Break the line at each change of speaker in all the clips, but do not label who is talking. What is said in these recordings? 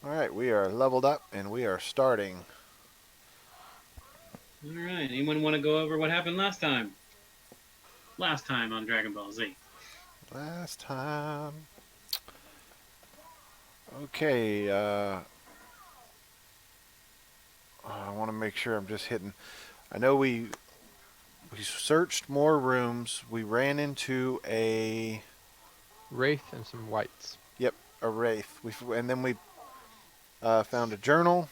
Alright, we are leveled up and we are starting.
All right. Anyone want to go over what happened last time? Last time on Dragon Ball Z.
Last time. Okay, I want to make sure I'm just hitting. I know we searched more rooms. We ran into a
Wraith and some whites.
yep, a wraith. And then we found a journal.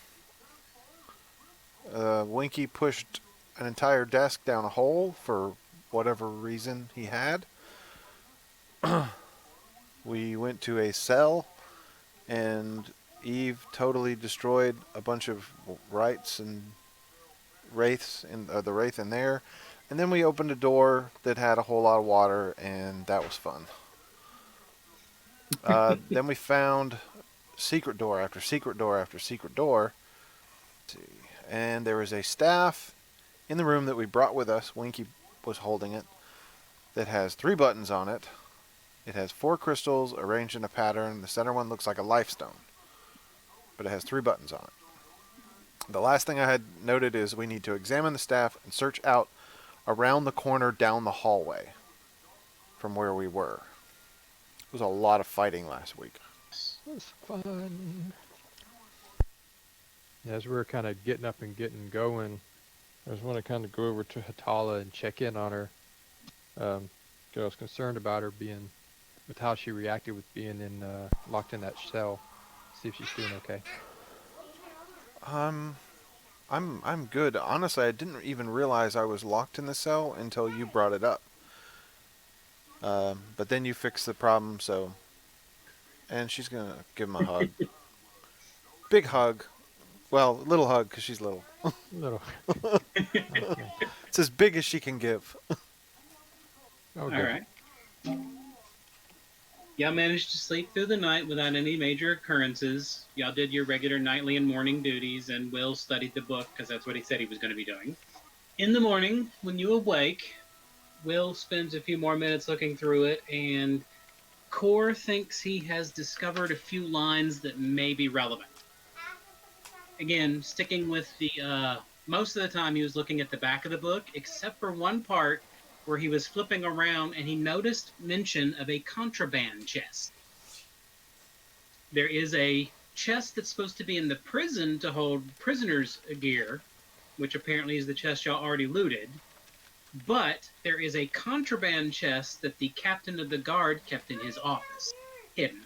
Winky pushed an entire desk down a hole for whatever reason he had. We went to a cell, and Eve totally destroyed a bunch of rights and wraiths in the wraith in there. And then we opened a door that had a whole lot of water, and that was fun. Then we found secret door after secret door after secret door. Let's see. And there was a staff in the room that we brought with us. Winky was holding it. That has 3 buttons on it. It has 4 crystals arranged in a pattern. The center one looks like a life stone, but it has 3 buttons on it. The last thing I had noted is we need to examine the staff and search out around the corner down the hallway from where we were. It was a lot of fighting last week.
It was fun. As we were kind of getting up and getting going, I just want to kind of go over to Hatala and check in on her. I was concerned about her being, with how she reacted with being locked in that cell. See if she's doing okay.
I'm good. Honestly, I didn't even realize I was locked in the cell until you brought it up. But then you fixed the problem, so. And she's gonna give him a hug. Big hug. Well, little hug because she's little.
Little.
Okay. It's as big as she can give.
All right. Y'all managed to sleep through the night without any major occurrences. Y'all did your regular nightly and morning duties, and Will studied the book because that's what he said he was going to be doing. In the morning, when you awake, Will spends a few more minutes looking through it, and Core thinks he has discovered a few lines that may be relevant. Again, sticking with the most of the time he was looking at the back of the book, except for one part where he was flipping around and he noticed mention of a contraband chest. There is a chest that's supposed to be in the prison to hold prisoners' gear, which apparently is the chest y'all already looted. But there is a contraband chest that the captain of the guard kept in his office, hidden.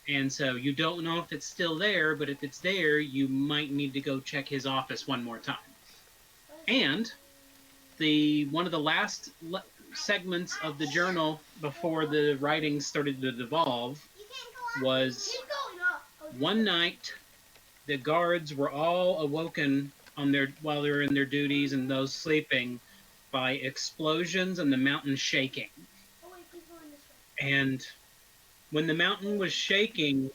And so you don't know if it's still there, but if it's there, you might need to go check his office one more time. And one of the last segments of the journal before the writing started to devolve was one night the guards were all awoken while they were in their duties and those sleeping by explosions and the mountain shaking. And when the mountain was shaking,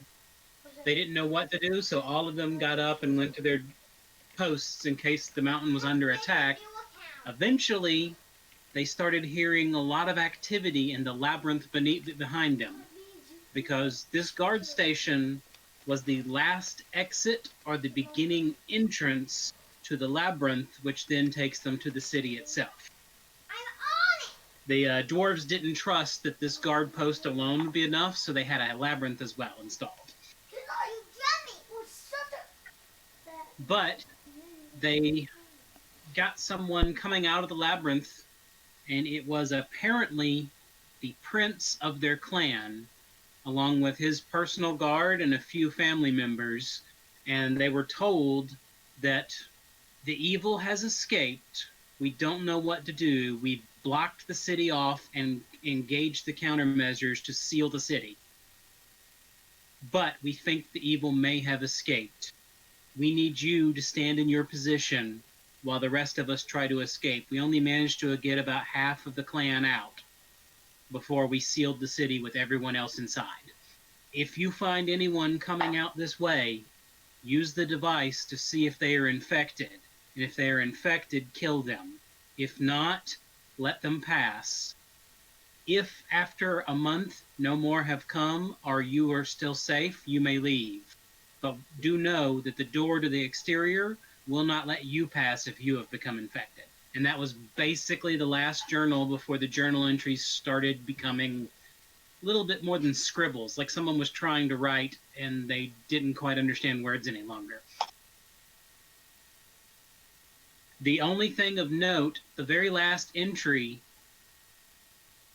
they didn't know what to do, so all of them got up and went to their posts in case the mountain was under attack. Eventually, they started hearing a lot of activity in the labyrinth behind them, because this guard station was the last exit or the beginning entrance to the labyrinth, which then takes them to the city itself. The dwarves didn't trust that this guard post alone would be enough, so they had a labyrinth as well installed. But they got someone coming out of the labyrinth, and it was apparently the prince of their clan, along with his personal guard and a few family members, and they were told that the evil has escaped. We don't know what to do. We've blocked the city off and engaged the countermeasures to seal the city. But we think the evil may have escaped. We need you to stand in your position while the rest of us try to escape. We only managed to get about half of the clan out before we sealed the city with everyone else inside. If you find anyone coming out this way, use the device to see if they are infected. And if they are infected, kill them. If not, let them pass. If after a month no more have come, or you are still safe, you may leave. But do know that the door to the exterior will not let you pass if you have become infected. And that was basically the last journal before the journal entries started becoming a little bit more than scribbles, like someone was trying to write and they didn't quite understand words any longer. The only thing of note, the very last entry,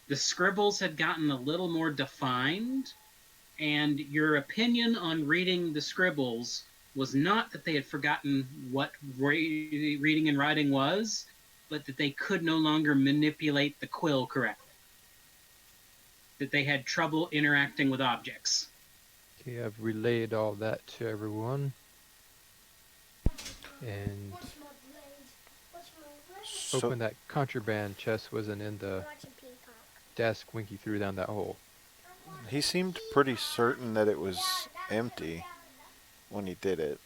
the scribbles had gotten a little more defined, and your opinion on reading the scribbles was not that they had forgotten what reading and writing was, but that they could no longer manipulate the quill correctly. That they had trouble interacting with objects.
Okay, I've relayed all that to everyone. And
So
hoping that contraband chest wasn't in the desk Winky threw down that hole.
he seemed pretty certain that it was empty when he did it.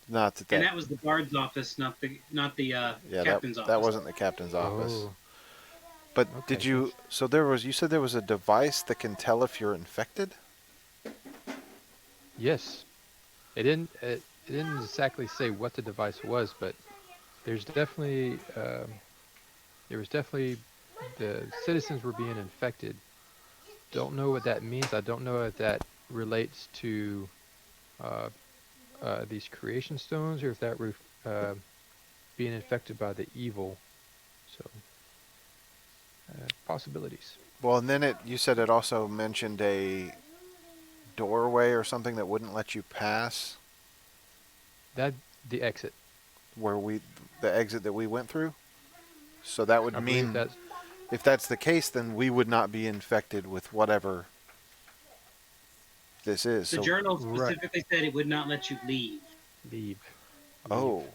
Not that
And that was the guard's office, not the captain's office.
that wasn't the captain's office.
Oh,
But
okay.
did you? So there was. You said there was a device that can tell if you're infected.
Yes. It didn't exactly say what the device was, but there's definitely the citizens were being infected. Don't know what that means. I don't know if that relates to these creation stones or if that being infected by the evil. So possibilities.
Well, and then you said it also mentioned a doorway or something that wouldn't let you pass
That the exit.
the exit that we went through. So that would
I believe
mean
that's
if that's the case, then we would not be infected with whatever this is.
The
So,
journal
right.
specifically said it would not let you leave.
leave.
oh,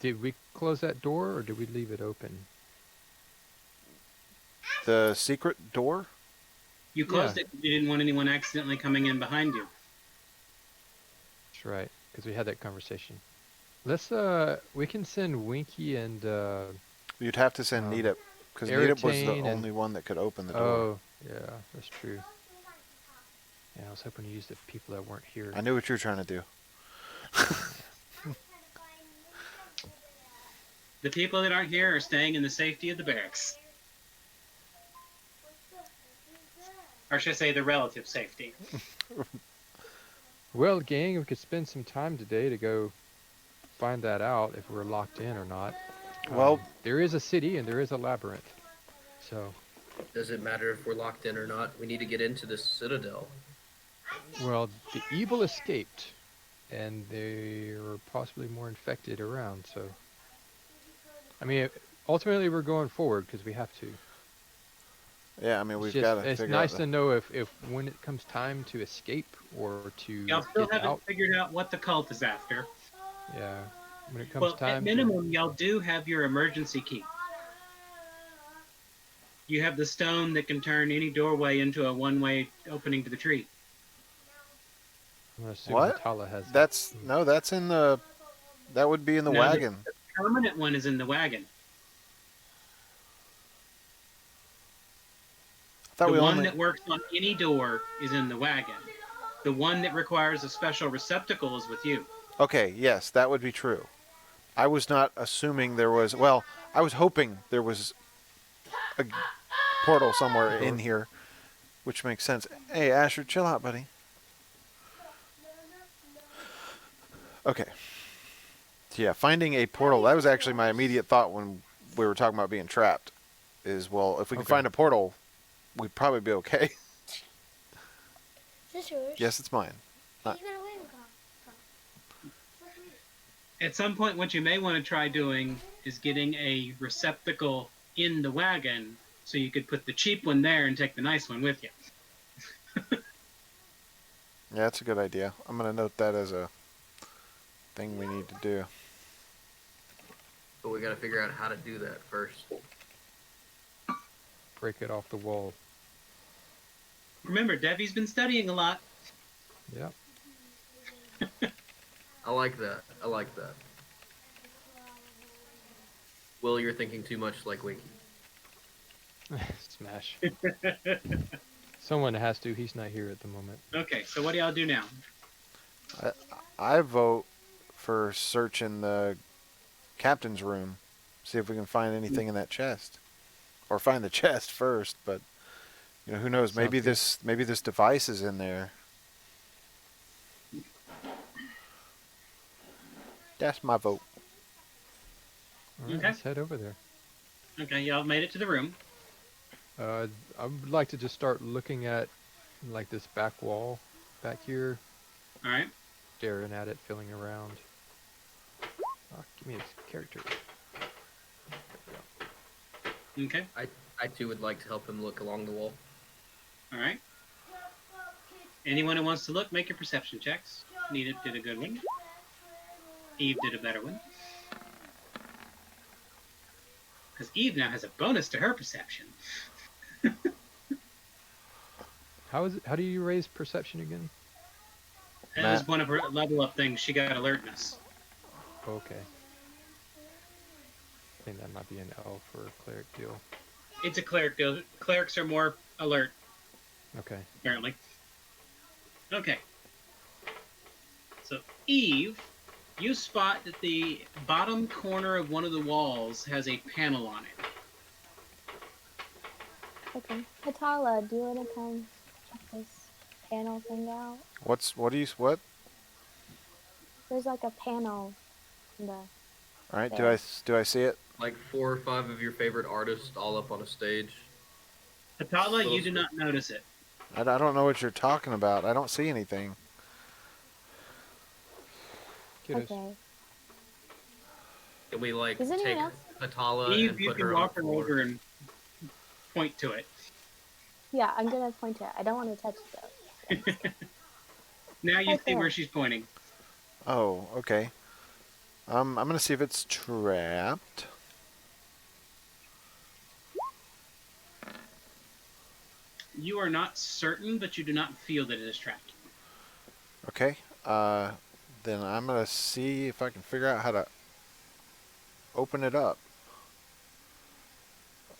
Did we close that door or did we leave it open?
the secret door.
You closed
Yeah.
it because you didn't want anyone accidentally coming in behind you.
That's right, because we had that conversation. Let's we can send Winky and
You'd have to send Needip because Needip was the
Eritane and-
only one that could open the door.
oh yeah, that's true. Yeah, I was hoping to use the people that weren't here.
I knew what you were trying to do.
The people that aren't here are staying in the safety of the barracks. Or should I say the relative safety.
Well, gang, we could spend some time today to go find that out if we're locked in or not.
Well,
there is a city and there is a labyrinth. So,
Does it matter if we're locked in or not? We need to get into this citadel.
well, the evil escaped, and there are possibly more infected around. So, I mean, ultimately we're going forward because we have to.
yeah, I mean,
It's
we've
just-
got to
It's
figure
nice
out.
to know if when it comes time to escape or to
Y'all still
get
haven't
out.
figured out what the cult is after.
Yeah, when it comes
Well,
time
at minimum, y'all do have your emergency key. You have the stone that can turn any doorway into a one-way opening to the tree.
I'm gonna assume
What?
Hatala has that.
That's in the. That would be in the
No,
wagon.
The permanent one is in the wagon.
I thought
The
we
one
only.
that works on any door is in the wagon. The one that requires a special receptacle is with you.
Okay, yes, that would be true. I was not assuming there was. Well, I was hoping there was a portal somewhere in here, which makes sense. Hey, Asher, chill out, buddy. Okay. So yeah, finding a portal. That was actually my immediate thought when we were talking about being trapped. Is, well, if we can
Okay.
find a portal, we'd probably be okay.
Is this yours?
Yes, it's mine.
You got away with that.
At some point, what you may want to try doing is getting a receptacle in the wagon so you could put the cheap one there and take the nice one with you.
Yeah, that's a good idea. I'm going to note that as a thing we need to do.
But we gotta figure out how to do that first.
Break it off the wall.
Remember, Debbie's been studying a lot.
Yep.
I like that. I like that. Will, you're thinking too much like Winky.
Smash. Someone has to. He's not here at the moment.
Okay, so what do y'all do now?
I vote for searching the captain's room, see if we can find anything in that chest, or find the chest first. But who knows?
Sounds good.
Maybe this device is in there. That's my vote.
All right,
Okay.
let's head over there.
Okay, y'all made it to the room.
I would like to just start looking at like this back wall back here,
All right.
staring at it, feeling around. Give me a character.
Okay.
I too would like to help him look along the wall.
All right. Anyone who wants to look, make your perception checks. Nita did a good one. Eve did a better one. Because Eve now has a bonus to her perception.
How do you raise perception again?
That was one of her level up things. She got alertness.
Okay. I think that might be an elf or a cleric deal.
It's a cleric deal. Clerics are more alert,
Okay.
apparently. Okay. So, Eve, you spot that the bottom corner of one of the walls has a panel on it.
Okay. Hatala, do you want to come check this panel thing out?
What?
There's like a panel in the...
All right,
There.
do I see it?
Like 4 or 5 of your favorite artists all up on a stage.
Hatala, you
Little
do not notice it.
I don't know what you're talking about. I don't see anything.
Kiddos.
Okay.
Can we like
Does anyone
take
else-
Atala
Eve,
and
you
put
can
her on
walk
the
her
floor?
over and point to it.
Yeah, I'm gonna point to it. I don't want to touch it though.
Now you
Right
see where
there.
she's pointing.
Oh, okay. I'm gonna see if it's trapped.
You are not certain, but you do not feel that it is trapped.
Okay. Then I'm gonna see if I can figure out how to open it up.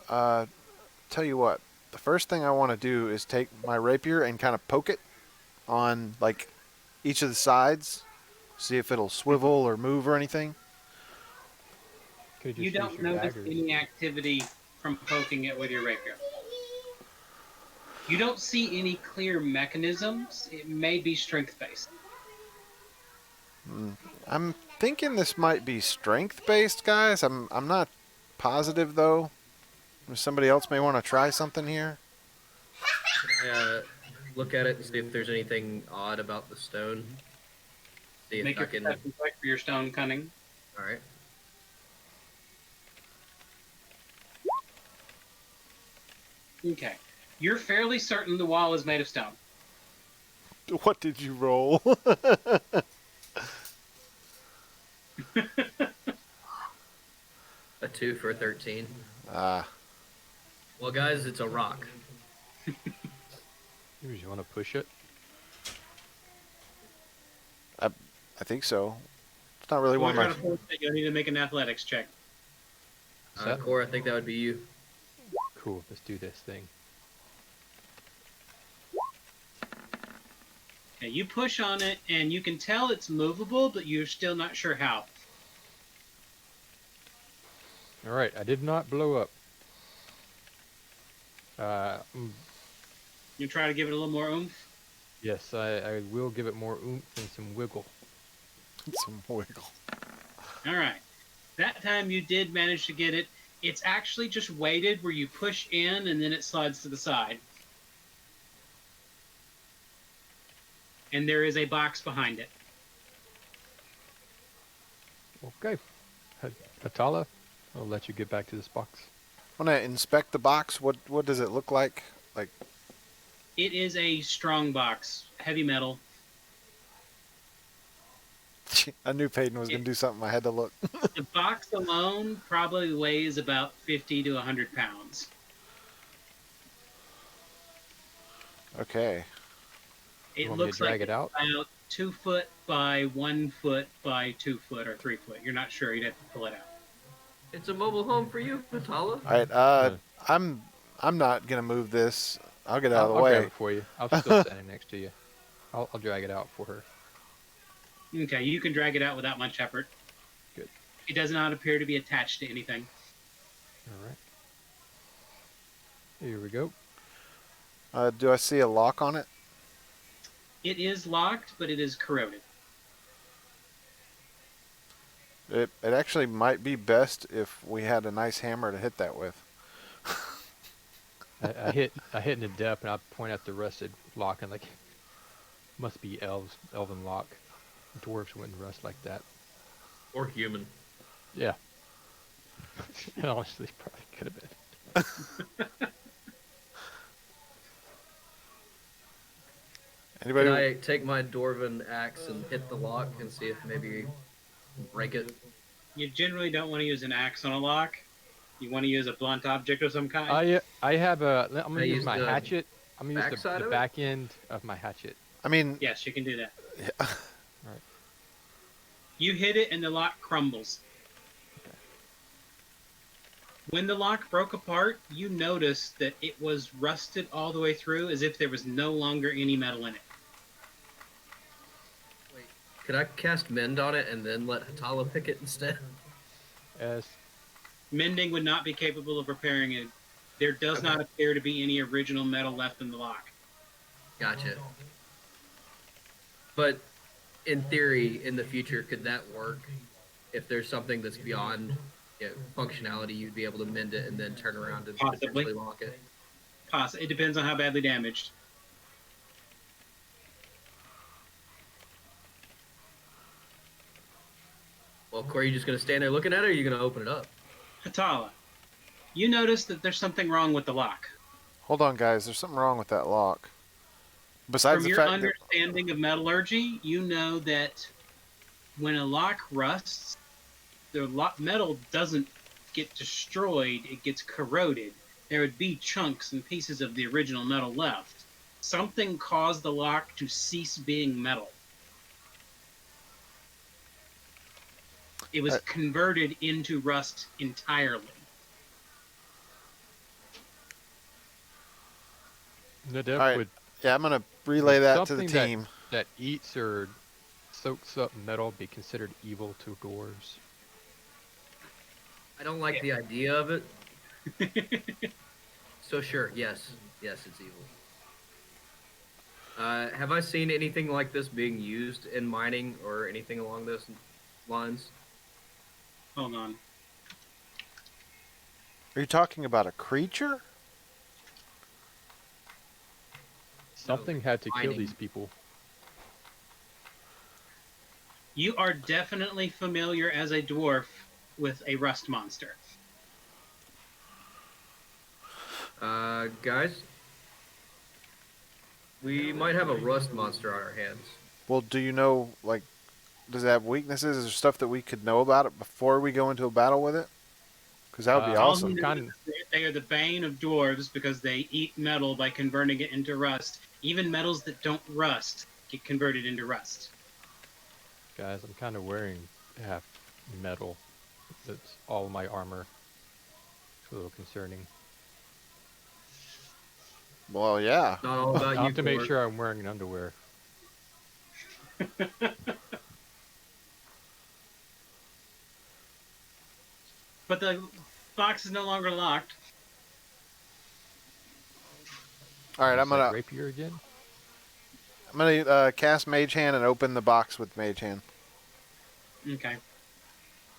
Tell you what. The first thing I want to do is take my rapier and kind of poke it on like each of the sides, see if it'll swivel or move or anything.
You
Could just use
don't
your
notice
daggers.
any activity from poking it with your rapier. You don't see any clear mechanisms. It may be strength-based.
I'm thinking this might be strength-based, guys. I'm not positive though. Somebody else may want to try something here.
Can I look at it and see if there's anything odd about the stone? See if
Make
I
your
can.
perception check for your stone cunning.
All right.
Okay. You're fairly certain the wall is made of stone.
What did you roll?
A 2 for a 13.
Ah,
Well, guys, it's a rock.
You just want to push it.
I think so. It's not really
We're
one
trying
of
to
my.
force it. You'll need to make an athletics check.
Set.
Core, I think that would be you.
Cool. Let's do this thing.
Okay, you push on it, and you can tell it's movable, but you're still not sure how.
All right. I did not blow up.
You try to give it a little more oomph.
Yes, I will give it more oomph and some wiggle.
Some wiggle.
All right. That time you did manage to get it. It's actually just weighted where you push in, and then it slides to the side. And there is a box behind it.
Okay. Atala, I'll let you get back to this box.
Want to inspect the box? What does it look like? Like,
It is a strong box, heavy metal.
I knew Peyton was going to do something. I had to look.
The box alone probably weighs about 50 to 100 pounds.
Okay.
It
want me to
looks
drag
like
it out?
about 2 foot by 1 foot by 2 foot or 3 foot. You're not sure. You'd have to pull it out.
It's a mobile home for you, Patala.
All right.
Yeah.
I'm not gonna move this. I'll get out of the
I'll grab
way.
it for you. I'm still standing next to you. I'll drag it out for her.
Okay, you can drag it out without much effort.
Good.
It does not appear to be attached to anything.
All right. Here we go.
Do I see a lock on it?
It is locked, but it is corroded.
It actually might be best if we had a nice hammer to hit that with.
I hit in the depth, and I point at the rusted lock, and like, must be elven lock. Dwarves wouldn't rust like that.
Or human.
Yeah. It honestly probably could have been.
Anybody?
Can I take my dwarven axe and hit the lock and see if maybe break it?
You generally don't want to use an axe on a lock. You want to use a blunt object of some kind.
I have a. I'm gonna
I
use
use
my
the
hatchet. I'm gonna use
backside
the
of it?
back end of my hatchet.
I mean,
Yes, you can do that.
yeah.
Right.
You hit it and the lock crumbles.
Okay.
When the lock broke apart, you noticed that it was rusted all the way through as if there was no longer any metal in it.
Wait, could I cast Mend on it and then let Hatala pick it instead?
As
Mending would not be capable of repairing it. There does not appear to be any original metal left in the lock.
Gotcha. But in theory, in the future, could that work? If there's something that's beyond functionality, you'd be able to mend it and then turn around and
Possibly.
potentially lock it.
It depends on how badly damaged.
Well, Corey, you just gonna stand there looking at it, or are you gonna open it up?
Hatala, you notice that there's something wrong with the lock.
Hold on, guys. There's something wrong with that lock. Besides
From
the
your
fact that
understanding of metallurgy, you know that when a lock rusts, the metal doesn't get destroyed, it gets corroded. There would be chunks and pieces of the original metal left. Something caused the lock to cease being metal. It was converted into rust entirely.
the
All
depth
right.
would
yeah, I'm gonna relay that to the
something
team.
that eats or soaks up metal be considered evil to dwarves.
I don't like the idea of it. So sure, yes, it's evil. Have I seen anything like this being used in mining or anything along those lines?
Hold on.
Are you talking about a creature?
Something had to kill
mining.
these people.
You are definitely familiar as a dwarf with a rust monster.
Guys, we might have a rust monster on our hands.
Well, do you know, like, does it have weaknesses? Is there stuff that we could know about it before we go into a battle with it? Because that would be
All
awesome.
They are the bane of dwarves because they eat metal by converting it into rust. Even metals that don't rust get converted into rust.
Guys, I'm kind of wearing half metal. That's all my armor. It's a little concerning.
Well, yeah.
Not all about
I
you.
have to make
Cord.
sure I'm wearing underwear.
But the box is no longer locked.
All right,
Is that rapier again?
I'm gonna cast Mage Hand and open the box with Mage Hand.
Okay.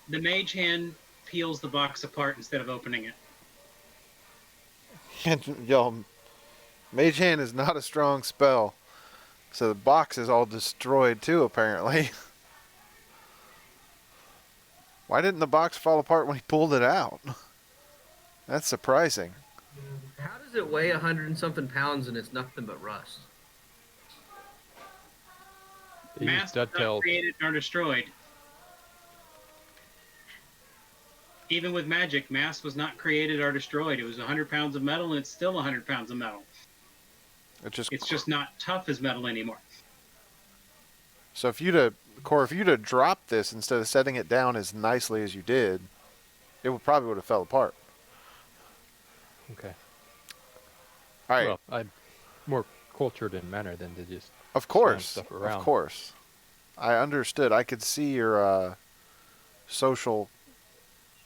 The mage hand peels the box apart instead of opening it.
Yo, Mage Hand is not a strong spell, so the box is all destroyed too. Apparently. Why didn't the box fall apart when he pulled it out? That's surprising.
How does it weigh 100 and something pounds and it's nothing but rust?
They use
Mass was not
dovetail.
created nor destroyed. Even with magic, mass was not created or destroyed. It was 100 pounds of metal, and it's still 100 pounds of metal. It's just not tough as metal anymore.
So if you'd have dropped this instead of setting it down as nicely as you did, it probably would have fell apart.
Okay.
All right.
Well, I'm more cultured in manner than to just
Of
slam
course.
stuff
Of
around.
course. I understood. I could see your social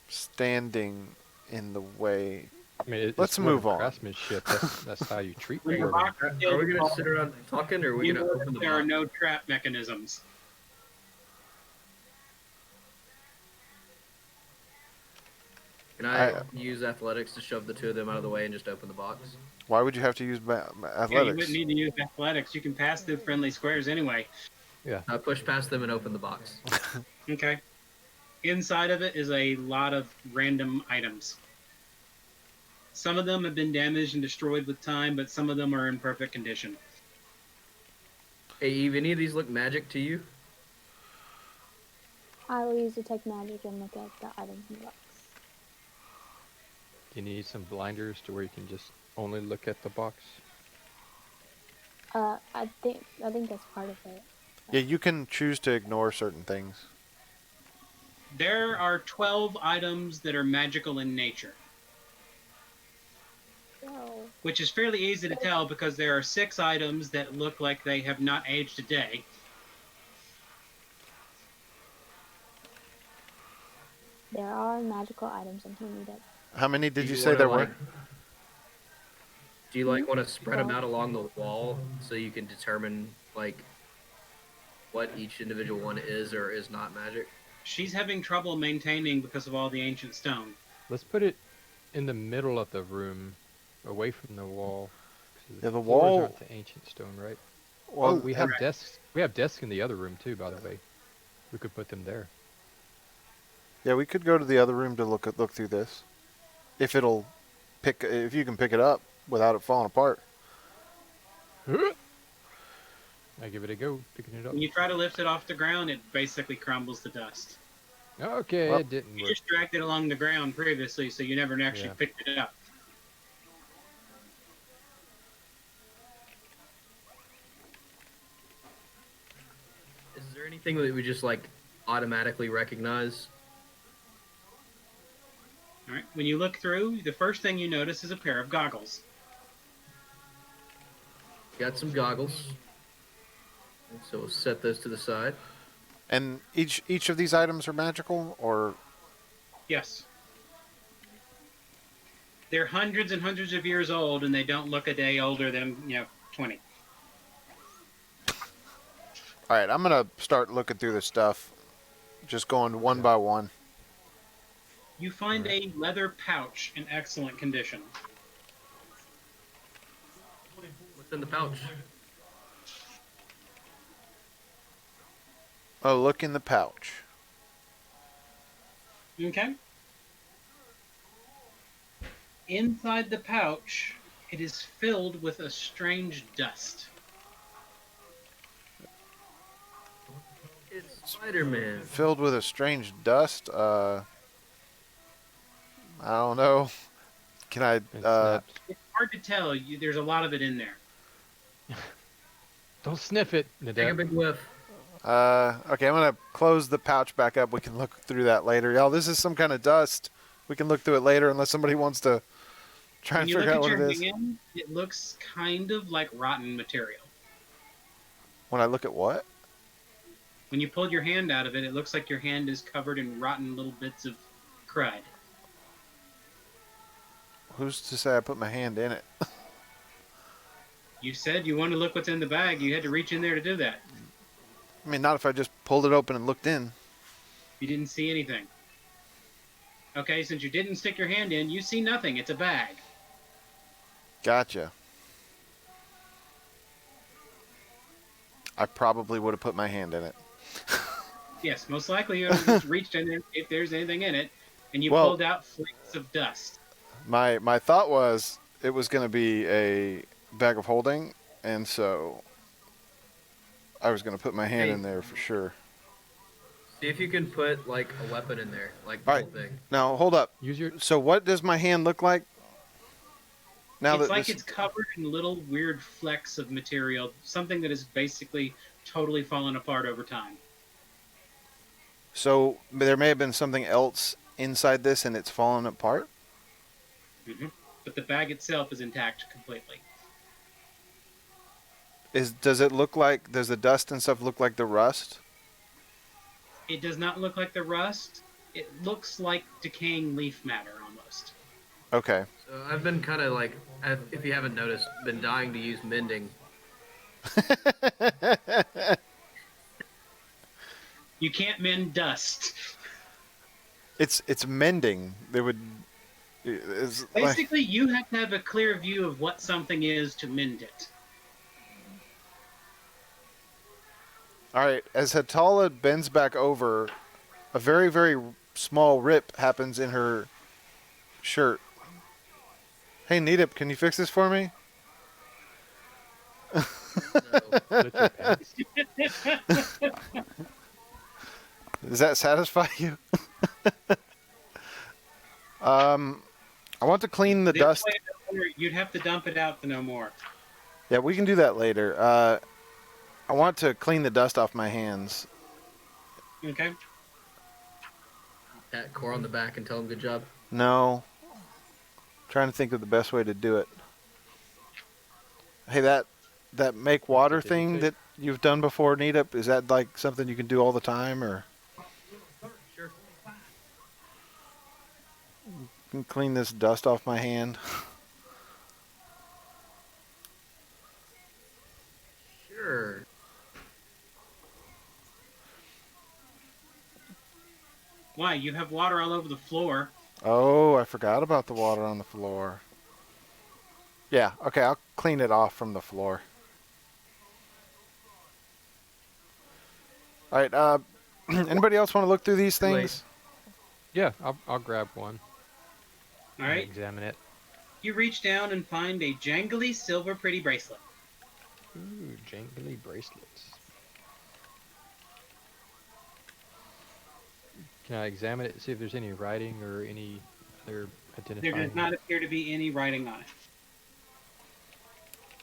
standing in the way.
I mean,
Let's
it's more
move
than
on.
craftsmanship. That's how you treat
When the
people.
box
Are
is
we
filled,
gonna sit around talking, or are we
you
gonna
know
open the
there are
box?
no trap mechanisms.
Can I use athletics to shove the two of them out of the way and just open the box?
Why would you have to use
Yeah, you
athletics?
wouldn't need to use athletics. You can pass through friendly squares anyway.
Yeah.
I push past them and open the box.
Okay. Inside of it is a lot of random items. Some of them have been damaged and destroyed with time, but some of them are in perfect condition.
Hey, Eve, any of these look magic to you?
I will use detect magic and look at the items in the box.
Do you need some blinders to where you can just only look at the box?
I think that's part of it.
Yeah, you can choose to ignore certain things.
There are 12 items that are magical in nature,
So,
which is fairly easy to tell because there are 6 items that look like they have not aged a day.
there are magical items in here needed.
How many did
Do
you
you
say
wanna,
there
like-
were?
Do you like want to spread them
Well-
out along the wall so you can determine like what each individual one is or is not magic?
She's having trouble maintaining because of all the ancient stone.
Let's put it in the middle of the room, away from the wall. 'Cause
Yeah, the
floors
wall-
aren't the ancient stone, right?
Well,
Oh, we have
correct.
desks. We have desks in the other room too, by the way. We could put them there.
yeah, we could go to the other room to look through this. If you can pick it up without it falling apart.
I give it a go, picking it up.
When you try to lift it off the ground, it basically crumbles to dust.
Okay,
Well,
it didn't
You
work.
just dragged it along the ground previously, so you never actually
Yeah.
picked it up.
Is there anything that we just like automatically recognize?
All right. When you look through, the first thing you notice is a pair of goggles.
Got some goggles. So we'll set those to the side.
And each of these items are magical, or
Yes. They're hundreds and hundreds of years old, and they don't look a day older than 20.
all right, I'm gonna start looking through this stuff, just going one by one.
You find a leather pouch in excellent condition.
What's in the pouch?
Oh, look in the pouch.
Okay. Inside the pouch, it is filled with a strange dust.
It's Spider-Man.
Filled with a strange dust. I don't know. Can I?
It snaps.
It's hard to tell. There's a lot of it in there.
Don't sniff it,
Take a
Nadab.
big whiff.
Okay, I'm gonna close the pouch back up. We can look through that later. Y'all, this is some kind of dust. We can look through it later, unless somebody wants to try
When
and
you look
figure
at
out what
your
it is.
hand, it looks kind of like rotten material.
When I look at what?
When you pulled your hand out of it, it looks like your hand is covered in rotten little bits of crud.
Who's to say I put my hand in it?
You said you wanted to look what's in the bag. You had to reach in there to do that.
I mean, not if I just pulled it open and looked in.
You didn't see anything. Okay, since you didn't stick your hand in, you see nothing. It's a bag.
Gotcha. I probably would have put my hand in it.
Yes, most likely you would have just reached in there if there's anything in it, and you
Well-
pulled out flakes of dust.
My thought was it was going to be a bag of holding, and so I was going to put my hand
Hey.
in there for sure.
See if you can put like a weapon in there, like the
All
whole
right.
thing.
Now, hold up.
Use your.
So what does my hand look like? Now
It's
that
like
this,
it's covered in little weird flecks of material, something that is basically totally fallen apart over time.
so there may have been something else inside this and it's fallen apart?
But the bag itself is intact completely.
Does it look like, does the dust and stuff look like the rust?
It does not look like the rust. It looks like decaying leaf matter almost.
Okay.
So I've been kind of like, if you haven't noticed, been dying to use mending.
You can't mend dust.
It's mending. They would. It's like,
Basically, you have to have a clear view of what something is to mend it.
all right. As Hatala bends back over, a very very small rip happens in her shirt. Hey, Needip, can you fix this for me?
So,
Slit your pants.
Does that satisfy you? I want to clean the
The
dust.
other way, you'd have to dump it out to know more.
Yeah, we can do that later. I want to clean the dust off my hands.
Okay.
pat Core on the back and tell him good job.
No. Trying to think of the best way to do it. Hey, that make water
Did you
thing
take-
that you've done before, Needip, is that like something you can do all the time, or
Sure.
can clean this dust off my hand?
Sure.
Why? You have water all over the floor.
Oh, I forgot about the water on the floor. Yeah, okay, I'll clean it off from the floor. All right, anybody else want to look through these
Too late.
things?
Yeah, I'll grab one.
All
and
right.
Examine it.
You reach down and find a jangly silver pretty bracelet.
Ooh, jangly bracelets. Can I examine it and see if there's any writing or any other
There
identifying?
does not appear to be any writing on it.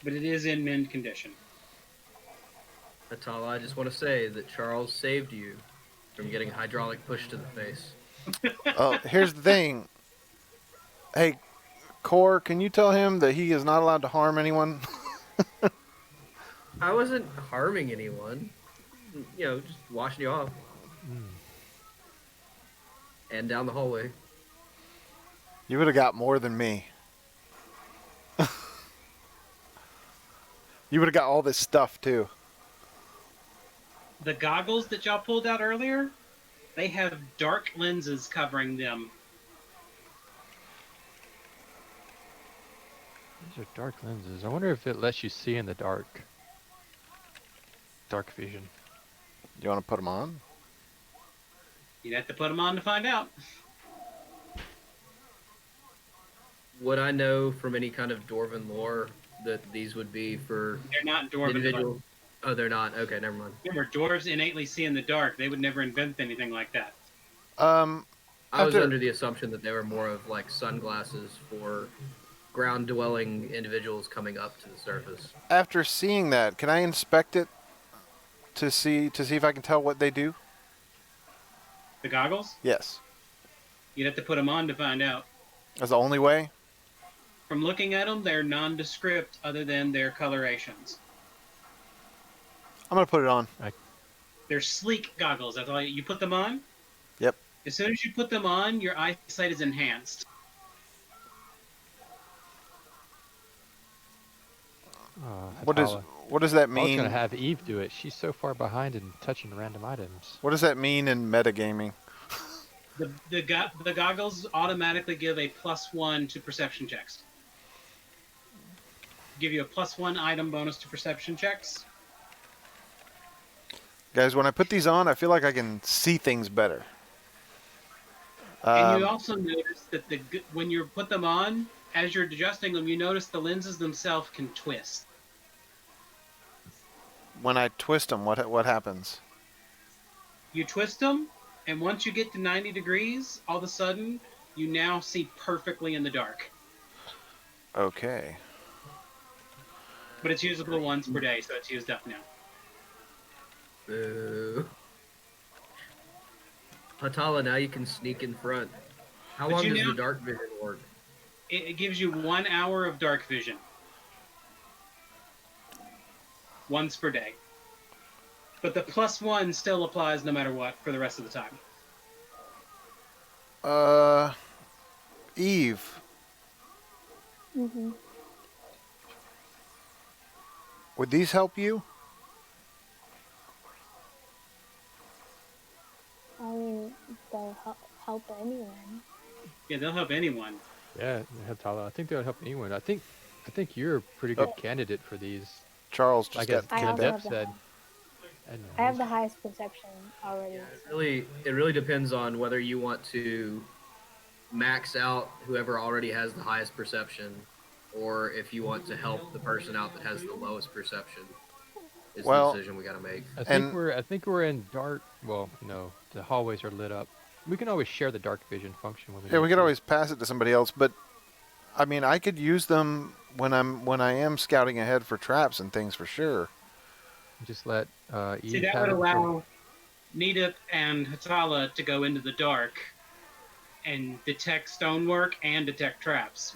But it is in mint condition.
That's all. I just want to say that Charles saved you from getting a hydraulic push to the face.
Oh, here's the thing. Hey, Core, can you tell him that he is not allowed to harm anyone?
I wasn't harming anyone. You know, just washing you off. And down the hallway.
You would have got more than me. You would have got all this stuff too.
The goggles that y'all pulled out earlier, they have dark lenses covering them.
These are dark lenses. I wonder if it lets you see in the dark. Dark vision.
You want to put them on?
You'd have to put them on to find out.
Would I know from any kind of Dwarven lore that these would be for
They're not dwarven.
individual? Oh, they're not. Okay, never mind.
Remember, dwarves innately see in the dark. They would never invent anything like that.
I was
After-
under the assumption that they were more of like sunglasses for ground-dwelling individuals coming up to the surface.
After seeing that, can I inspect it to see if I can tell what they do?
The goggles,
Yes.
you'd have to put them on to find out.
That's the only way?
From looking at them, they're nondescript other than their colorations.
I'm going to put it on.
They're sleek goggles. That's all you put them on.
Yep.
As soon as you put them on, your eyesight is enhanced.
What does that
I was
mean?
gonna have Eve do it. She's so far behind in touching random items.
What does that mean in metagaming?
The goggles automatically give a +1 to perception checks. Give you a +1 item bonus to perception checks.
Guys, when I put these on, I feel like I can see things better.
And you also notice that when you put them on, as you're adjusting them, you notice the lenses themselves can twist.
When I twist them, what happens?
You twist them, and once you get to 90 degrees, all of a sudden, you now see perfectly in the dark.
Okay.
But it's usable once per day, so it's used up now.
Boo. Hatala, now you can sneak in front. How
But
long
you
does
now-
the dark vision work?
It gives you 1 hour of dark vision. Once per day. But the +1 still applies no matter what for the rest of the time.
Eve,
Mhm.
would these help you?
I mean, they'll help anyone.
Yeah, they'll help anyone.
Yeah, Hatala. I think that would help anyone. I think you're a pretty good candidate for these.
Charles just
Like
got
as
I
Kim
also
Depp
have the
said.
highest-
And
I have the highest perception already.
It really depends on whether you want to max out whoever already has the highest perception, or if you want to help the person out that has the lowest perception. Is
Well,
the decision we got to make.
I
And-
think we're in dark. Well, no, the hallways are lit up. We can always share the dark vision function when we
Yeah, we
need
could
to.
always pass it to somebody else, but I mean, I could use them when I am scouting ahead for traps and things for sure.
Just let Eve
See, that
have
would
it for-
allow Nidip and Hatala to go into the dark and detect stonework and detect traps.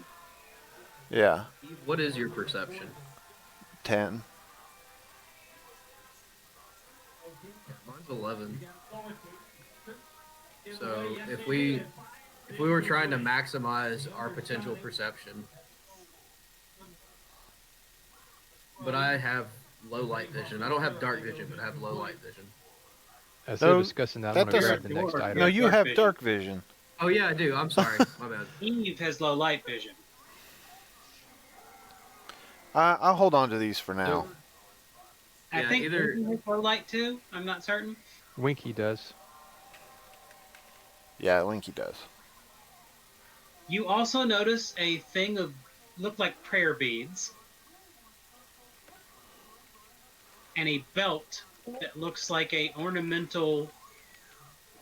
Yeah,
What is your perception?
10.
Mine's 11. So if we were trying to maximize our potential perception, but I have low light vision. I don't have dark vision, but I have low light vision.
As
No,
they're discussing that,
that
I'm gonna
doesn't-
grab the next item.
No, you
Dark
have
vision.
dark vision.
Oh yeah, I do. I'm sorry. My bad.
Eve has low light vision.
I'll hold on to these for now.
So,
I
Yeah,
think
either-
Eve has low light too. I'm not certain.
Winky does.
Yeah, Linky does.
You also notice a thing of look like prayer beads and a belt that looks like a ornamental,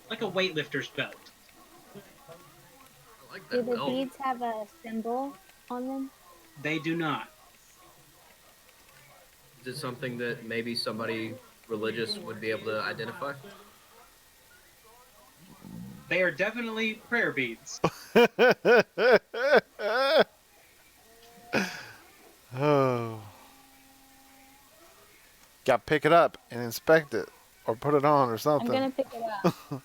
like a weightlifter's belt.
I like
Do
that
the
belt.
beads have a symbol on them?
They do not.
Is it something that maybe somebody religious would be able to identify?
They are definitely prayer beads.
Oh. Got to pick it up and inspect it, or put it on, or
I'm
something.
gonna pick it up.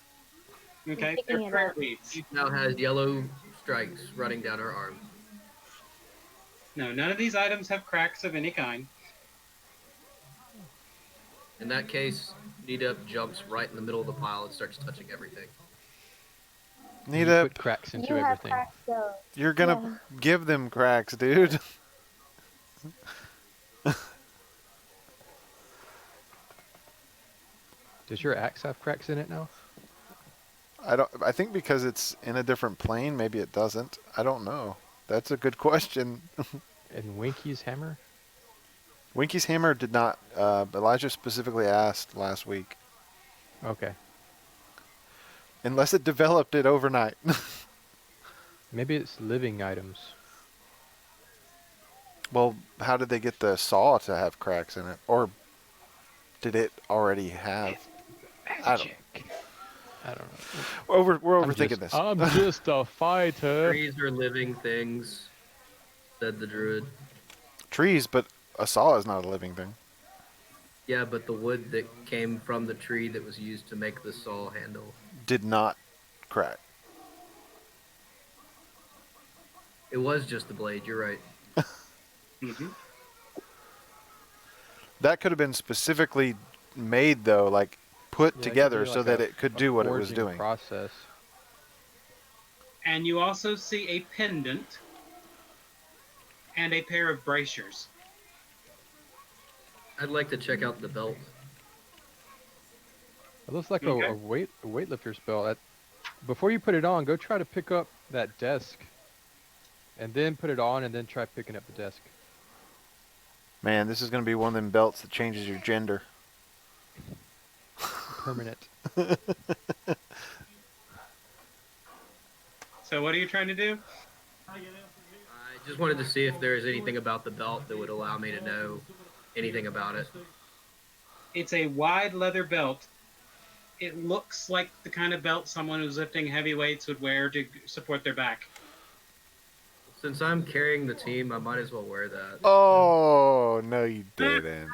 Okay,
picking
they're
it
prayer
up.
beads.
It now has yellow strikes running down her arm.
No, none of these items have cracks of any kind.
In that case, Nita jumps right in the middle of the pile and starts touching everything.
Need
You
a.
put cracks into
You have
everything.
cracks though.
You're gonna give them cracks, dude.
Does your axe have cracks in it now?
I don't. I think because it's in a different plane, maybe it doesn't. I don't know. That's a good question.
And Winky's hammer?
Winky's hammer did not. Elijah specifically asked last week,
Okay.
unless it developed it overnight.
Maybe it's living items.
Well, how did they get the saw to have cracks in it, or did it already have? I don't.
I don't know.
We're
I'm
overthinking
just-
this.
I'm just a fighter.
Trees are living things, said the druid.
Trees, but a saw is not a living thing.
Yeah, but the wood that came from the tree that was used to make the saw handle,
Did not crack.
it was just the blade. You're right.
Hmm.
That could have been specifically made though, like put
Yeah, it could
together
be
so
like
that
a-
it could
a
do what it was
forging
doing.
Process.
And you also see a pendant and a pair of bracers.
I'd like to check out the belt.
It looks like
Okay.
a weightlifter's belt. Before you put it on, go try to pick up that desk, and then put it on, and then try picking up the desk.
Man, this is going to be one of them belts that changes your gender.
Permanent.
So what are you trying to do?
I just wanted to see if there is anything about the belt that would allow me to know anything about it.
It's a wide leather belt it looks like the kind of belt someone who's lifting heavy weights would wear to support their back.
Since I'm carrying the team, I might as well wear that.
Oh, no, you didn't.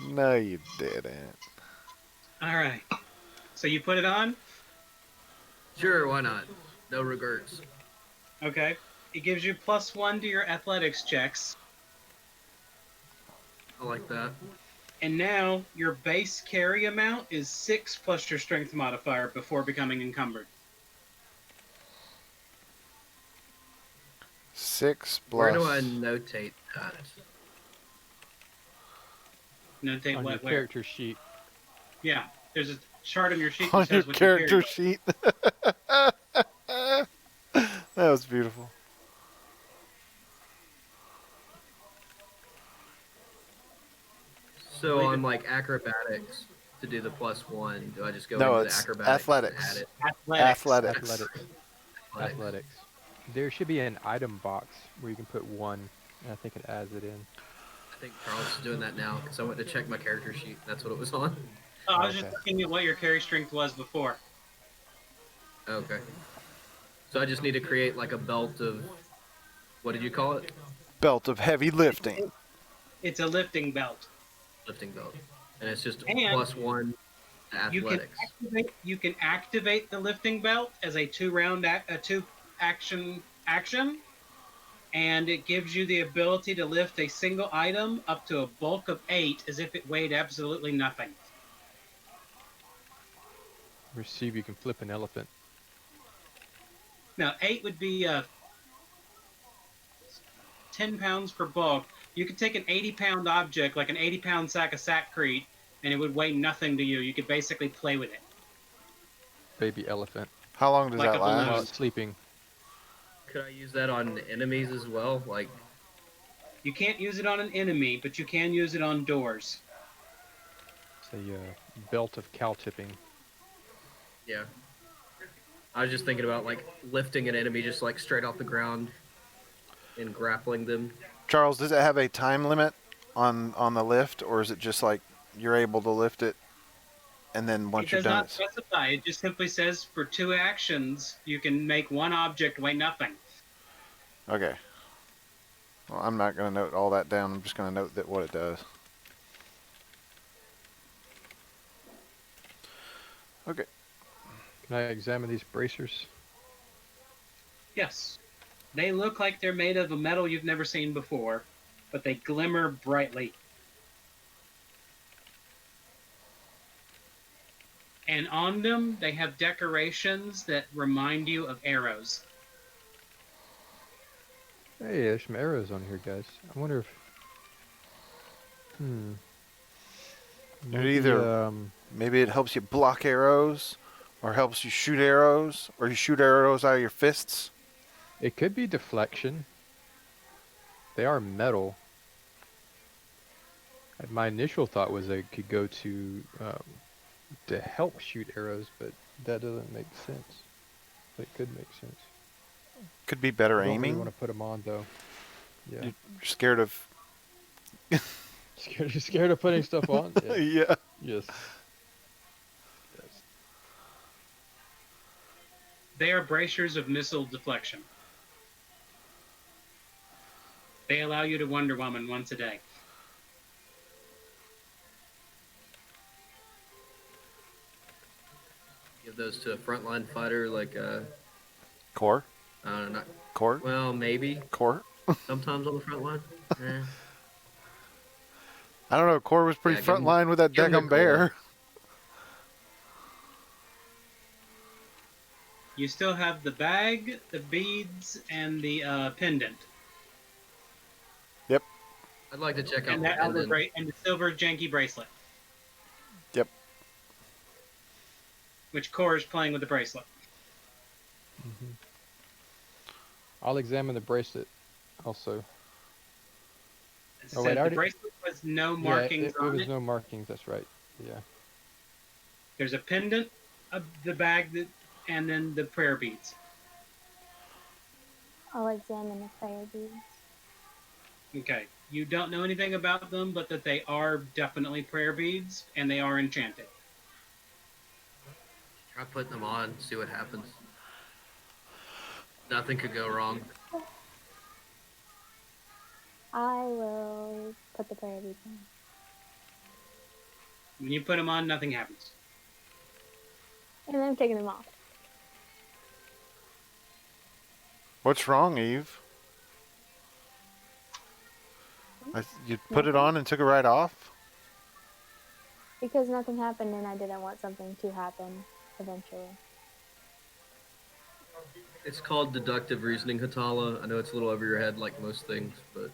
No, you didn't.
All right. So you put it on?
Sure, why not? No regrets.
Okay. It gives you +1 to your athletics checks.
I like that.
And now your base carry amount is 6 plus your strength modifier before becoming encumbered.
6 plus.
Where do I notate that?
Notate
On your
what? Where?
character sheet.
Yeah. There's a chart on your sheet
On
that
your
says what
character
you
sheet. That was beautiful.
So on like acrobatics to do the +1, do I just go
No,
into the
it's
acrobatics
athletics.
and add it?
Athletics.
Athletics.
Athletics. There should be an item box where you can put 1, and I think it adds it in.
I think Charles is doing that now because I went to check my character sheet. That's what it was on.
Oh, I was just
Okay.
looking at what your carry strength was before.
Okay. So I just need to create like a belt of, what did you call it?
Belt of heavy lifting.
It's a lifting belt.
Lifting belt. And it's just
And
+1 to
You can
athletics.
activate the lifting belt as a 2 action, and it gives you the ability to lift a single item up to a bulk of 8 as if it weighed absolutely nothing.
Receive, you can flip an elephant.
Now 8 would be 10 pounds per bulk. You could take an 80-pound object, like an 80-pound sack of sackcrete, and it would weigh nothing to you. You could basically play with it.
Baby elephant.
How long does
Like
that
a balloon.
While
last?
it's sleeping.
Could I use that on enemies as well? Like,
You can't use it on an enemy, but you can use it on doors.
It's a belt of cow tipping.
yeah. I was just thinking about like lifting an enemy just like straight off the ground and grappling them.
Charles, does it have a time limit on the lift, or is it just like you're able to lift it, and then once
It
you're
does
done,
not specify. It just simply says for 2 actions, you can make one object weigh nothing.
okay. Well, I'm not going to note all that down. I'm just going to note that what it does. Okay.
Can I examine these bracers?
Yes. They look like they're made of a metal you've never seen before, but they glimmer brightly. And on them, they have decorations that remind you of arrows.
Hey, there's some arrows on here, guys. I wonder if... Maybe,
either- Maybe it helps you block arrows, or helps you shoot arrows, or you shoot arrows out of your fists.
it could be deflection. They are metal. My initial thought was they could go to help shoot arrows, but that doesn't make sense. But it could make sense.
Could be better
I don't
aiming.
really want to put them on, though. Yeah.
You're scared of.
You're scared of putting stuff on? Yeah.
Yeah.
Yes. Yes.
They are bracers of missile deflection. They allow you to Wonder Woman once a day.
Give those to a frontline fighter like
Core.
I don't know.
Core.
Well, maybe
Core.
sometimes on the front line.
I don't know. Core was pretty
Yeah, give
front
him-
line with that
give him the
daggum bear.
You still have the bag, the beads, and the pendant.
I'd like to check out
And
the
that other
pendant.
and the silver janky bracelet.
Yep.
Which Core is playing with the bracelet.
Mm-hmm. I'll examine the bracelet also.
It
Oh,
said
wait, I
the
already-
bracelet was no
Yeah,
markings
it
on
was
it.
no markings, that's right. Yeah.
There's a pendant, the bag, and then the prayer beads.
I'll examine the prayer beads.
Okay. You don't know anything about them, but that they are definitely prayer beads, and they are enchanted.
Try putting them on, see what happens. Nothing could go wrong.
I will put the prayer beads on.
When you put them on, nothing happens.
And then I'm taking them off.
What's wrong, Eve? You put it
Nothing.
on and took it right off?
Because nothing happened and I didn't want something to happen eventually.
It's called deductive reasoning, Hatala. I know it's a little over your head like most things, but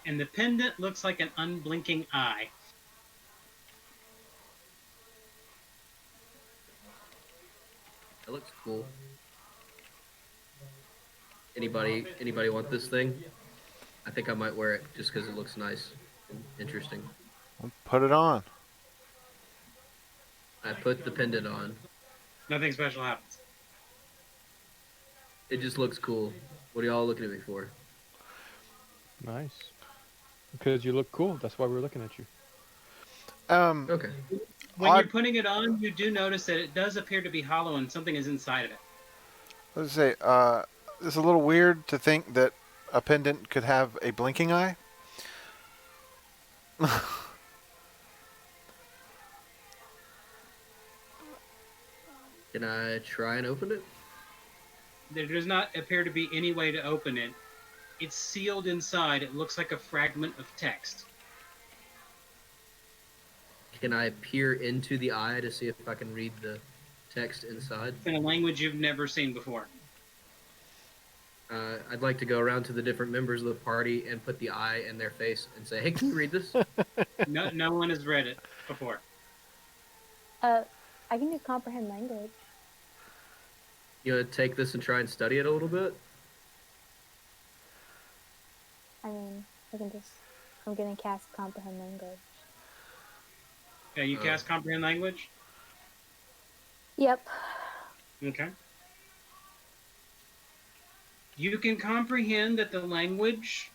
And the pendant looks like an unblinking eye.
it looks cool. Anybody want this thing? I think I might wear it just because it looks nice and interesting.
Put it on.
I put the pendant on.
Nothing special happens.
It just looks cool. What are y'all looking at me for?
Nice. Because you look cool. That's why we're looking at you.
Okay.
When you're putting it on, you do notice that it does appear to be hollow and something is inside of it.
Let's say, it's a little weird to think that a pendant could have a blinking eye.
Can I try and open it?
There does not appear to be any way to open it. It's sealed inside. It looks like a fragment of text.
Can I peer into the eye to see if I can read the text inside?
In a language you've never seen before.
I'd like to go around to the different members of the party and put the eye in their face and say, "Hey, can you read this?"
No one has read it before.
I can do comprehend language.
You want to take this and try and study it a little bit?
I mean, I'm gonna cast comprehend language.
Okay, you cast comprehend language?
Yep.
Okay. You can comprehend that the language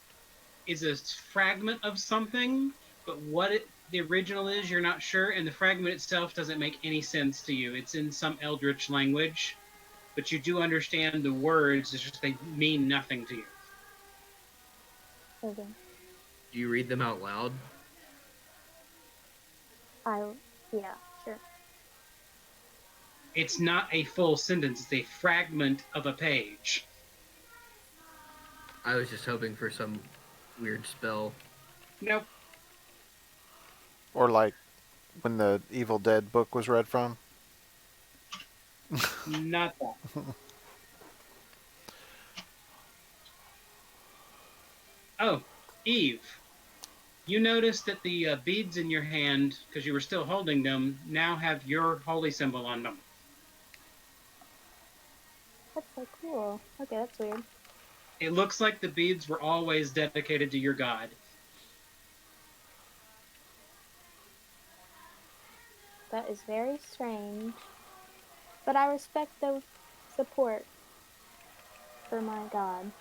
is a fragment of something, but what the original is, you're not sure, and the fragment itself doesn't make any sense to you. It's in some eldritch language, but you do understand the words, it's just they mean nothing to you.
Okay.
Do you read them out loud?
Yeah, sure.
It's not a full sentence, it's a fragment of a page.
I was just hoping for some weird spell.
Nope.
Or like when the Evil Dead book was read from.
Not that. Oh, Eve. You notice that the beads in your hand, because you were still holding them, now have your holy symbol on them.
That's so cool. Okay, that's weird.
It looks like the beads were always dedicated to your god.
That is very strange. But I respect the support for my god.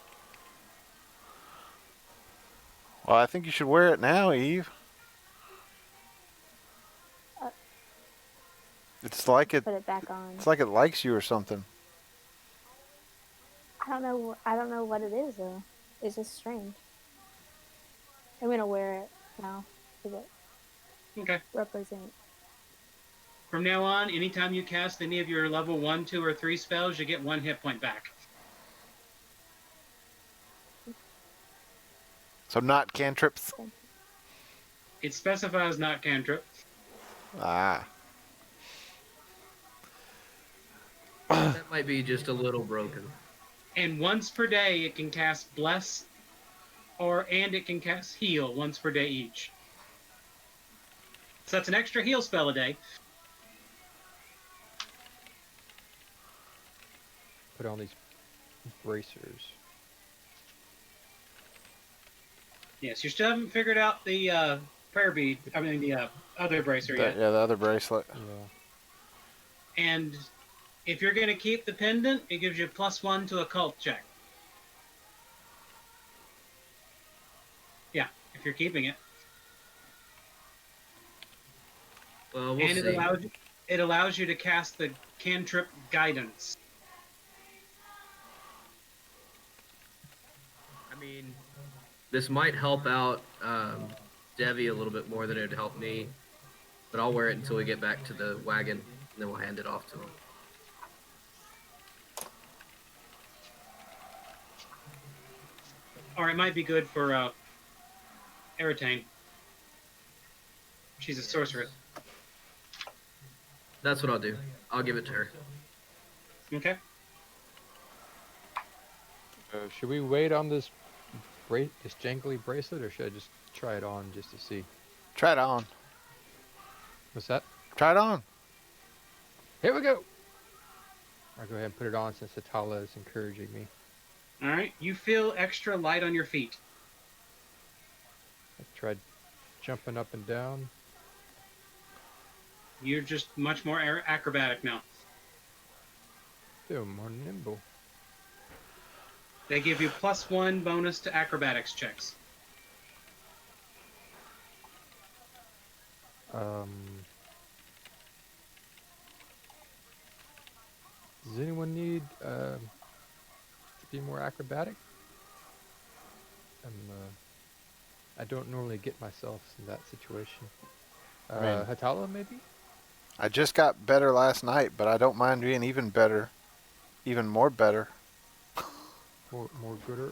Well, I think you should wear it now, Eve. It's like it.
Put it back on.
It's like it likes you or something.
I don't know what it is though. It's just strange. I'm gonna wear it now. Does it
Okay.
represent?
From now on, anytime you cast any of your level 1, 2, or 3 spells, you get 1 hit point back.
So not cantrips.
It specifies not cantrip.
Ah.
That might be just a little broken.
And once per day, it can cast Bless, and it can cast Heal once per day each. So that's an extra heal spell a day.
Put on these bracers.
Yes, you still haven't figured out the prayer bead. I mean, the other bracer yet.
Yeah, the other bracelet.
Yeah.
And if you're going to keep the pendant, it gives you +1 to occult check. Yeah, if you're keeping it.
Well, we'll
And
see.
it allows you to cast the cantrip guidance.
I mean, this might help out Devi a little bit more than it would help me, but I'll wear it until we get back to the wagon, and then we'll hand it off to him.
Or it might be good for Eritane. She's a sorceress.
That's what I'll do. I'll give it to her.
Okay.
Should we wait on this jangly bracelet, or should I just try it on just to see?
Try it on.
What's that?
Try it on.
Here we go. I'll go ahead and put it on since Atala is encouraging me.
All right. You feel extra light on your feet.
I tried jumping up and down.
You're just much more acrobatic now.
Feel more nimble.
They give you +1 bonus to acrobatics checks.
Does anyone need to be more acrobatic? I don't normally get myself in that situation.
mean-
Hatala, maybe?
I just got better last night, but I don't mind being even better. Even more better.
More gooder?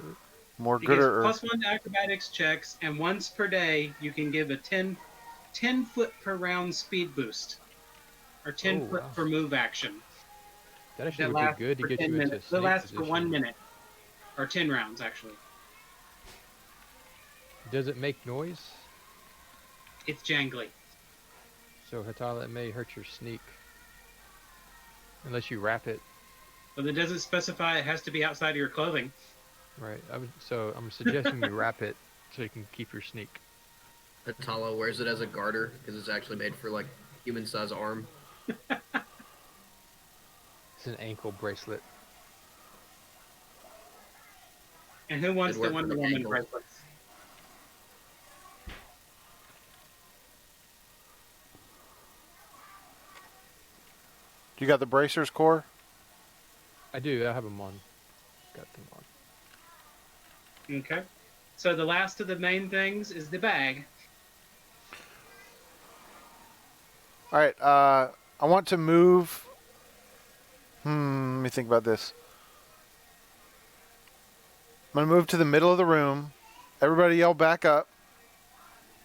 More
It gives
gooder.
+1 to acrobatics checks, and once per day you can give a 10 foot per round speed boost, or 10 foot
wow.
per move action.
That actually
That
would
lasts
be good to
for
get
10
you into
minutes.
snake
That lasts for
position.
1 minute, or 10 rounds actually.
Does it make noise?
It's jangly.
So Hatala, it may hurt your sneak. Unless you wrap it.
But it doesn't specify it has to be outside of your clothing.
Right. So I'm suggesting you wrap it so you can keep your sneak.
Atala wears it as a garter because it's actually made for like human-sized arm.
It's an ankle bracelet.
And who wants
It'd
the
work
Wonder
for the
Woman
ankles.
bracelets?
You got the bracers, Core?
I do. I have them on. Got them on.
Okay. So the last of the main things is the bag.
All right. I want to move. Let me think about this. I'm going to move to the middle of the room. Everybody yell back up.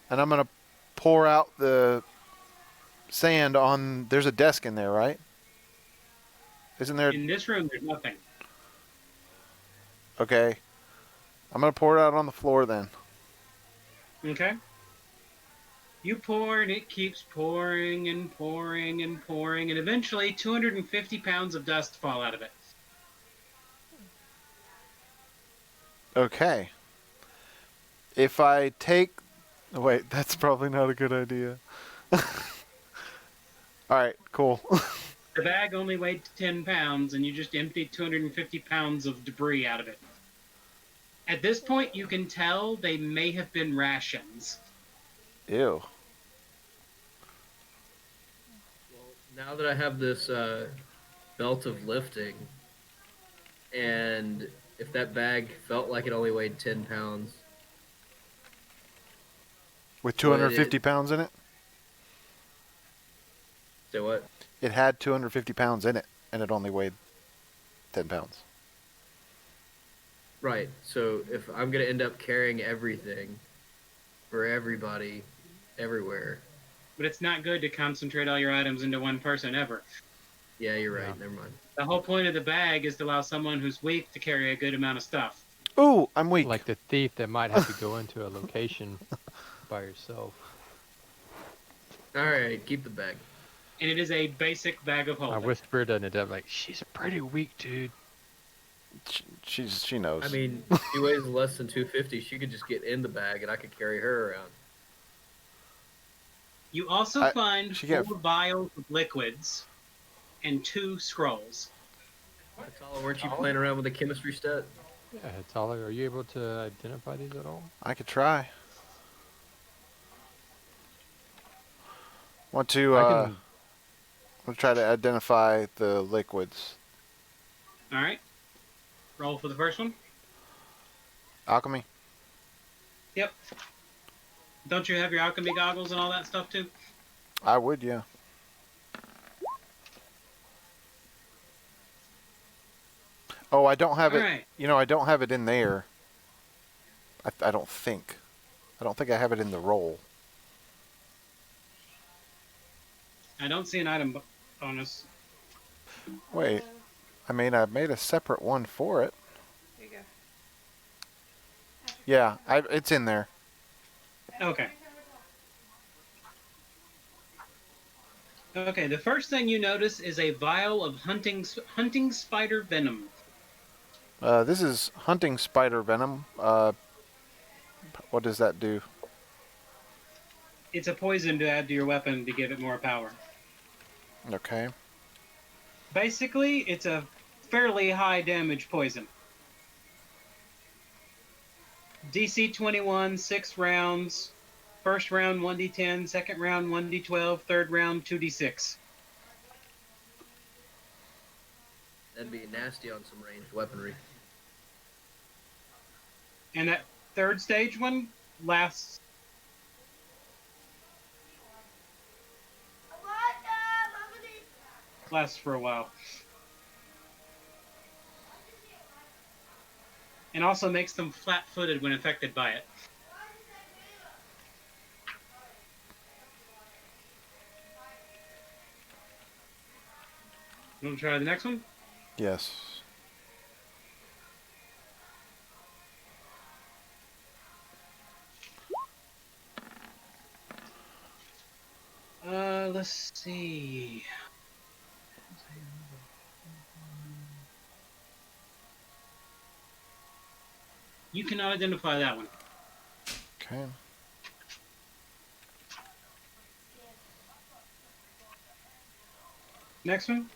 And I'm going to pour out the sand on... There's a desk in there, right? Isn't there...
In this room, there's nothing.
Okay. I'm going to pour it out on the floor then.
Okay. You pour, and it keeps pouring and pouring and pouring, and eventually 250 pounds of dust fall out of it.
Okay. If I take... Wait, that's probably not a good idea. All right, cool.
The bag only weighed 10 pounds, and you just emptied 250 pounds of debris out of it. At this point, you can tell they may have been rations.
Ew.
Well, now that I have this belt of lifting, and if that bag felt like it only weighed 10 pounds,
With 250 pounds in it?
say what?
It had 250 pounds in it, and it only weighed 10 pounds.
Right. So if I'm gonna end up carrying everything for everybody, everywhere.
But it's not good to concentrate all your items into one person ever.
Yeah, you're right.
Yeah.
Never mind.
The whole point of the bag is to allow someone who's weak to carry a good amount of stuff.
Ooh, I'm weak.
Like the thief that might have to go into a location by yourself.
All right, keep the bag.
And it is a basic bag of
I
holding.
whispered in it, like, she's pretty weak, dude.
She knows.
I mean, she weighs less than 250. She could just get in the bag, and I could carry her around.
You also find
she
4
can't-
vials of liquids and 2 scrolls.
Atala, weren't you playing around with the chemistry stat?
Yeah, Hatala, are you able to identify these at all?
I could try. Want to
I can.
we'll try to identify the liquids.
All right. Roll for the first one.
Alchemy.
Yep. Don't you have your alchemy goggles and all that stuff too?
I would, yeah. Oh, I don't have
All
it.
right.
I don't have it in there. I don't think. I don't think I have it in the roll.
I don't see an item bonus.
Wait. I mean, I made a separate one for it.
There you go.
Yeah, it's in there.
Okay. Okay, the first thing you notice is a vial of hunting spider venom.
This is hunting spider venom. What does that do?
It's a poison to add to your weapon to give it more power.
Okay.
Basically, it's a fairly high damage poison. DC 21, 6 rounds. First round 1d10, second round 1d12, third round 2d6.
That'd be nasty on some ranged weaponry.
And that third stage one lasts for a while. And also makes them flat-footed when affected by it. You want to try the next one?
Yes.
Let's see. You cannot identify that one.
Okay.
Next one?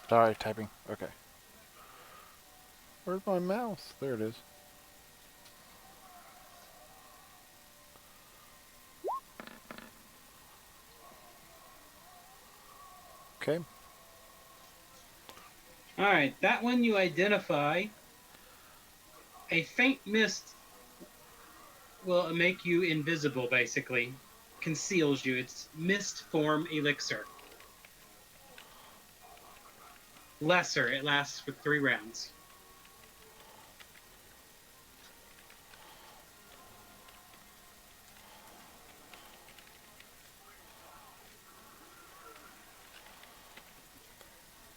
Sorry, typing. Okay. Where's my mouse? There it is. Okay.
All right, that one you identify. A faint mist will make you invisible, basically. Conceals you. It's mist form elixir. Lesser. It lasts for 3 rounds.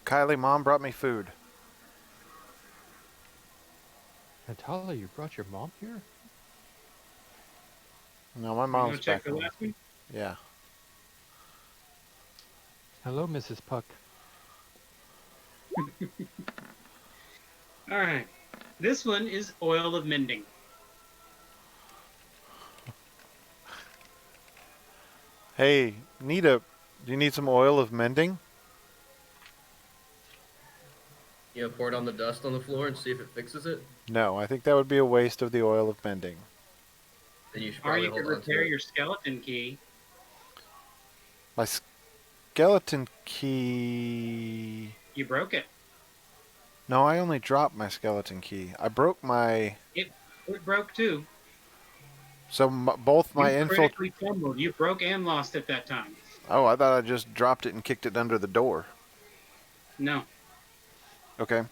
Kylie, Mom brought me food.
Hatala, you brought your mom here?
No, my
You
mom's
want to check
back
the
home.
last one?
Yeah.
Hello, Mrs. Puck.
All right. This one is oil of mending.
Hey, do you need some oil of mending?
You know, pour it on the dust on the floor and see if it fixes it.
No, I think that would be a waste of the oil of mending.
Then you should
Or
probably
you could
hold on to
repair
it.
your skeleton key.
My skeleton key...
You broke it.
No, I only dropped my skeleton key. I broke my...
It broke too.
So both my
You critically fumbled. You broke and lost at that time.
Oh, I thought I just dropped it and kicked it under the door.
No.
Okay.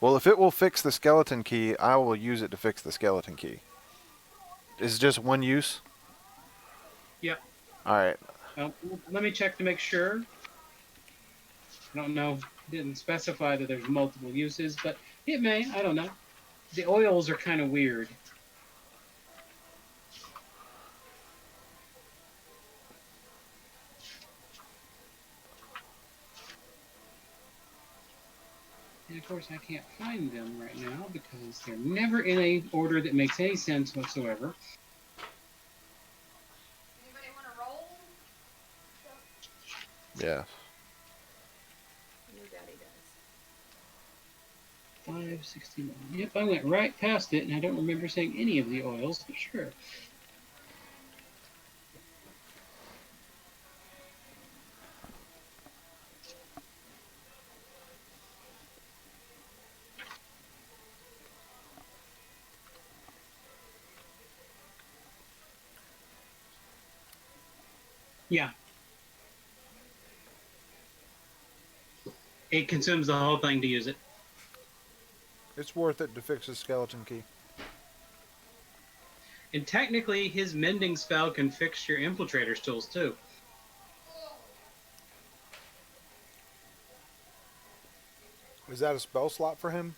Well, if it will fix the skeleton key, I will use it to fix the skeleton key. Is it just one use?
Yep.
All right.
Let me check to make sure. I don't know. Didn't specify that there's multiple uses, but it may. I don't know. The oils are kind of weird. of course, I can't find them right now because they're never in a order that makes any sense whatsoever.
Anybody want to roll?
Yeah.
Your daddy does.
561. Yep, I went right past it, and I don't remember saying any of the oils, but sure. Yeah. It consumes the whole thing to use it.
It's worth it to fix a skeleton key.
And technically, his mending spell can fix your infiltrator's tools, too.
Is that a spell slot for him?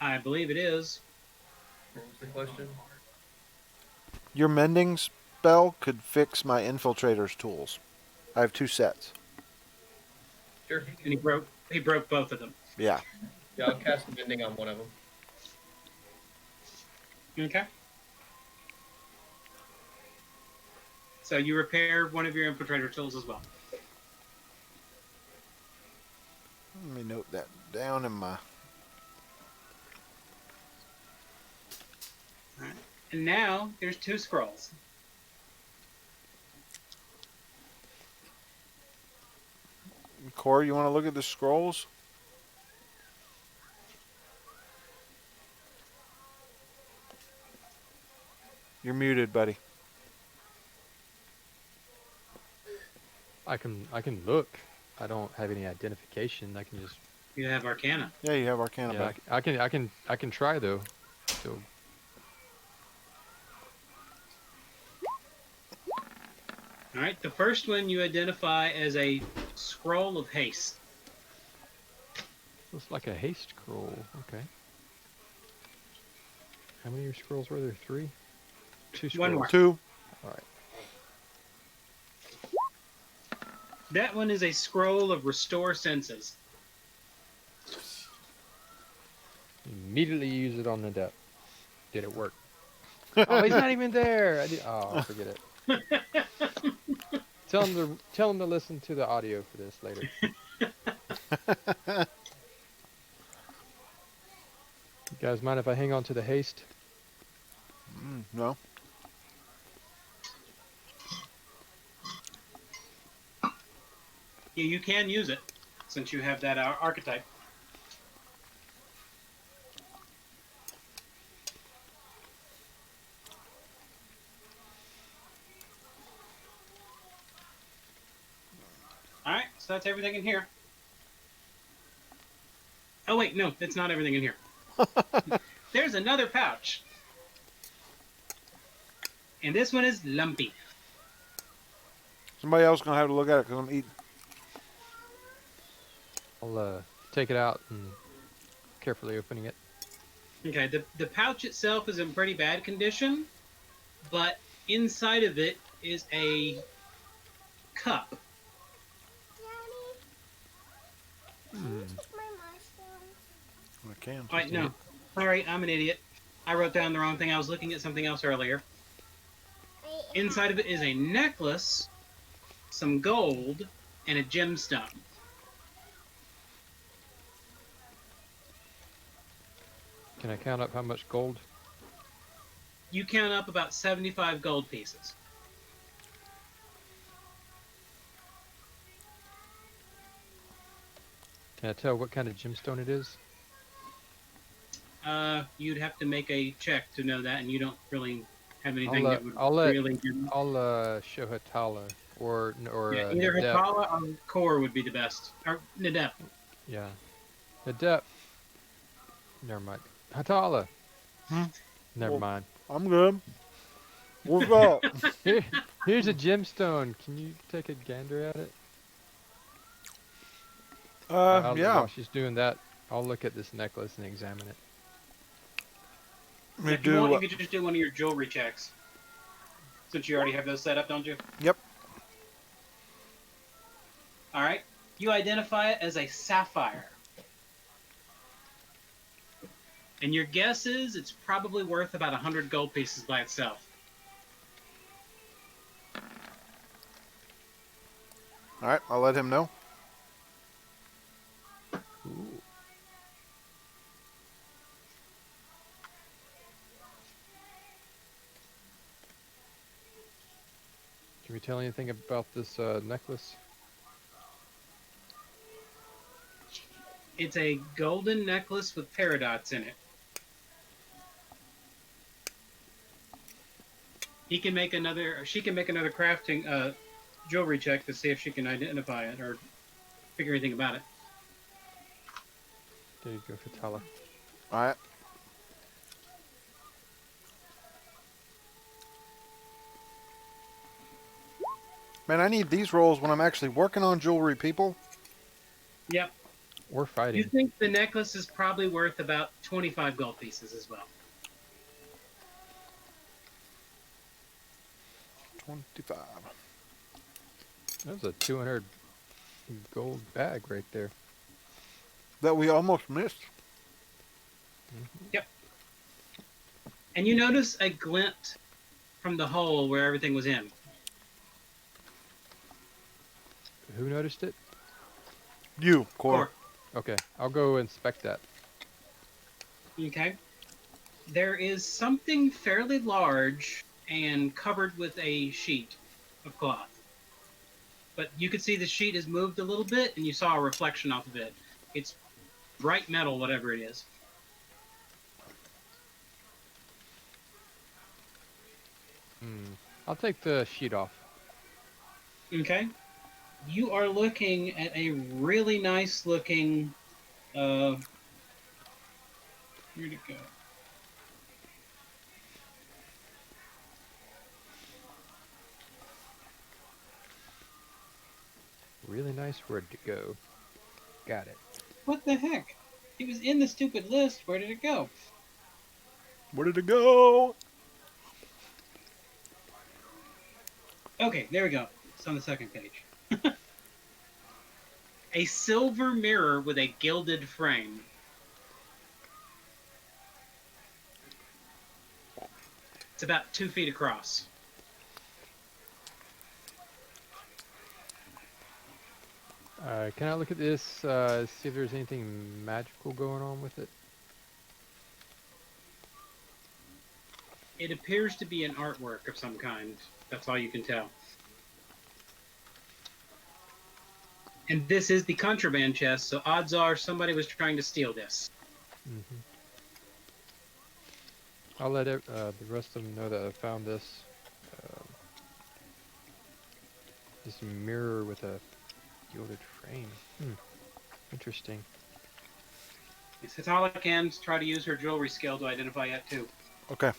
I believe it is.
What was the question?
Your mending spell could fix my infiltrator's tools. I have 2 sets.
Sure.
And he broke both of them.
Yeah.
Yeah, I'll cast mending on one of them.
Okay. So you repair one of your infiltrator tools as well.
Let me note that down in my...
Alright. And now there's 2 scrolls.
Corey, you want to look at the scrolls? You're muted, buddy.
I can look. I don't have any identification. I can just.
You have Arcana.
Yeah, you have Arcana
Yeah,
back.
I can try though. So
Alright, the first one you identify as a scroll of haste.
looks like a haste scroll. Okay. How many scrolls were there? 3? 2 scrolls.
One more.
2.
All right.
That one is a scroll of restore senses.
Immediately use it on the depth. Did it work? Oh, he's not even there. Oh, forget it. Tell him to listen to the audio for this later. You guys mind if I hang on to the haste?
No.
Yeah, you can use it since you have that archetype. Alright, so that's everything in here. Oh wait, no, that's not everything in here. There's another pouch. And this one is lumpy.
Somebody else going to have to look at it because I'm eating.
I'll take it out and carefully opening it.
Okay, the pouch itself is in pretty bad condition, but inside of it is a cup.
I can.
Wait, no. Sorry, I'm an idiot. I wrote down the wrong thing. I was looking at something else earlier. Inside of it is a necklace, some gold, and a gemstone.
Can I count up how much gold?
You count up about 75 gold pieces.
Can I tell what kind of gemstone it is?
You'd have to make a check to know that, and you don't really have anything
I'll,
that would
I'll let
really do.
I'll show Hatala or
Yeah, either
Nadep.
Hatala or Core would be the best. Or Nadep.
Yeah, Nadep. Never mind. Hatala. Never
Well,
mind.
I'm good. What's up?
Here's a gemstone. Can you take a gander at it?
Yeah.
While she's doing that, I'll look at this necklace and examine it.
We
If you want,
do.
you could just do one of your jewelry checks. Since you already have those set up, don't you?
Yep.
Alright. You identify it as a sapphire. And your guess is it's probably worth about 100 gold pieces by itself.
All right, I'll let him know.
Ooh. Can we tell anything about this necklace?
It's a golden necklace with paradots in it. She can make another crafting jewelry check to see if she can identify it or figure anything about it.
There you go, Fatala.
All right. Man, I need these rolls when I'm actually working on jewelry, people.
Yep.
Or fighting.
You think the necklace is probably worth about 25 gold pieces as well.
25.
That was a 200 gold bag right there.
That we almost missed.
Yep. And you notice a glint from the hole where everything was in.
Who noticed it?
You, Core.
Okay, I'll go inspect that.
Okay. There is something fairly large and covered with a sheet of cloth. But you could see the sheet has moved a little bit, and you saw a reflection off of it. It's bright metal, whatever it is.
I'll take the sheet off.
Okay. You are looking at a really nice looking where'd it go?
Really nice word to go. Got it.
What the heck? It was in the stupid list. Where did it go?
Where did it go?
Okay, there we go. It's on the second page. A silver mirror with a gilded frame. It's about 2 feet across.
Can I look at this, see if there's anything magical going on with it?
It appears to be an artwork of some kind. That's all you can tell. And this is the contraband chest, so odds are somebody was trying to steal this.
Mm-hmm. I'll let the rest of them know that I found this. This mirror with a gilded frame. Interesting.
Satala can try to use her jewelry skill to identify it too.
Okay.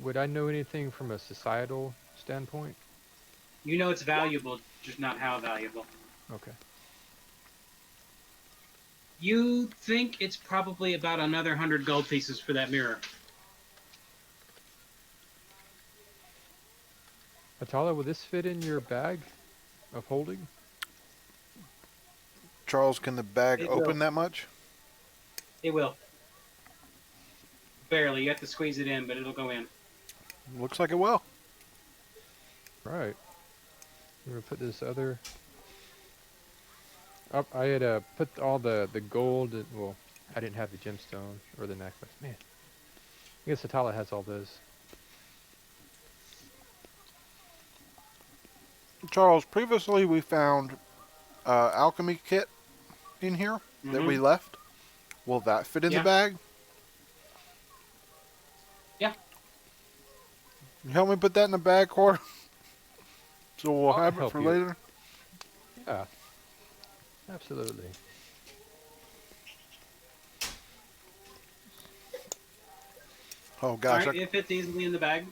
Would I know anything from a societal standpoint?
You know it's valuable, just not how valuable.
Okay.
You think it's probably about another 100 gold pieces for that mirror.
Atala, will this fit in your bag of holding?
Charles, can the bag
It
open
will.
that much?
It will. Barely. You have to squeeze it in, but it'll go in.
Looks like it will.
Right. I'm gonna put this other. Up. I had put all the gold. Well, I didn't have the gemstone or the necklace. Man, I guess Atala has all those.
Charles, previously we found alchemy kit in here that we left. Will that fit in the bag?
Yeah.
Can you help me put that in the bag, Core? So we'll
I'll
have it
help
for
you.
later?
Yeah. Absolutely.
Oh, gosh.
Alright, it fits easily in the bag.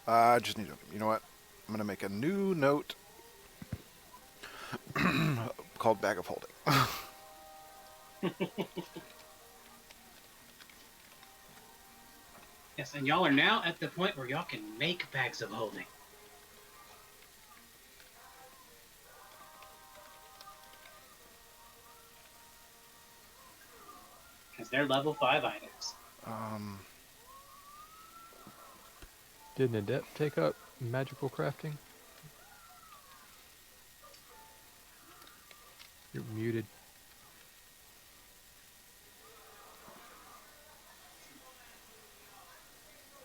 I just need to, you know what? I'm going to make a new note called Bag of Holding.
Yes, and y'all are now at the point where y'all can make bags of holding. Because they're level 5 items.
Did an adept take up magical crafting? You're muted.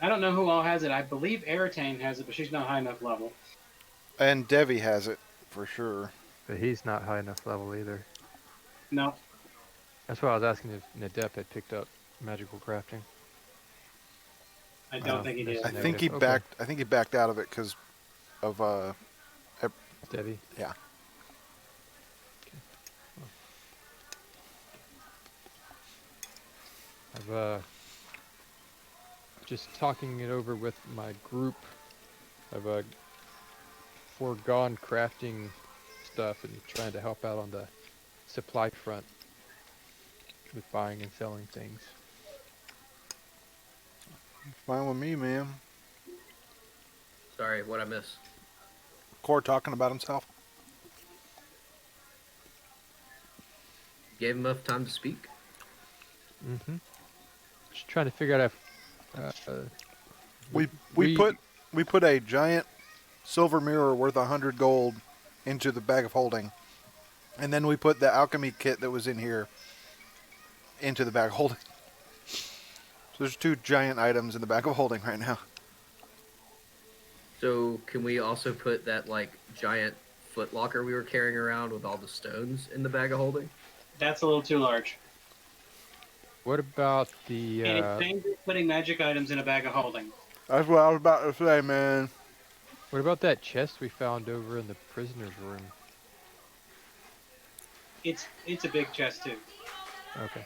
I don't know who all has it. I believe Eritane has it, but she's not high enough level.
And Devi has it for sure.
But he's not high enough level either.
No.
That's why I was asking if an adept had picked up magical crafting.
I don't think he did.
I think he
Okay.
backed. I think he backed out of it because of
Debbie.
yeah.
I've just talking it over with my group. I've foregone crafting stuff and trying to help out on the supply front with buying and selling things.
Fine with me, man.
Sorry, what I miss?
Core talking about himself.
Gave him enough time to speak.
Mm-hmm. Just trying to figure out if
We put a giant silver mirror worth 100 gold into the bag of holding, and then we put the alchemy kit that was in here into the bag of holding. So there's 2 giant items in the bag of holding right now.
So can we also put that like giant foot locker we were carrying around with all the stones in the bag of holding?
That's a little too large.
What about the
And it's dangerous putting magic items in a bag of holding.
That's what I was about to say, man.
what about that chest we found over in the prisoner's room?
It's a big chest too.
Okay.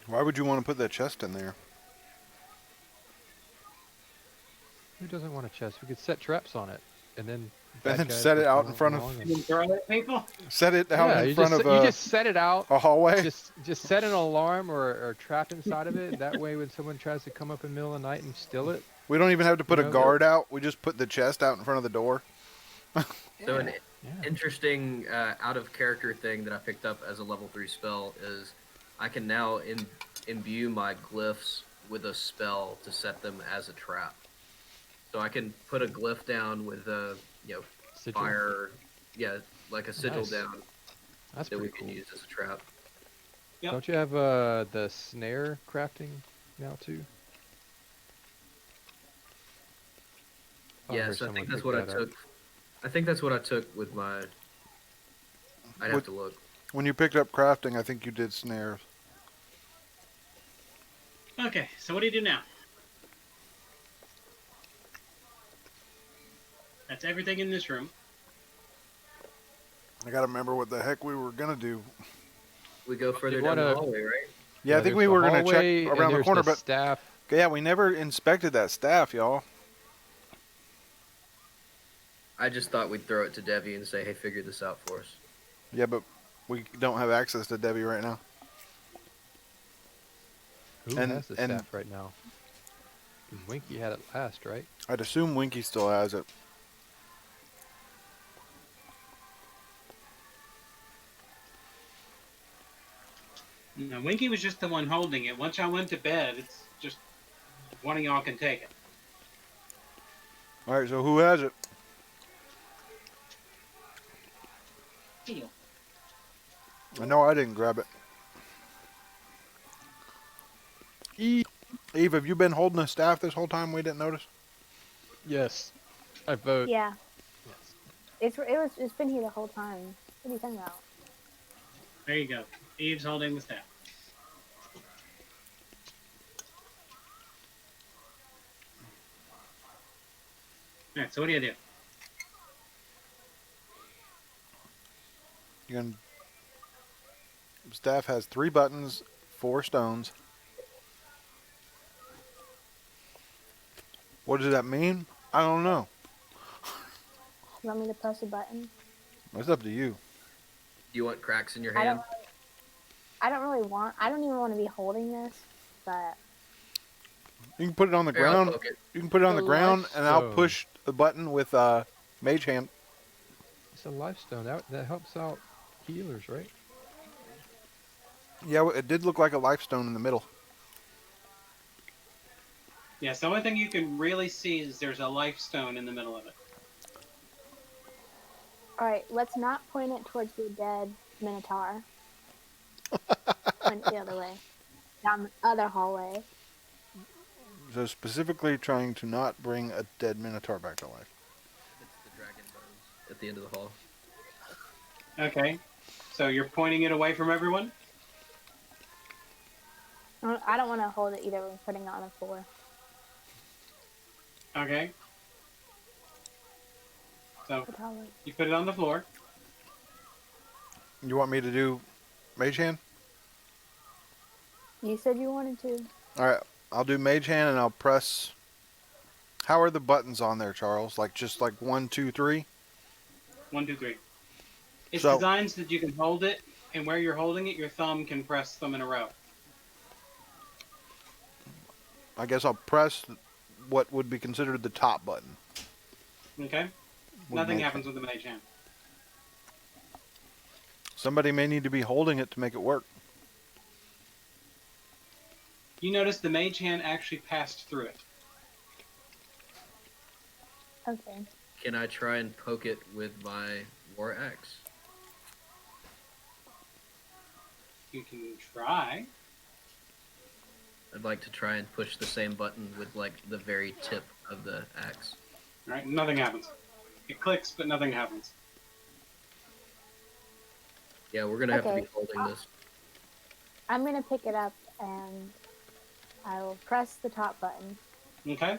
Why would you want to put that chest in there?
Who doesn't want a chest? We could set traps on it and then
And then
guys
set
would
it out
come
in front of-
along
And then throw it at people?
Set it out
yeah,
in
you
front
just,
of
you just set it out.
a hallway.
Just set an alarm or trap inside of it. That way, when someone tries to come up in the middle of the night and steal it,
We don't even have to put
You
a
know,
guard out. We just put the chest out in front of the door.
So an
yeah.
interesting out of character thing that I picked up as a level 3 spell is I can now imbue my glyphs with a spell to set them as a trap. So I can put a glyph down with a
Sigil.
fire, like a sigil
Nice.
down
That's
that we
pretty
can
cool.
use as a trap.
Yep.
Don't you have the snare crafting now too? I heard
Yes, I
someone
think that's
pick
what I
that up.
took. I think that's what I took with my. I'd have
What-
to look.
When you picked up crafting, I think you did snares.
Okay, so what do you do now? That's everything in this room.
I gotta remember what the heck we were gonna do.
We go further
you
down the
wanna-
hallway, right?
Yeah, I think
there's
we
the
were gonna check
hallway, and
around the
there's
corner, but
staff.
yeah, we never inspected that staff, y'all.
I just thought we'd throw it to Devi and say, "Hey, figure this out for us."
Yeah, but we don't have access to Debbie right now.
Who
And-
has the
and-
staff right now? 'Cause Winky had it last, right?
I'd assume Winky still has it.
No, Winky was just the one holding it. Once I went to bed, it's just one of y'all can take it.
All right, so who has it?
Deal.
I know I didn't grab it. Eve, have you been holding the staff this whole time? We didn't notice.
Yes. I vote.
Yeah,
Yes.
it's been here the whole time. What are you talking about?
There you go. Eve's holding the staff. Alright, so what do you do?
You can. Staff has 3 buttons, 4 stones. What does that mean? I don't know.
You want me to press a button?
It's up to you.
Do you want cracks in your
I
hand?
don't even want to be holding this, but
You can put it on the
Here, I'll
ground.
poke it.
You can put it on
The
the ground, and I'll
Lifestone.
push the button with mage hand.
It's a lifestone. That helps out healers, right?
Yeah, it did look like a life stone in the middle.
Yes, the only thing you can really see is there's a life stone in the middle of it.
Alright, let's not point it towards the dead Minotaur. Point it the other way. Down the other hallway.
So specifically trying to not bring a dead minotaur back to life.
It's the dragon bones at the end of the hall.
Okay. So you're pointing it away from everyone?
I don't want to hold it either. We're putting it on the floor.
Okay. So
Hitachi.
you put it on the floor.
You want me to do mage hand?
You said you wanted to.
All right, I'll do mage hand, and I'll press. How are the buttons on there, Charles? Like just like 1, 2, 3?
1, 2, 3. It's
So-
designed so that you can hold it, and where you're holding it, your thumb can press them in a row.
I guess I'll press what would be considered the top button.
Okay?
With
Nothing
mage
happens
hand.
with the mage hand.
Somebody may need to be holding it to make it work.
You notice the mage hand actually passed through it.
Okay.
Can I try and poke it with my war axe?
You can try.
I'd like to try and push the same button with like the very tip of the axe.
Alright, nothing happens. It clicks, but nothing happens.
Yeah, we're gonna have to be
Okay.
holding this.
I'm going to pick it up and I will press the top button.
Okay?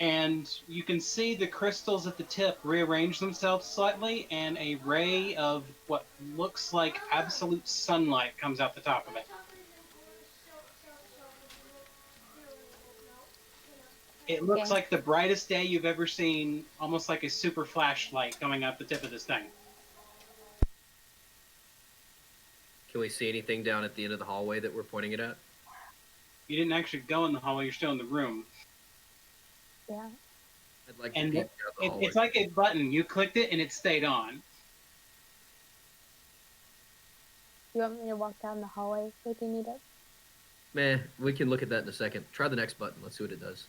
And you can see the crystals at the tip rearrange themselves slightly, and a ray of what looks like absolute sunlight comes out the top of it. It looks
Okay.
like the brightest day you've ever seen, almost like a super flashlight coming out the tip of this thing.
Can we see anything down at the end of the hallway that we're pointing it at?
You didn't actually go in the hallway, you're still in the room.
Yeah.
I'd like to
And
peek down the hallway.
it's like a button. You clicked it and it stayed on.
You want me to walk down the hallway with you, Nita?
Meh, we can look at that in a second. Try the next button. Let's see what it does.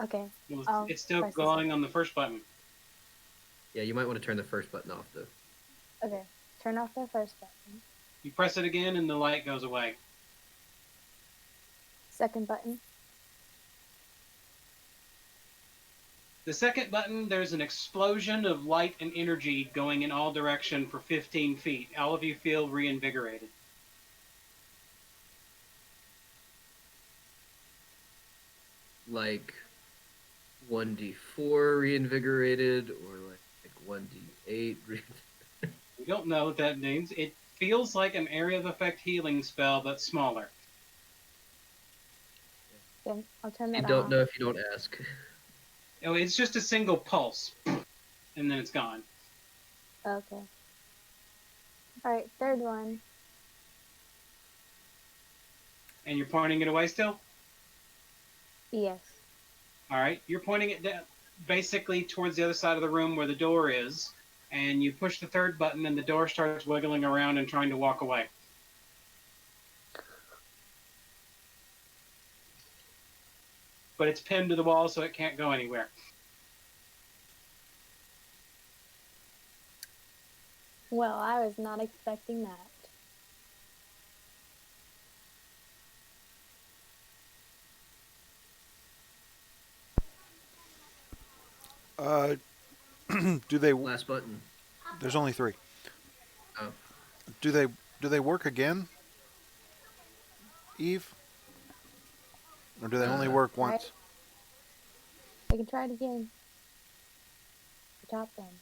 Okay.
Well, it's still
press this
going on the first button.
Yeah, you might want to turn the first button off though.
Okay. Turn off the first button.
You press it again and the light goes away.
Second button.
The second button, there's an explosion of light and energy going in all direction for 15 feet. All of you feel reinvigorated.
Like 1d4 reinvigorated or like 1d8
We don't know what that means. It feels like an area of effect healing spell, but smaller.
Okay. I'll turn
You
that
don't
off.
know if you don't ask.
Oh, it's just a single pulse, and then it's gone.
Okay. Alright, third one.
And you're pointing it away still?
Yes.
All right, you're pointing it down, basically towards the other side of the room where the door is, and you push the third button, and the door starts wiggling around and trying to walk away. But it's pinned to the wall, so it can't go anywhere.
Well, I was not expecting that.
Do they?
Last button.
There's only 3.
Oh.
Do they work again, Eve? Or do they only work
Right.
once?
I can try it again. The top one.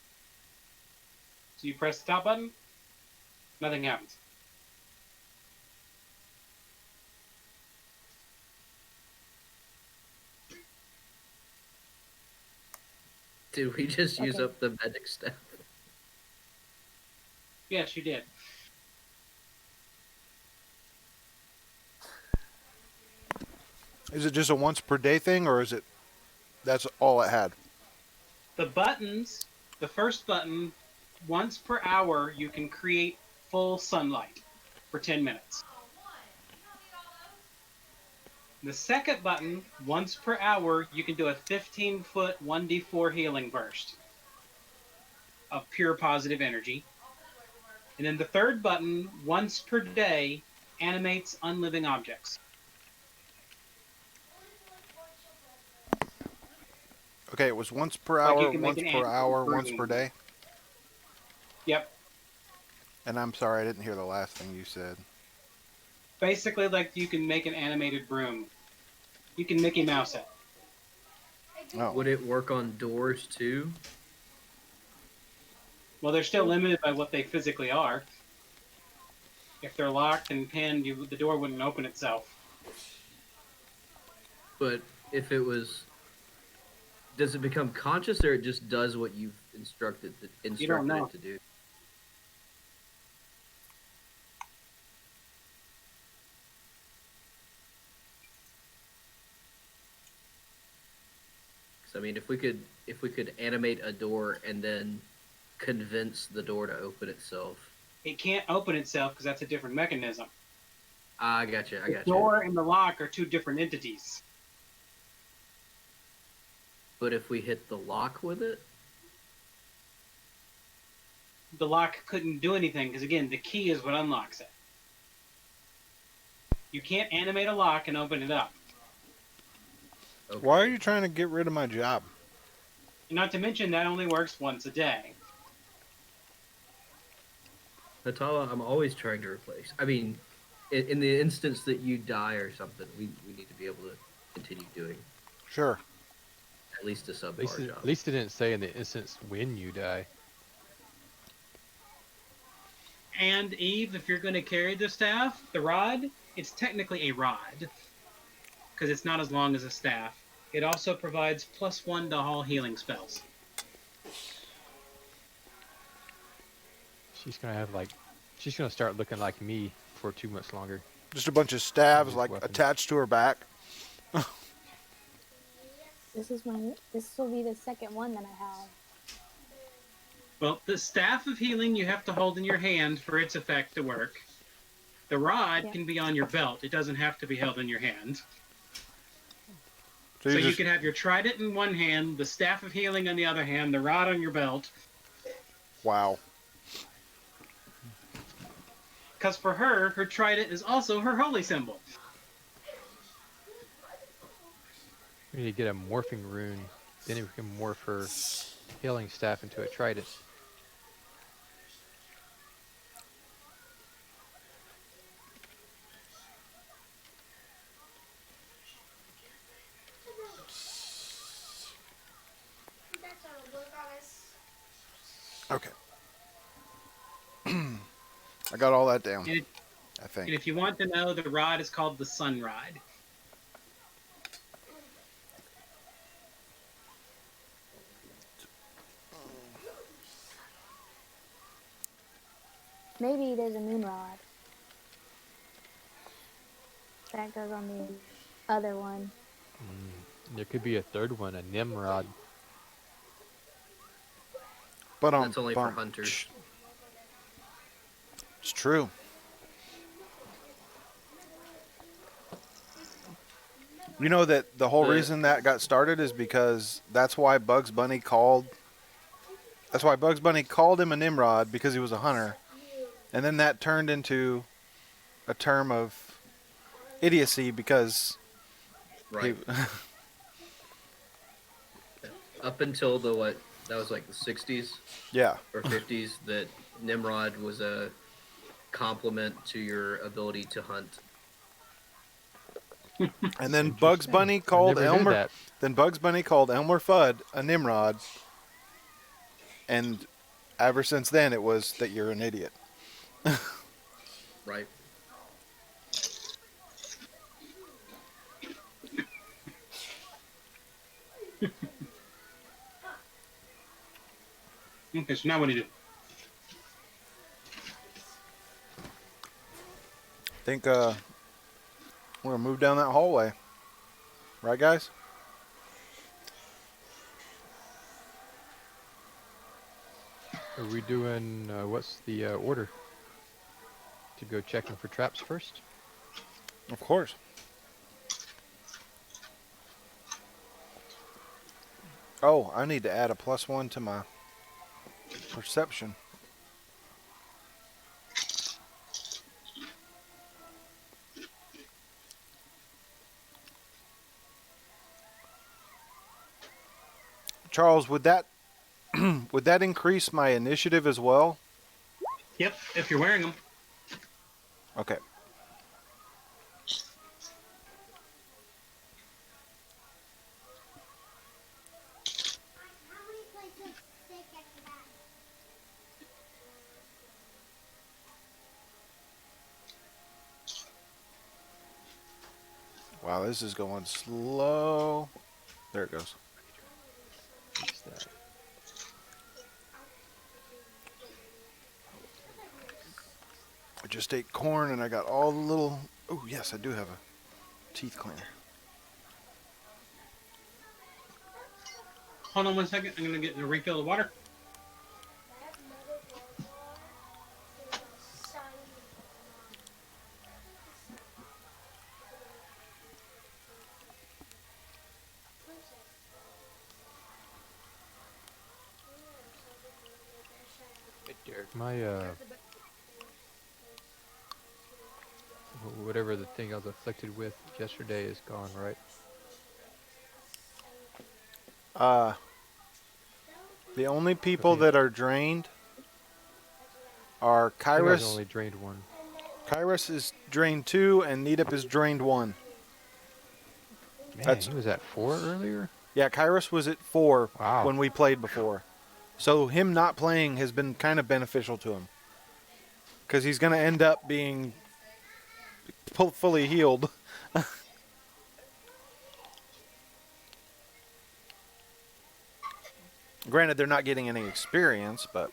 So you press the top button, nothing happens.
Did we just use
Okay.
up the medic staff?
Yes, you did.
Is it just a once per day thing, or is it that's all it had?
The buttons, the first button, once per hour, you can create full sunlight for 10 minutes. The second button, once per hour, you can do a 15-foot 1d4 healing burst of pure positive energy. And then the third button, once per day, animates unliving objects.
Okay, it was once per
Like you
hour,
can make
once
an
per
animated
hour, once per
broom.
day.
Yep.
And I'm sorry, I didn't hear the last thing you said.
Basically, like you can make an animated broom. You can Mickey Mouse it.
Oh,
Would it work on doors too?
Well, they're still limited by what they physically are. If they're locked and pinned, the door wouldn't open itself.
But if it was, does it become conscious or it just does what you've instructed
know.
it to do? So I mean, if we could animate a door and then convince the door to open itself.
It can't open itself because that's a different mechanism.
I got you.
The door and the lock are two different entities.
But if we hit the lock with it,
The lock couldn't do anything because, again, the key is what unlocks it. You can't animate a lock and open it up.
okay.
why are you trying to get rid of my job?
And not to mention, that only works once a day.
Natala, I'm always trying to replace. I mean, in the instance that you die or something, we need to be able to continue doing
Sure.
at least a subpar job.
At least it didn't say in the instance when you die.
And, Eve, if you're going to carry the staff, the rod, it's technically a rod because it's not as long as a staff. It also provides +1 to all healing spells.
She's gonna start looking like me for 2 months longer.
Just a bunch of stabs
Use
like
weapons.
attached to her back.
This will be the second one that I have.
Well, the staff of healing you have to hold in your hand for its effect to work. The rod can be on your belt. It doesn't have to be held in your hand. So you can have your trident in one hand, the staff of healing on the other hand, the rod on your belt.
Wow.
Because for her trident is also her holy symbol.
We need to get a morphing rune. Then we can morph her healing staff into a trident.
Okay. I got all that down,
And
I think.
if you want to know, the rod is called the Sun Rod.
Maybe there's a moon rod. That goes on the other one.
There could be a third one, a Nimrod.
But
That's only for hunters.
It's true. You know that the whole reason that got started is because that's why Bugs Bunny called him a Nimrod, because he was a hunter. And then that turned into a term of idiocy because
Right. Up until that was like the 60s
yeah.
or 50s, that Nimrod was a compliment to your ability to hunt.
And then Bugs Bunny called
Never knew
Elmer.
that.
Then Bugs Bunny called Elmer Fudd a Nimrod, and ever since then it was that you're an idiot.
Right.
Okay, so now what do you do?
I think we're gonna move down that hallway. Right, guys?
Are we doing, what's the order? To go checking for traps first?
Of course. Oh, I need to add a +1 to my perception. Charles, would that would that increase my initiative as well?
Yep, if you're wearing them.
Okay. Wow, this is going slow. There it goes.
What's that?
I just ate corn and I got all the little... Oh, yes, I do have a teeth cleaner.
Hold on 1 second. I'm going to get a refill of water.
My, whatever the thing I was afflicted with yesterday is gone, right?
The only people
Okay.
that are drained are
I think I was
Kyrus.
only drained one.
Kyrus is drained 2 and Needip is drained 1.
Man,
That's-
he was at 4 earlier?
Yeah, Kyrus was at 4
Wow.
when we played before. So him not playing has been kind of beneficial to him. Because he's going to end up being fully healed. Granted, they're not getting any experience, but...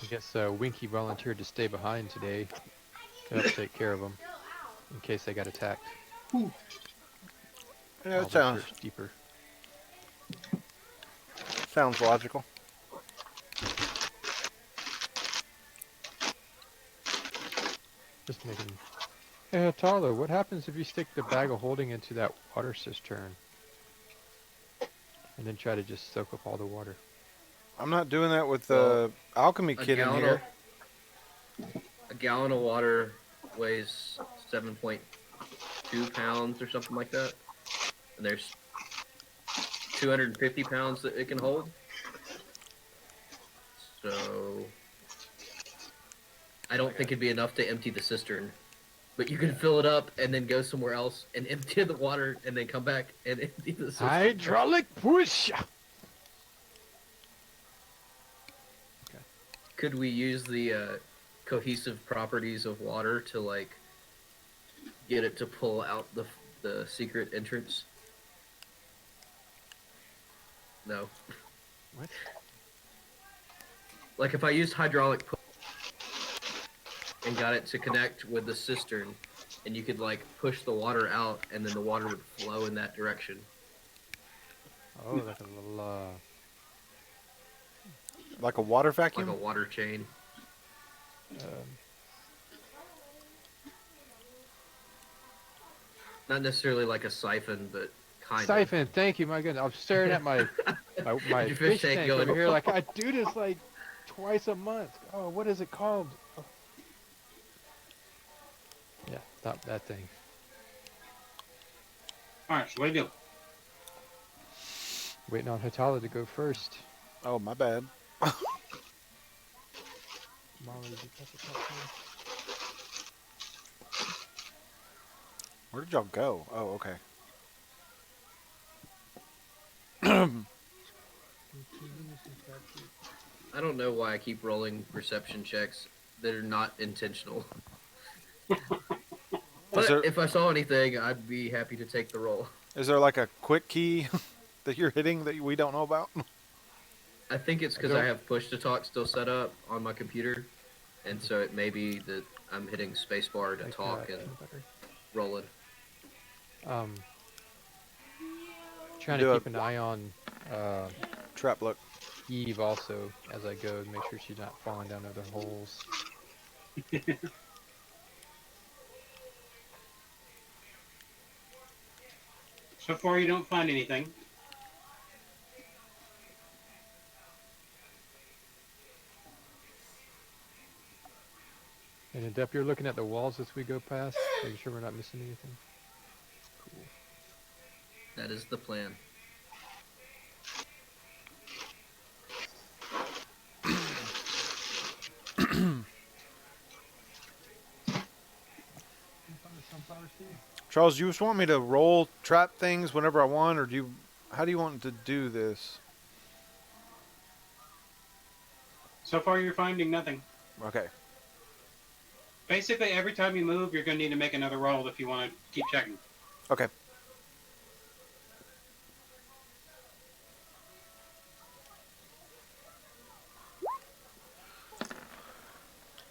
I guess Winky volunteered to stay behind today to help take care of them in case they got attacked.
Yeah,
All
it
this hurts deeper.
sounds logical.
Just making. Hey, Hatala, what happens if you stick the bag of holding into that water cistern and then try to just soak up all the water?
I'm not doing that with the alchemy kit in here.
A gallon of water weighs 7.2 pounds or something like that, and there's 250 pounds that it can hold. So I don't think it'd be enough to empty the cistern, but you can fill it up and then go somewhere else and empty the water and then come back and empty the cistern.
Hydraulic push!
Could we use the cohesive properties of water to like get it to pull out the secret entrance? No.
What?
Like if I used hydraulic push and got it to connect with the cistern, and you could like push the water out, and then the water would flow in that direction.
Oh, like a little,
Like a water
Like
vacuum?
a water chain. Not necessarily like a siphon, but kind
siphon, thank you, my goodness. I'm staring at my my
Your
fish
fish tank
tank
going
over here
wrong.
like I do this like twice a month. Oh, what is it called? Oh. Yeah, that thing.
All right, so what do you do?
Waiting on Hatala to go first.
Oh, my bad.
Molly, did you catch a touchdown?
Where did y'all go? Oh, okay.
I don't know why I keep rolling perception checks that are not intentional. But
there-
if I saw anything, I'd be happy to take the roll.
Is there like a quick key that you're hitting that we don't know about?
I think it's because I have push to talk still set up on my computer, and so it may be that I'm hitting spacebar to
Like
talk
that,
and
better.
roll it.
Trying to
Do
keep
a
an eye on
trap look.
Eve also as I go to make sure she's not falling down other holes.
So far, you don't find anything.
And Adept, you're looking at the walls as we go past, making sure we're not missing anything. Cool.
That is the plan.
Charles, you just want me to roll trap things whenever I want, or how do you want to do this?
So far, you're finding nothing.
Okay.
Basically, every time you move, you're going to need to make another roll if you want to keep checking.
Okay.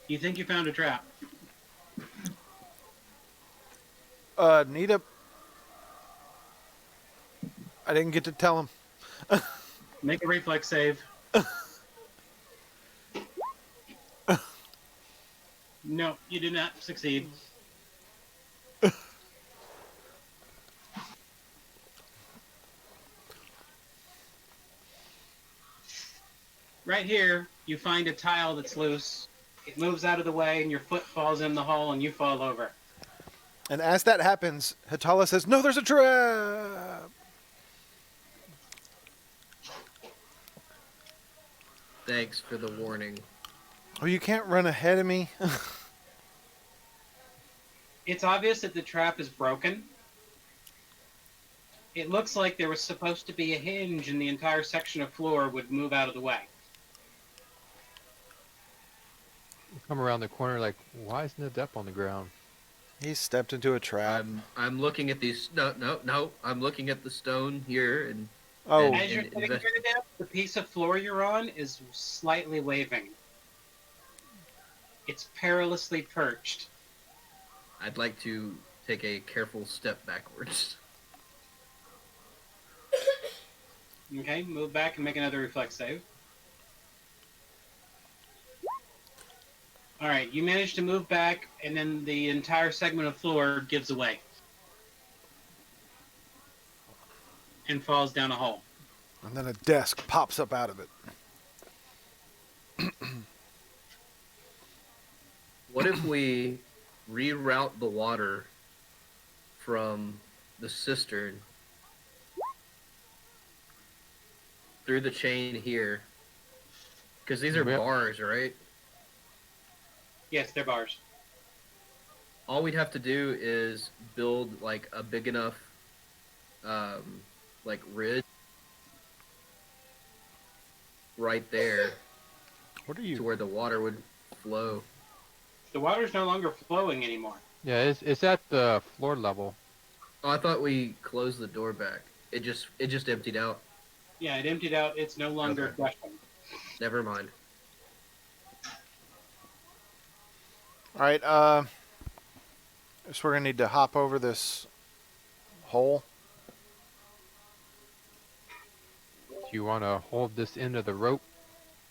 You think you found a trap?
Nita, I didn't get to tell him.
Make a reflex save. No, you did not succeed. Right here, you find a tile that's loose. It moves out of the way, and your foot falls in the hole, and you fall over.
And as that happens, Hatala says, "No, there's a trap!"
Thanks for the warning.
Oh, you can't run ahead of me?
It's obvious that the trap is broken. It looks like there was supposed to be a hinge, and the entire section of floor would move out of the way.
Come around the corner like, why isn't Adept on the ground?
He stepped into a trap.
I'm looking at these. No. I'm looking at the stone here, and
Oh,
As you're sitting here, Deb, the piece of floor you're on is slightly waving. It's perilously perched.
I'd like to take a careful step backwards.
Okay, move back and make another reflex save. Alright, you manage to move back, and then the entire segment of floor gives away. And falls down a hole.
and then a desk pops up out of it.
What if we reroute the water from the cistern through the chain here? Because these are
Yep.
bars, right?
Yes, they're bars.
All we'd have to do is build like a big enough like ridge right there
What are
to
you?
where the water would flow.
The water's no longer flowing anymore.
Yeah, it's at the floor level.
Oh, I thought we closed the door back. It just emptied out.
Yeah, it emptied out. It's no longer
Okay.
gushing.
Never mind.
All right. So we're gonna need to hop over this hole.
Do you want to hold this end of the rope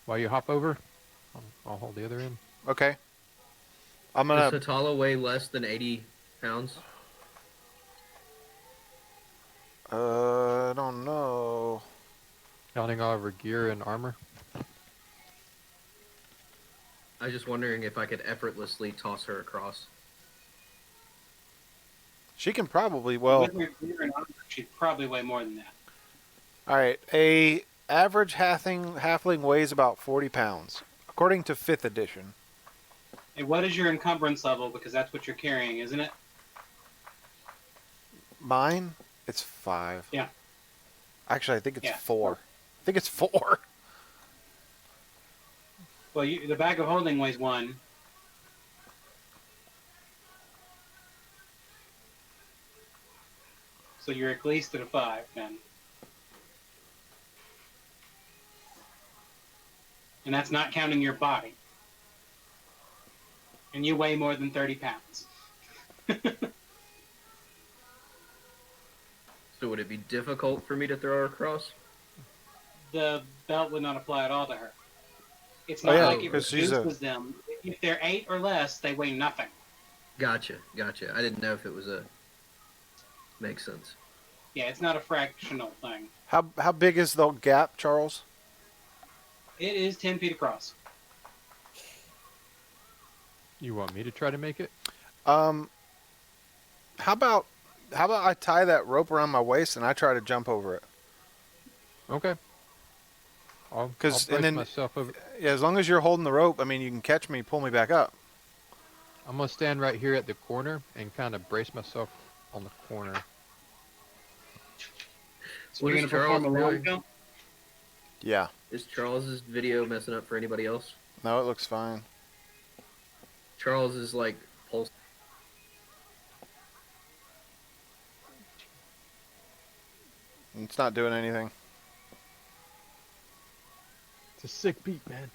while you hop over? I'll hold the other end.
Okay. I'm
Does
gonna.
Hatala weigh less than 80 pounds?
I don't know.
Counting all of her gear and armor.
I was just wondering if I could effortlessly toss her across.
She can probably. Well,
With her gear and armor, she'd probably weigh more than that.
all right. A average halfling weighs about 40 pounds, according to 5th edition.
And what is your encumbrance level? Because that's what you're carrying, isn't it?
Mine, it's 5.
Yeah.
Actually, I think it's
Yeah.
4. I think it's 4.
Well, the bag of holding weighs 1. So you're at least at a 5 then. And that's not counting your body. And you weigh more than 30 pounds.
So would it be difficult for me to throw her across?
The belt would not apply at all to her. It's
Oh,
not
yeah,
like it
'cause she's a-
reduces them. If they're 8 or less, they weigh nothing.
Gotcha. I didn't know if it was a. Makes sense.
Yeah, it's not a fractional thing.
How big is the gap, Charles?
It is 10 feet across.
You want me to try to make it?
How about I tie that rope around my waist and I try to jump over it?
Okay. I'll
'Cause-
brace
and then-
myself over.
Yeah, as long as you're holding the rope, I mean, you can catch me, pull me back up.
I'm gonna stand right here at the corner and kind of brace myself on the corner.
So
What
you're
is
going to perform a
Charles
long
doing?
jump?
Yeah.
Is Charles's video messing up for anybody else?
No, it looks fine.
Charles is like pulse.
It's not doing anything.
It's a sick beat, man.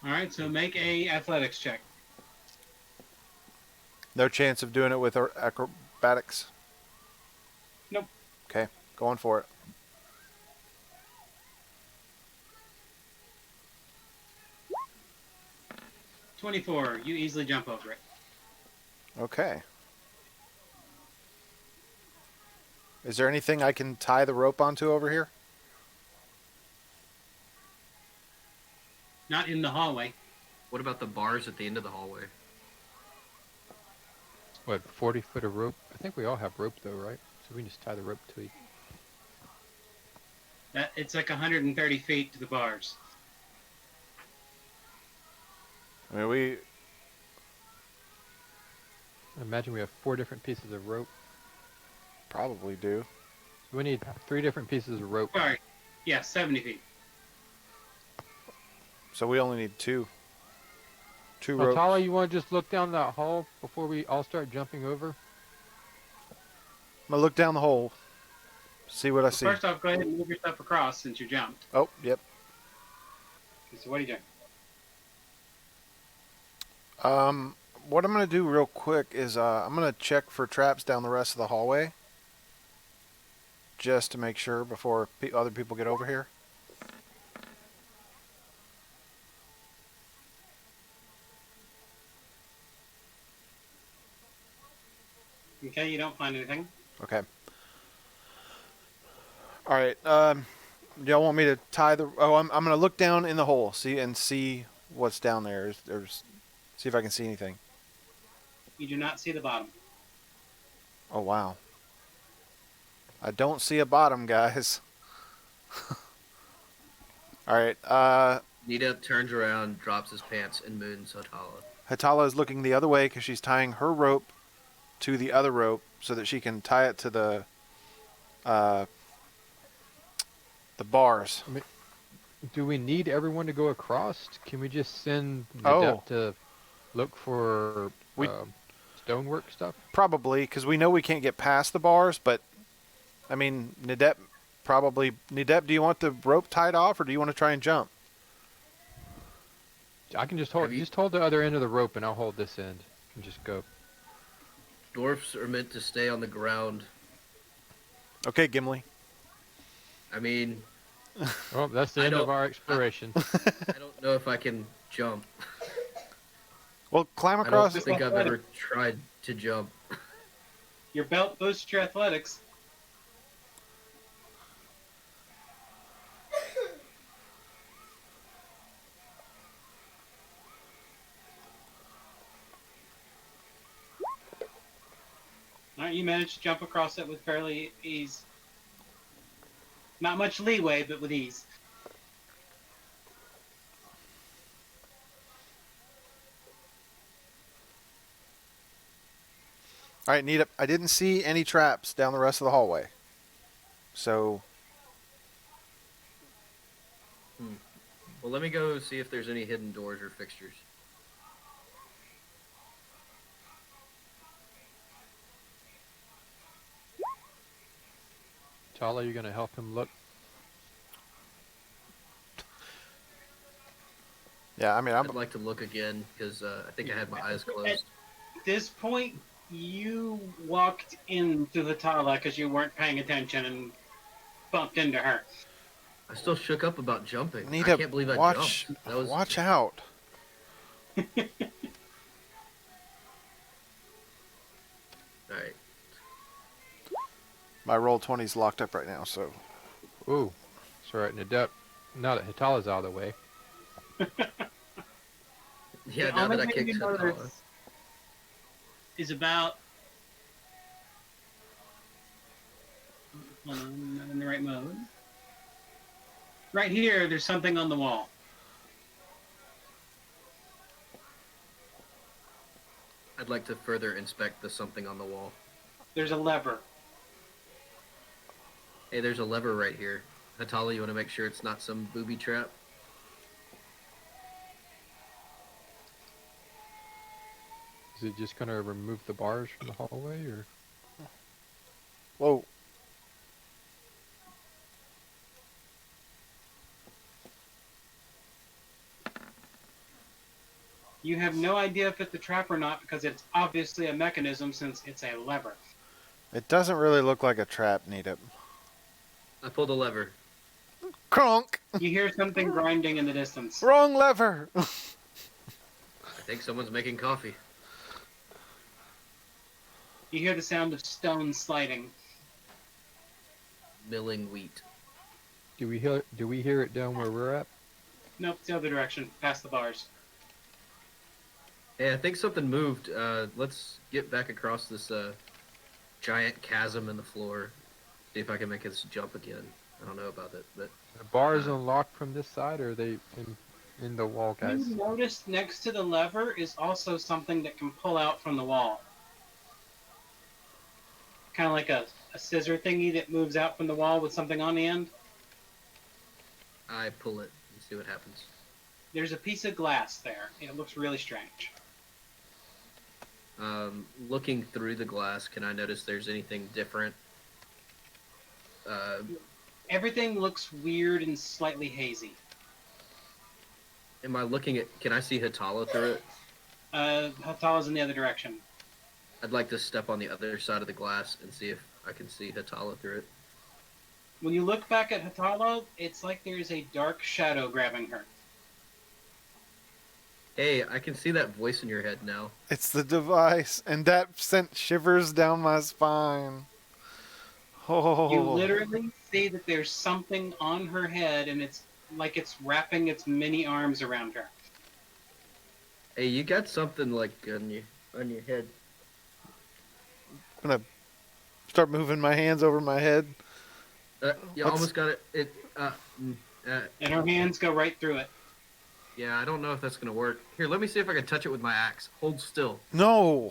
All right, so make a athletics check.
No chance of doing it with acrobatics?
Nope.
Okay, going for it.
'24. You easily jump over it.
Okay. Is there anything I can tie the rope onto over here?
Not in the hallway.
What about the bars at the end of the hallway?
What, 40 foot of rope? I think we all have rope though, right? So we can just tie the rope to it.
It's like 130 feet to the bars.
I mean,
I imagine we have 4 different pieces of rope.
probably do.
So we need 3 different pieces of rope.
Sorry. Yeah, 70 feet.
So we only need two. Two ropes.
Tala, you want to just look down that hall before we all start jumping over?
I'm gonna look down the hole. See what I see.
First off, go ahead and move yourself across since you jumped.
Oh, yep.
So what are you doing?
What I'm gonna do real quick is I'm gonna check for traps down the rest of the hallway, just to make sure before other people get over here.
Okay, you don't find anything.
Okay. All right. Y'all want me to tie the? Oh, I'm gonna look down in the hole, see what's down there. See if I can see anything.
You do not see the bottom.
Oh wow. I don't see a bottom, guys. All right.
Nita turns around, drops his pants, and moons Hatala.
Hatala is looking the other way because she's tying her rope to the other rope so that she can tie it to the bars.
Do we need everyone to go across? Can we just send
Oh.
Nadep to look for
We-
stonework stuff?
Probably because we know we can't get past the bars, but I mean, Nadep, do you want the rope tied off or do you want to try and jump?
I can just hold the other end of the rope and I'll hold this end and just go.
Dwarfs are meant to stay on the ground.
Okay, Gimli.
I mean,
Well, that's the
I
end of
don't-
our exploration.
I don't know if I can jump.
Well, climb
I don't
across.
think I've ever tried to jump.
Your belt boosts your athletics. All right, you managed to jump across it with fairly ease. Not much leeway, but with ease.
All right, Nita. I didn't see any traps down the rest of the hallway. So,
Well, let me go see if there's any hidden doors or fixtures.
Tala, you gonna help him look?
Yeah, I mean,
I'd like to look again because I think I had my eyes closed.
At this point, you walked into the Tala because you weren't paying attention and bumped into her.
I still shook up about jumping.
need
I
to
can't believe I
watch.
jumped. That was
Watch out.
all right.
My roll 20's locked up right now, so
Ooh. So right in the depth. Now that Hitala's out of the way.
Yeah,
The
now
only
that I
thing
kicked
you
Hatala.
notice is about. Hold on, I'm not in the right mode. Right here, there's something on the wall.
I'd like to further inspect the something on the wall.
There's a lever.
Hey, there's a lever right here. Hatala, you want to make sure it's not some booby trap?
Is it just gonna remove the bars from the hallway, or?
whoa.
You have no idea if it's a trap or not because it's obviously a mechanism since it's a lever.
It doesn't really look like a trap, Needham.
I pulled a lever.
Kronk!
You hear something grinding in the distance.
Wrong lever!
I think someone's making coffee.
You hear the sound of stone sliding.
Milling wheat.
Do we hear it down where we're at?
Nope, it's the other direction, past the bars.
Hey, I think something moved. Let's get back across this giant chasm in the floor. See if I can make this jump again. I don't know about it, but
The bars unlocked from this side, or are they in the wall, guys?
You notice next to the lever is also something that can pull out from the wall. Kind of like a scissor thingy that moves out from the wall with something on the end.
I pull it and see what happens.
There's a piece of glass there. It looks really strange.
Looking through the glass, can I notice there's anything different?
Everything looks weird and slightly hazy.
Am I looking at? Can I see Hatala through it?
Hatala's in the other direction.
I'd like to step on the other side of the glass and see if I can see Hatala through it.
When you look back at Hatala, it's like there's a dark shadow grabbing her.
Hey, I can see that voice in your head now.
It's the device, and that sent shivers down my spine. Oh.
You literally see that there's something on her head, and it's like it's wrapping its many arms around her.
Hey, you got something like on your head.
I'm gonna start moving my hands over my head.
You
What's-
almost got it.
And her hands go right through it.
Yeah, I don't know if that's gonna work. Here, let me see if I can touch it with my axe. Hold still.
No.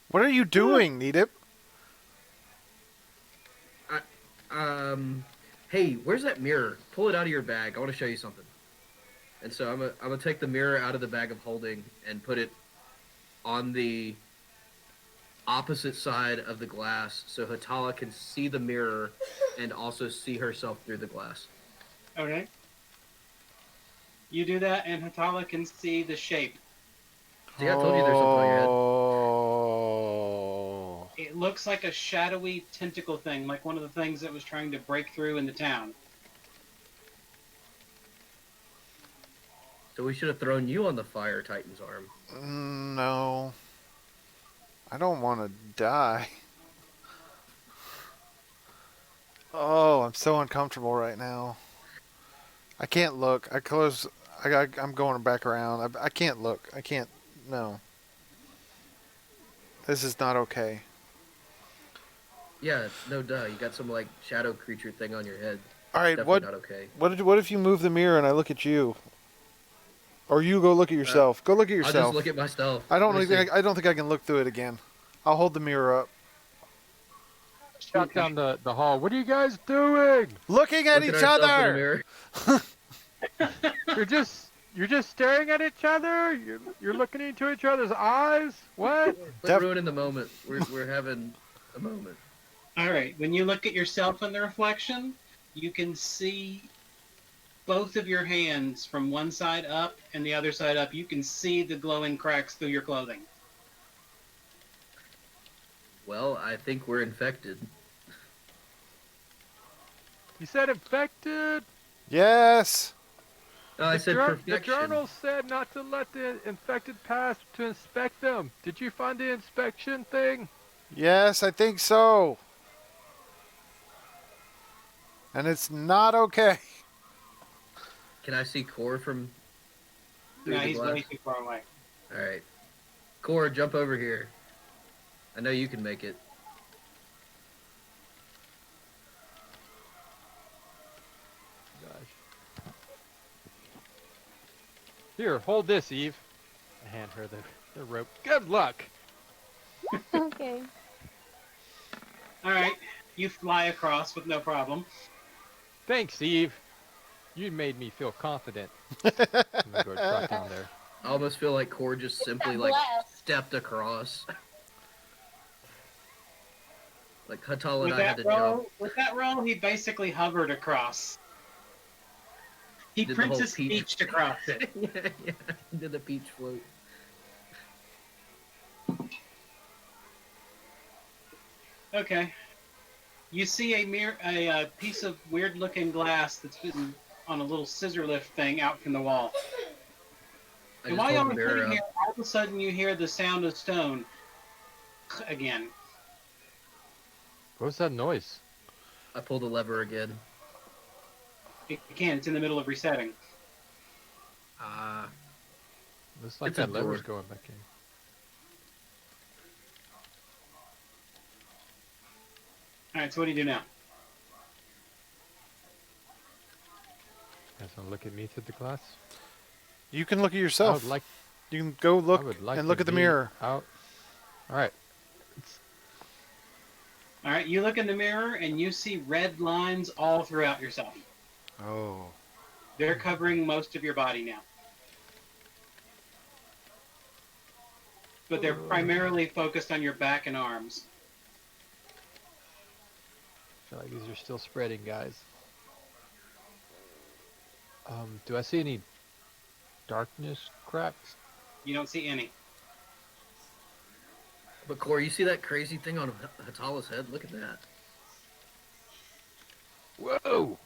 What are you doing, Needip?
Hey, where's that mirror? Pull it out of your bag. I want to show you something. And so I'm gonna take the mirror out of the bag of holding and put it on the opposite side of the glass so Hatala can see the mirror and also see herself through the glass.
Okay. You do that, and Hatala can see the shape.
See, I told you there's something on your head.
Oh.
It looks like a shadowy tentacle thing, like one of the things that was trying to break through in the town.
So we should have thrown you on the Fire Titan's arm.
No. I don't want to die. Oh, I'm so uncomfortable right now. I can't look. I'm going back around. I can't look. I can't. No. This is not okay.
Yeah, no duh. You got some like shadow creature thing on your head.
All right.
Definitely not okay.
What if you move the mirror and I look at you? Or you go look at yourself. Go look at
I'll
yourself.
just look at myself.
I don't
Let me
think I don't think I can look through it again. I'll hold the mirror up.
Shut down the hall. What are you guys doing?
Looking at
Look
each
ourselves in the
other.
mirror.
You're just staring at each other. You're looking into each other's eyes. What?
We're ruining the moment. We're having a moment.
All right. When you look at yourself in the reflection, you can see both of your hands from one side up and the other side up. You can see the glowing cracks through your clothing.
Well, I think we're infected.
You said infected.
Yes.
Oh, I said
The
perfection.
journal said not to let the infected pass to inspect them. Did you find the inspection thing?
Yes, I think so. And it's not okay.
Can I see Core from through
No,
the
he's
glass?
way too far away.
All right, Core, jump over here. I know you can make it.
Gosh. Here, hold this, Eve. I hand her the rope. Good luck.
Okay.
All right. You fly across with no problem.
Thanks, Eve. You made me feel confident. I'm gonna go trot down there.
I almost feel like Core just simply like
blessed.
stepped across. Like Hatal and
With
I had
that
to jump.
roll, he basically hovered across. He
Did the whole
Princess
peach
Peached across it.
yeah. Did the peach float.
Okay. You see a piece of weird-looking glass that's been on a little scissor lift thing out from the wall.
I
And
just
while y'all
hold
are
the mirror
sitting
up.
here, all of a sudden you hear the sound of stone again.
What was that noise?
I pull the lever again.
It can. It's in the middle of resetting.
Looks like
It's a
that lever's
door.
going back in.
All right. So what do you do now?
You guys wanna look at me through the glass?
You can look at
I
yourself.
would like.
You can go
I
look
would like
and look
to
at the
be
mirror.
Out. All right.
All right. You look in the mirror and you see red lines all throughout yourself.
Oh.
They're covering most of your body now. But they're primarily focused on your back and arms.
I feel like these are still spreading, guys. Do I see any darkness cracks?
You don't see any.
But Core, you see that crazy thing on Hatala's head? Look at that.
Whoa!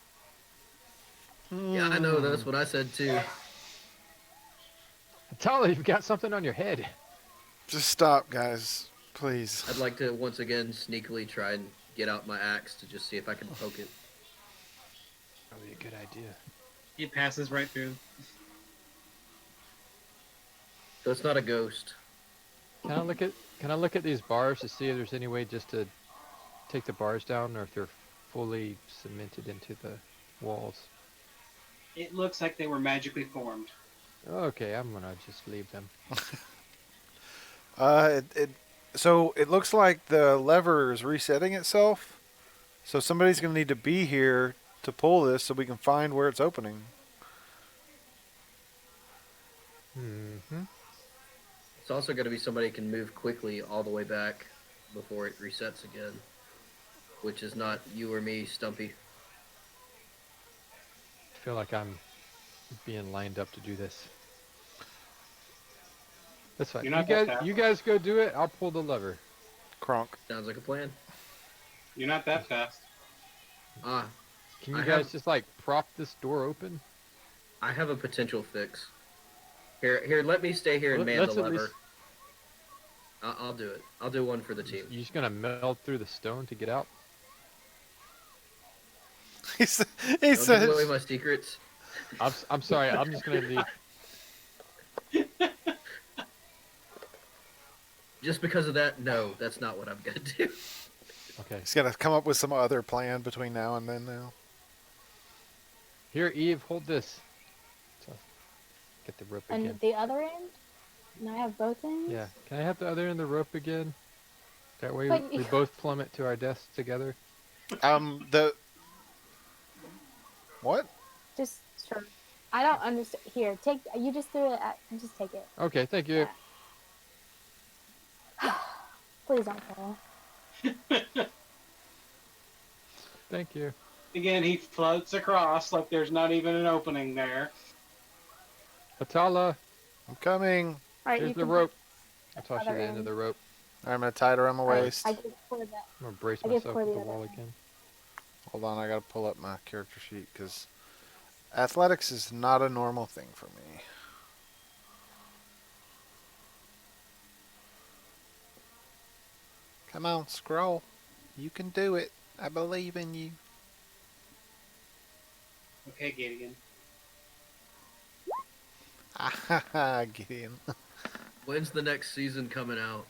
Yeah, I know. That's what I said too.
Tali, you've got something on your head.
Just stop, guys. Please.
I'd like to once again sneakily try and get out my axe to just see if I can poke it.
Probably a good idea.
It passes right through.
So it's not a ghost.
Can I look at these bars to see if there's any way just to take the bars down, or if they're fully cemented into the walls?
It looks like they were magically formed.
Okay, I'm gonna just leave them.
So it looks like the lever is resetting itself. So somebody's going to need to be here to pull this so we can find where it's opening.
Mm-hmm.
It's also going to be somebody who can move quickly all the way back before it resets again. Which is not you or me, Stumpy.
I feel like I'm being lined up to do this. That's fine.
You're not that fast.
You guys go do it. I'll pull the lever.
Kronk.
Sounds like a plan.
You're not that fast.
Ah,
Can you
I
guys
have-
just like prop this door open?
I have a potential fix. Here, let me stay here and man
Let's
the
at
lever.
least-
I'll do it. I'll do one for the team.
You just gonna melt through the stone to get out?
He
Don't give
said,
away my secrets.
I'm sorry. I'm just gonna leave.
Just because of that, no, that's not what I'm gonna do.
Okay.
he's got to come up with some other plan between now and then now.
Here, Eve, hold this. So, get the rope
And
again.
the other end? Can I have both ends?
Yeah. Can I have the other end of the rope again? That way
But
we
you-
both plummet to our deaths together.
What?
Just sure. I don't understand. Here, take. You just threw it. Just take it.
Okay, thank you.
Please don't fall.
Thank you.
Again, he floats across like there's not even an opening there.
Atala,
I'm coming.
All right,
here's
you
the
can
rope.
put
I toss you
other
the end of
end.
the rope.
I'm gonna tie it around my
All right,
waist.
I give Core that.
I'm gonna brace
I give
myself
Core
with
the
the
other
wall
end.
again.
Hold on, I gotta pull up my character sheet because athletics is not a normal thing for me. Come on, scroll. You can do it. I believe in you.
Okay, Gideon.
Ah, Gideon.
When's the next season coming out?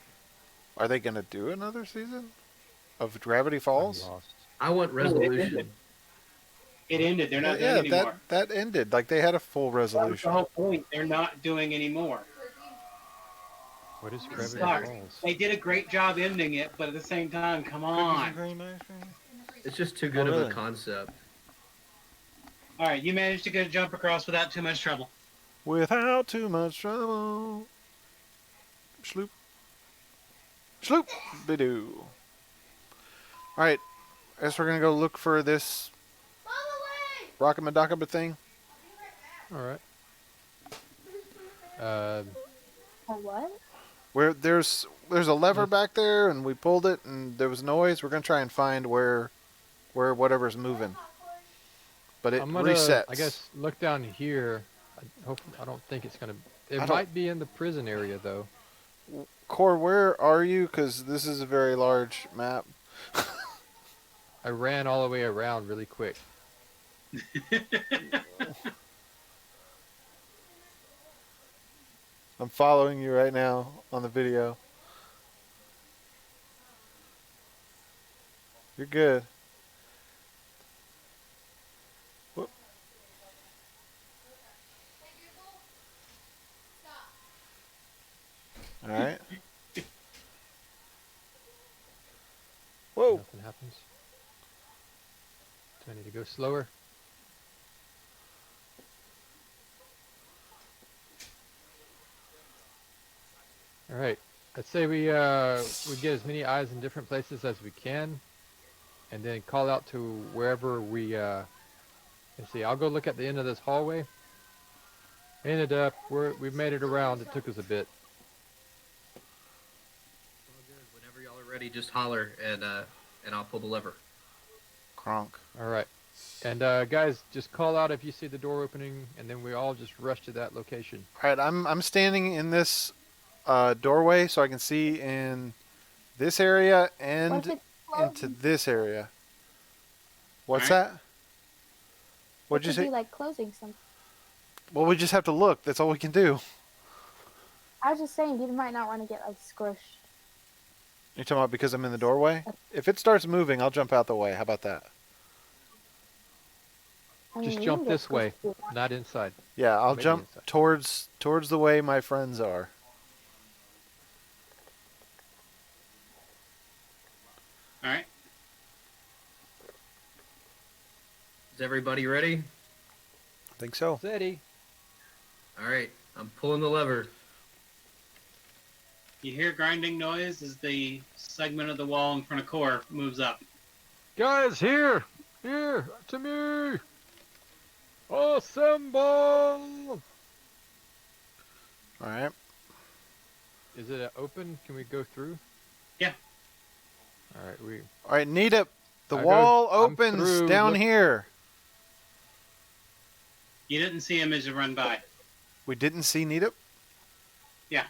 Are they gonna do another season of Gravity
I'm
Falls?
lost.
I want resolution.
It ended. They're not doing
Yeah,
anymore.
that ended. Like they had a full
That was the
resolution.
whole point. They're not doing anymore.
What is
It
Gravity
sucks.
Falls?
They did a great job ending it, but at the same time, come on.
It's just too good of
really?
a concept.
All right, you managed to get a jump across without too much trouble.
Without too much trouble. Sloop. Sloop. Bidoo. Alright, I guess we're gonna go look for this Rock'em thing.
All right. Uh,
A what?
Where there's a lever back there and we pulled it and there was noise. We're gonna try and find where whatever's moving. But it
I'm gonna,
resets.
I guess, look down here. I don't think it's gonna. It
I don't-
might be in the prison area though.
Core, where are you? Because this is a very large map.
I ran all the way around really quick.
I'm following you right now on the video. You're good. Whoop. All right. Whoa.
Nothing happens. Do I need to go slower? All right. I'd say we get as many eyes in different places as we can, and then call out to wherever we. Let's see. I'll go look at the end of this hallway. Ended up we've made it around. It took us a bit.
All good. Whenever y'all are ready, just holler and I'll pull the lever.
Kronk.
All right. And guys, just call out if you see the door opening, and then we all just rush to that location.
All right, I'm standing in this doorway so I can see in this area
What
and
if it's
into
closing?
this area. What's
All right.
that?
It
What'd you
could be
say?
like closing something.
Well, we just have to look. That's all we can do.
I was just saying, you might not want to get like squished.
You're talking about because I'm in the doorway? If it starts moving, I'll jump out the way. How about that?
I mean,
Just
you
jump
can get
this way,
squished if you want.
not inside.
Yeah, I'll
Maybe
jump
inside.
towards the way my friends are.
All right.
Is everybody ready?
I think so.
Steady.
All right, I'm pulling the lever.
You hear grinding noise as the segment of the wall in front of Core moves up.
Guys, here, to me. Assemble.
All right.
Is it open? Can we go through?
Yeah.
All right, we.
All right, Nita. The
I'm
wall
I'm
opens
through,
down
look-
here.
You didn't see him as you run by.
We didn't see Nita.
Yeah.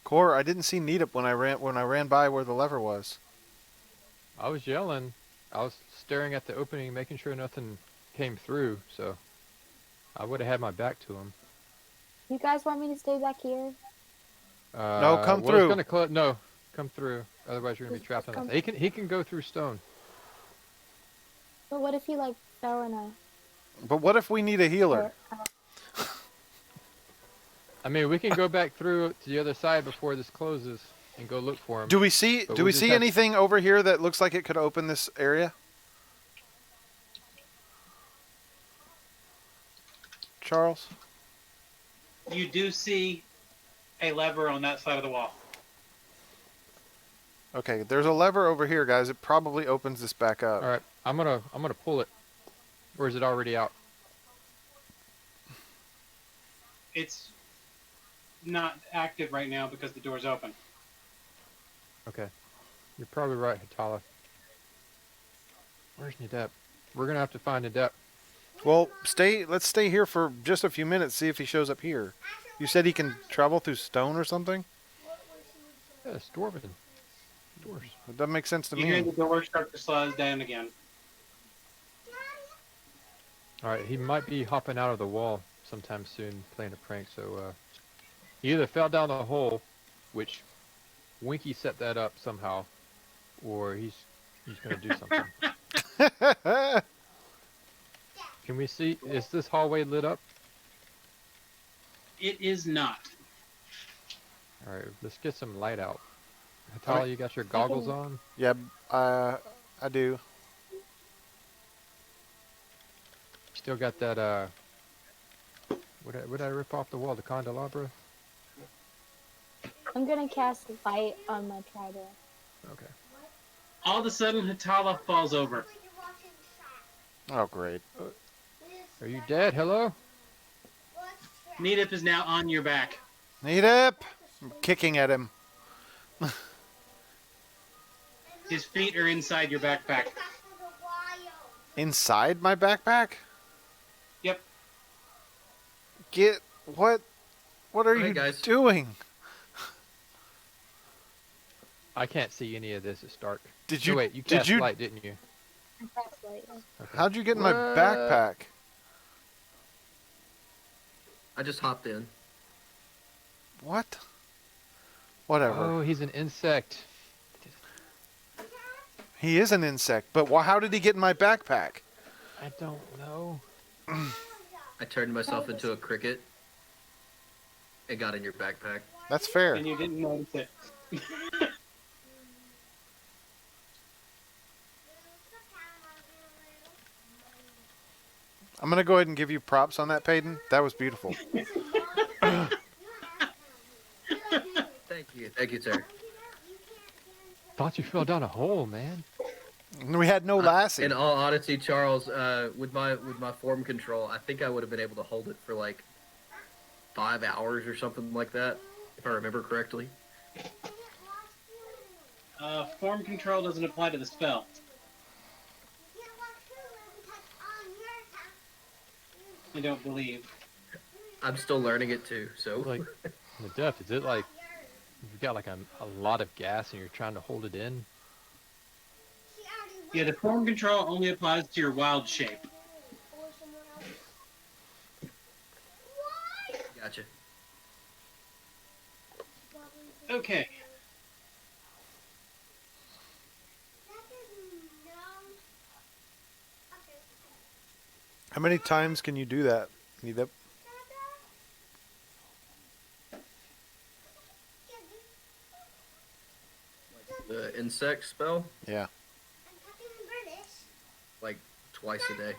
Core, I didn't see Nita when I ran by where the lever was.
I was yelling. I was staring at the opening, making sure nothing came through. So, I would have had my back to him.
You guys want me to stay back here?
No, come
well,
through.
It's gonna no, come through. Otherwise, you're gonna be
Just
trapped on
come-
that. He can go through stone.
But what if you like fell in a?
But what if we need a healer?
I mean, we can go back through to the other side before this closes and go look for him.
Do we see
But
do
we'll
we
just
see
have-
anything over here that looks like it could open this area? Charles?
You do see a lever on that side of the wall.
Okay, there's a lever over here, guys. It probably opens this back up.
All right, I'm gonna pull it. Or is it already out?
It's not active right now because the door's open.
Okay, you're probably right, Hatala. Where's Nadep? We're gonna have to find Nadep.
Well, let's stay here for just a few minutes, see if he shows up here. You said he can travel through stone or something?
Yeah, it's dwarven. Doors.
It doesn't make sense to
You hear
me.
the door start to slide down again.
All right, he might be hopping out of the wall sometime soon, playing a prank. So he either fell down the hole, which Winky set that up somehow, or he's gonna do something. Can we see? Is this hallway lit up?
It is not.
All right, let's get some light out. Hatala, you got your goggles on?
Yeah, I do.
Still got that, what did I rip off the wall? The candelabra?
I'm gonna cast light on my trident.
Okay.
All of a sudden, Hatala falls over.
Oh, great.
Are you dead? Hello?
Needip is now on your back.
Needip! I'm kicking at him.
His feet are inside your backpack.
Inside my backpack?
Yep.
What are
Hey,
you
guys.
doing?
I can't see any of this. It's dark.
Did
No,
you,
wait, you
did
cast
you,
light, didn't you?
I cast light.
Okay.
how'd you get in my
What?
backpack?
I just hopped in.
What? Whatever.
Oh, he's an insect.
He is an insect, but how did he get in my backpack?
I don't know.
I turned myself into a cricket. It got in your backpack.
That's fair.
And you didn't notice it.
I'm going to go ahead and give you props on that, Peyton. That was beautiful.
Thank you, sir.
Thought you fell down a hole, man.
We had no lassie.
In all honesty, Charles, with my form control, I think I would have been able to hold it for like 5 hours or something like that, if I remember correctly.
Form control doesn't apply to the spell. I don't believe.
I'm still learning it too, so.
Like, the depth, is it like you've got like a lot of gas and you're trying to hold it in?
Yeah, the form control only applies to your wild shape.
Gotcha.
Okay.
How many times can you do that? Needip?
The insect spell,
Yeah.
like twice a day.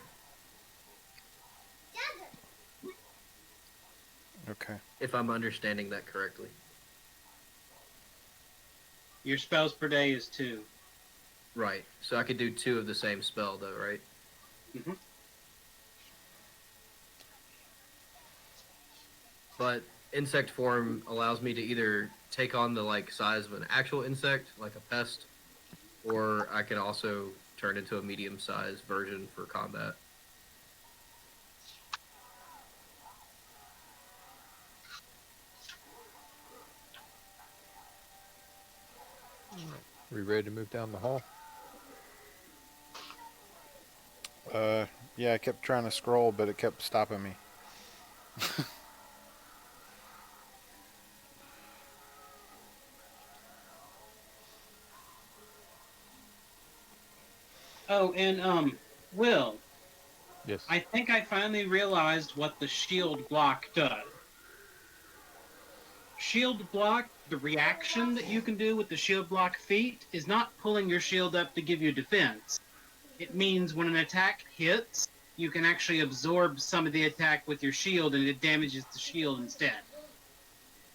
Okay.
If I'm understanding that correctly.
Your spells per day is 2.
Right. So I could do 2 of the same spell though, right?
Mm-hmm.
But insect form allows me to either take on the like size of an actual insect, like a pest, or I can also turn into a medium-sized version for combat.
Are we ready to move down the hall?
Yeah, I kept trying to scroll, but it kept stopping me.
Oh, and Will,
Yes.
I think I finally realized what the shield block does. Shield block, the reaction that you can do with the shield block feat is not pulling your shield up to give you defense. It means when an attack hits, you can actually absorb some of the attack with your shield and it damages the shield instead.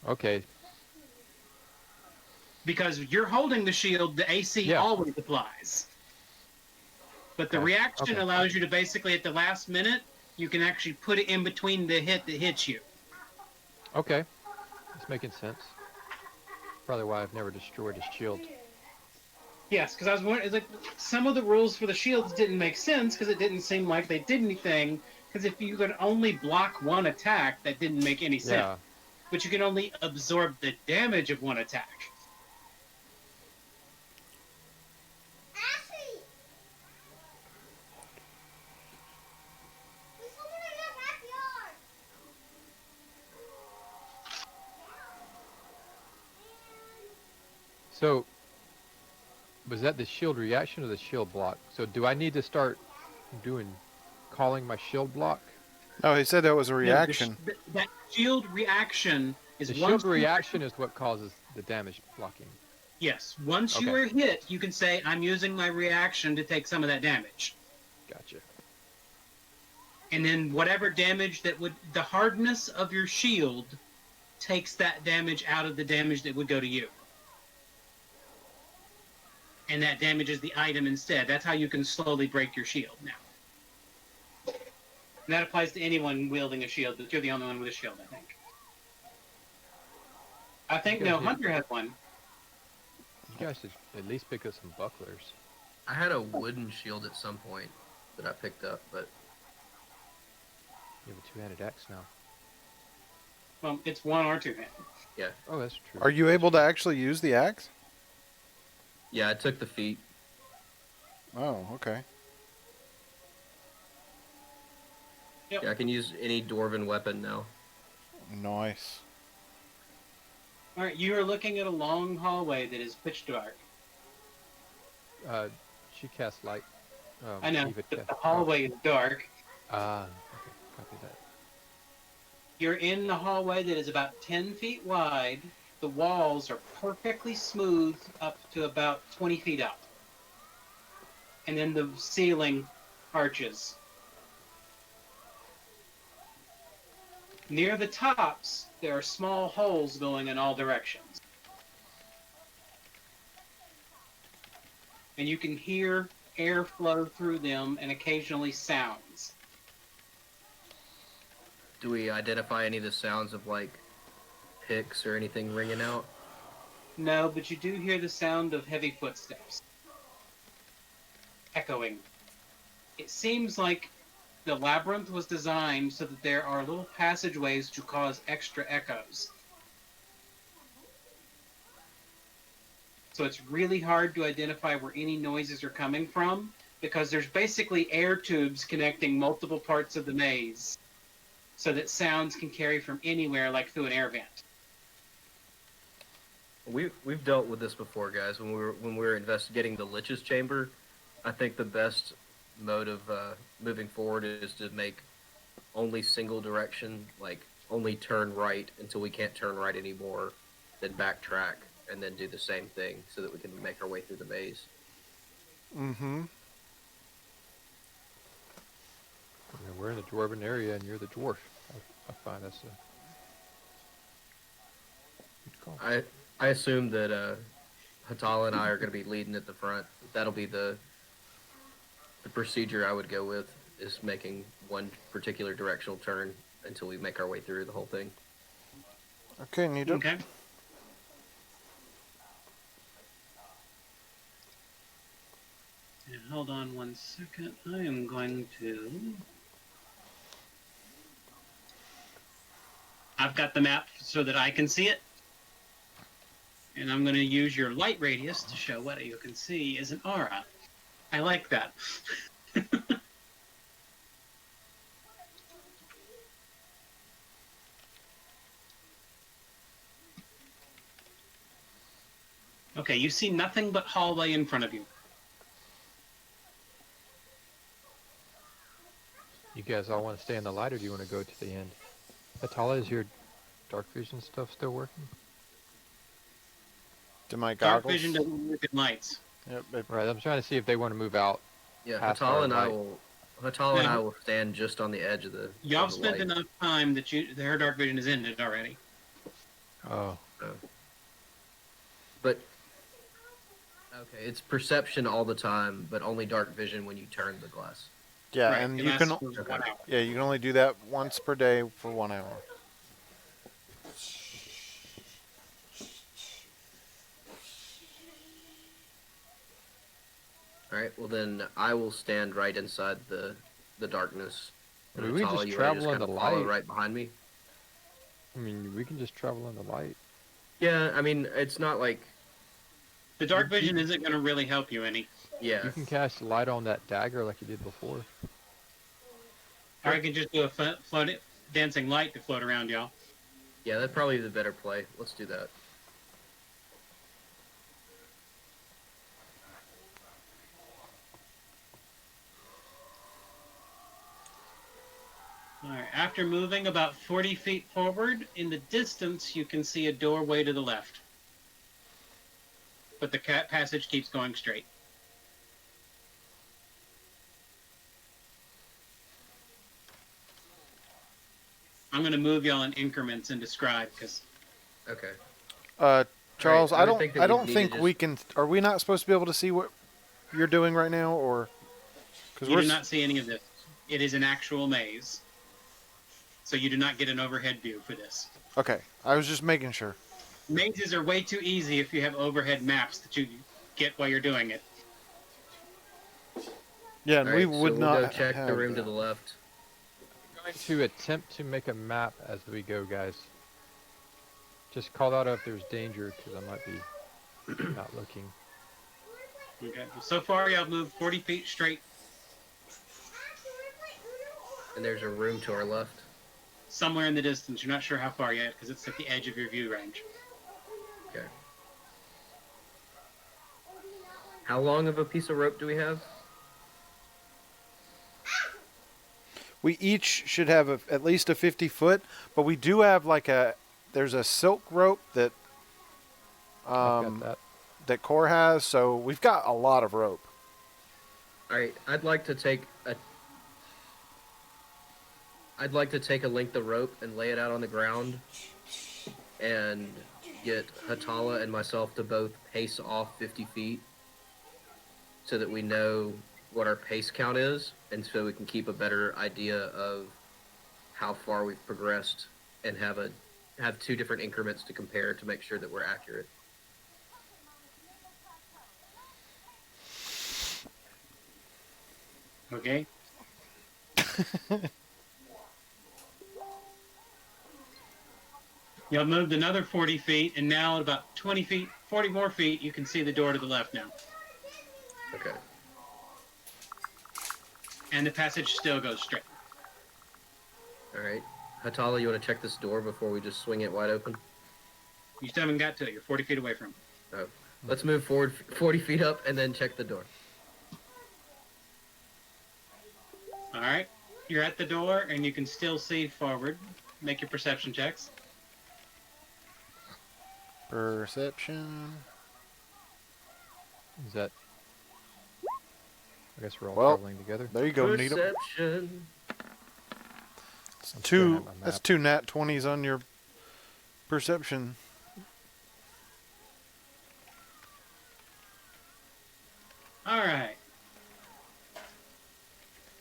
Okay.
Because you're holding the shield, the AC
Yeah.
always applies. But the
Gotcha.
reaction
Okay.
allows you to basically, at the last minute, you can actually put it in between the hit that hits you.
Okay. It's making sense. Probably why I've never destroyed a shield.
Yes, because I was wondering, like, some of the rules for the shields didn't make sense because it didn't seem like they did anything. Because if you could only block one attack, that didn't make any sense.
Yeah.
But you can only absorb the damage of one attack.
So, was that the shield reaction or the shield block? So, do I need to start calling my shield block?
No, he said that was a reaction.
No, that shield reaction is
The
once
shield reaction is what causes the damage blocking.
Yes, once you
Okay.
are hit, you can say, I'm using my reaction to take some of that damage.
Gotcha.
And then whatever damage the hardness of your shield takes that damage out of the damage that would go to you. And that damages the item instead. That's how you can slowly break your shield now. And that applies to anyone wielding a shield, but you're the only one with a shield, I think. I think no, Hunter has one.
You guys should at least pick up some bucklers.
I had a wooden shield at some point that I picked up, but
You have a two-handed axe now.
Well, it's one or two handed.
yeah.
Oh, that's true.
Are you able to actually use the axe?
Yeah, I took the feat.
Oh, okay.
Yep.
Yeah, I can use any dwarven weapon now.
Nice.
All right, you are looking at a long hallway that is pitch dark.
She casts light.
I know,
Eva
the
cast-
hallway is dark.
Ah, okay. Copy that.
You're in the hallway that is about 10 feet wide. The walls are perfectly smooth up to about 20 feet up. And then the ceiling arches. Near the tops, there are small holes going in all directions. And you can hear air flow through them and occasionally sounds.
Do we identify any of the sounds of like picks or anything ringing out?
No, but you do hear the sound of heavy footsteps. Echoing. It seems like the labyrinth was designed so that there are little passageways to cause extra echoes. So it's really hard to identify where any noises are coming from because there's basically air tubes connecting multiple parts of the maze so that sounds can carry from anywhere like through an air vent.
We've dealt with this before, guys. When we were investigating the Lich's Chamber, I think the best mode of moving forward is to make only single direction, like only turn right until we can't turn right anymore, then backtrack and then do the same thing so that we can make our way through the maze.
Mm-hmm.
I mean, we're in the dwarven area, and you're the dwarf. I find that's a good call.
I assume that Hatala and I are going to be leading at the front. That'll be the procedure I would go with, is making one particular directional turn until we make our way through the whole thing.
Okay, Nita.
Okay. And hold on one second. I am going to... I've got the map so that I can see it. And I'm going to use your light radius to show what you can see is an aura. I like that. Okay, you see nothing but hallway in front of you.
You guys all want to stay in the light, or do you want to go to the end? Atala, is your dark vision stuff still working?
To my
Dark
goggles.
vision doesn't work in lights.
Yep.
Right, I'm trying to see if they want to move out.
Yeah,
Past
Hatala
our
and I
light.
will. Hatala and I will stand just on the edge of the.
Y'all
of the
spent
light.
enough time that her dark vision is ended already.
Oh,
But Okay, it's perception all the time, but only dark vision when you turn the glass.
Yeah,
Right.
and
It
you
lasts
can.
for 1 hour.
Yeah, you can only do that once per day for 1 hour.
All right. Well, then I will stand right inside the darkness.
I
And
mean, we
Atala,
just
you want to just
travel in
kind
the
of follow
light.
right behind me?
I mean, we can just travel in the light.
Yeah, I mean, it's not like
The dark vision isn't going to really help you any.
yeah.
You can cast light on that dagger like you did before.
Or I can just do a dancing light to float around y'all.
Yeah, that'd probably be the better play. Let's do that.
All right. After moving about 40 feet forward, in the distance, you can see a doorway to the left. But the passage keeps going straight. I'm going to move y'all in increments and describe because
Okay.
Charles,
Alright, I
I
would think that
I
we'd
don't
need
think
to
we
just-
can. Are we not supposed to be able to see what you're doing right now, or because
you do not see any of this. It is an actual maze. So you do not get an overhead view for this.
Okay, I was just making sure.
Mazes are way too easy if you have overhead maps that you get while you're doing it.
Yeah, and
All
we
right,
would
so
not
we'll go check
have
the room to
that.
the left.
I'm going to attempt to make a map as we go, guys. Just call out if there's danger, because I might be not looking.
Okay. So far, y'all moved 40 feet straight.
And there's a room to our left.
Somewhere in the distance. You're not sure how far yet because it's at the edge of your view range.
Okay. How long of a piece of rope do we have?
We each should have at least a 50-foot, but we do have there's a silk rope that
I've got that.
that Core has, so we've got a lot of rope.
All right, I'd like to take a length of rope and lay it out on the ground, and get Hatala and myself to both pace off 50 feet, so that we know what our pace count is, and so we can keep a better idea of how far we've progressed, and have two different increments to compare to make sure that we're accurate.
Okay? Y'all moved another 40 feet, and now at about 20 feet, 40 more feet, you can see the door to the left now.
Okay.
And the passage still goes straight.
All right. Hatala, you want to check this door before we just swing it wide open?
You still haven't got to it. You're 40 feet away from it.
Oh. Let's move forward 40 feet up and then check the door.
All right? You're at the door, and you can still see forward. Make your perception checks.
Perception.
Is that... I guess we're all
Well,
traveling together.
There you go, Needham.
Perception.
I'm staring at my
That's
map.
2 nat 20s on your perception.
All right.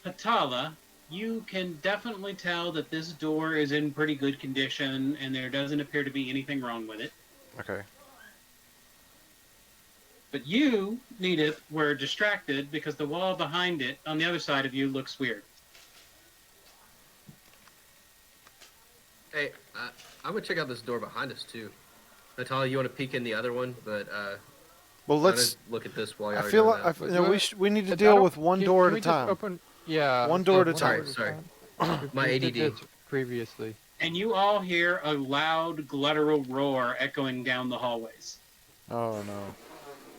Hatala, you can definitely tell that this door is in pretty good condition, and there doesn't appear to be anything wrong with it.
Okay.
But you, Needham, were distracted because the wall behind it, on the other side of you, looks weird.
Hey, I'm gonna check out this door behind us too. Natalia, you want to peek in the other one, but
Well,
kinda
let's.
look at this while
I
you're
feel
doing
like
that.
you know, we need to
I
deal
don't-
with one
can-
door
can
at
we
a
just
time.
Open, yeah.
One door at a
Sorry,
time.
sorry.
We
My
did
ADD.
this previously.
And you all hear a loud, guttural roar echoing down the hallways.
Oh no.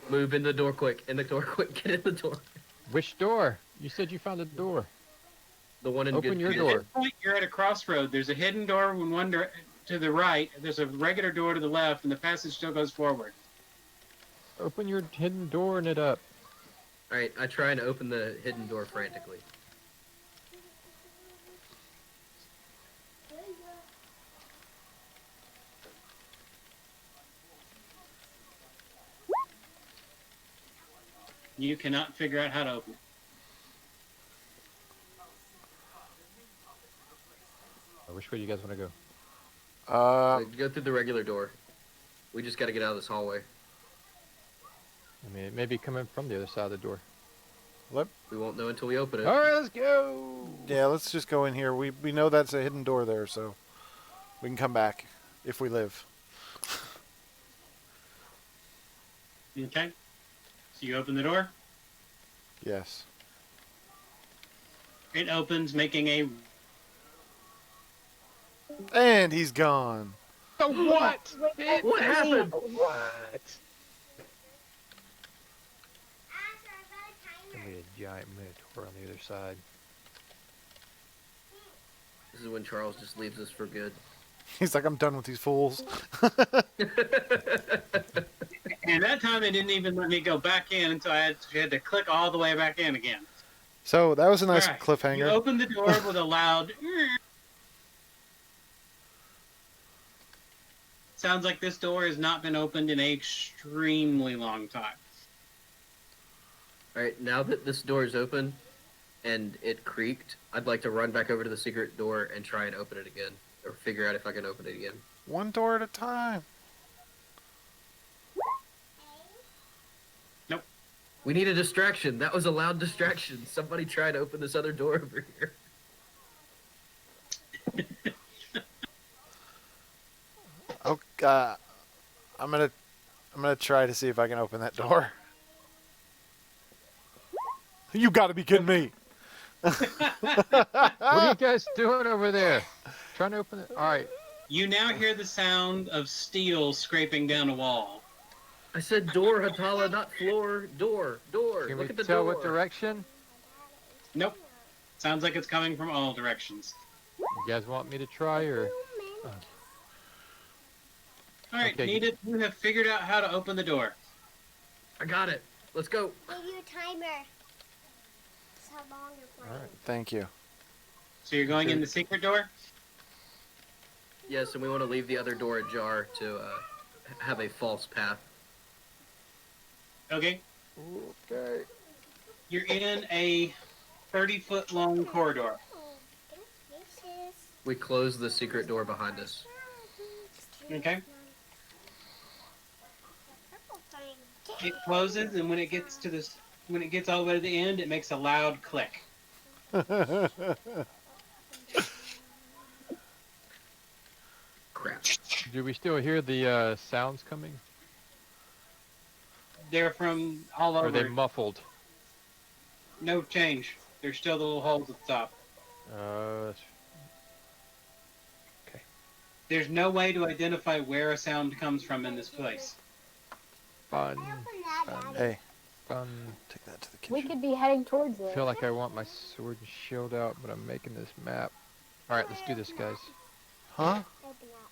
Move in the door quick. In the door quick. Get in the door.
Which door? You said you found a door.
The one in
Open
good
your
At
door.
this point, you're at a crossroad. There's a hidden door to the right. There's a regular door to the left, and the passage still goes forward.
Open your hidden door and it up.
All right, I try and open the hidden door frantically.
You cannot figure out how to open it.
Which way do you guys want to go?
Go through the regular door. We just got to get out of this hallway.
I mean, it may be coming from the other side of the door.
We won't know until we open it.
All right, let's go.
Yeah, let's just go in here. We know that's a hidden door there, so we can come back if we live.
Okay. So you open the door.
Yes.
It opens, making a.
And he's gone.
The what?
What happened?
What? Gonna be a giant minotaur on the other side.
This is when Charles just leaves us for good.
He's like, I'm done with these fools.
And that time they didn't even let me go back in until I had to click all the way back in again.
So that was a nice
All right.
cliffhanger.
You open the door with a loud. Sounds like this door has not been opened in an extremely long time.
All right, now that this door is open and it creaked, I'd like to run back over to the secret door and try and open it again, or figure out if I can open it again.
One door at a time.
We need a distraction. That was a loud distraction. Somebody try to open this other door over here.
Okay, I'm gonna try to see if I can open that door. You got to be kidding me!
What are you guys doing over there? Trying to open it? All right.
You now hear the sound of steel scraping down a wall.
I said door, Hatala, not floor. Door.
Can
Look
we
at the
tell
door.
what direction?
Nope. Sounds like it's coming from all directions.
You guys want me to try or?
All right,
Okay.
Nita, you have figured out how to open the door.
I got it. Let's go.
Give you a timer. That's how long you're playing.
All right.
Thank you.
So you're going in the secret door?
Yes, and we want to leave the other door ajar to have a false path.
Okay.
Okay.
You're in a 30-foot long corridor.
We close the secret door behind us.
Okay. It closes, and when it gets all the way to the end, it makes a loud click.
Crap.
Do we still hear the sounds coming?
They're from all
Or are they
over.
muffled?
No change. There's still the little holes at the top.
Okay.
There's no way to identify where a sound comes from in this place.
Fun.
Hey,
Fun.
take that to the
We
kitchen.
could be heading towards
I
it.
feel like I want my sword and shield out, but I'm making this map. All right, let's do this, guys.
Huh?
Open up.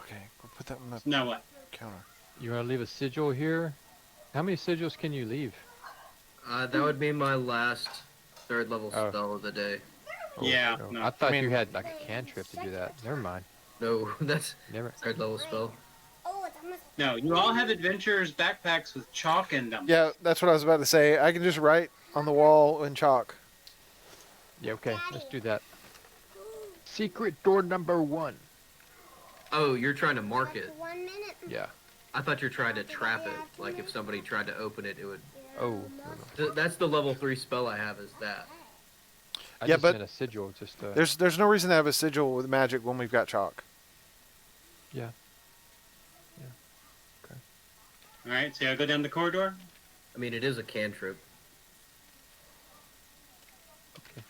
Okay, we'll put that on the
Now what?
counter.
You want to leave a sigil here? How many sigils can you leave?
That would be my last third level
Oh.
spell of the day.
Yeah,
no.
no.
I thought
I mean-
you had like a cantrip to do that. Never mind.
No, that's
Never.
third level spell.
Oh, it's almost.
No, you all have adventurers' backpacks with chalk in them.
Yeah, that's what I was about to say. I can just write on the wall in chalk.
Yeah, okay. Let's do that. Secret door number 1.
Oh, you're trying to mark it.
1 minute.
Yeah.
I thought you're trying to trap it. Like if somebody tried to open it, it would.
Oh.
That's the level 3 spell I have. Is that?
I
Yeah,
just
but
meant a sigil. Just
There's no reason to have a sigil with magic when we've got chalk.
yeah.
All right, so I'll go down the corridor.
I mean, it is a cantrip.
Okay.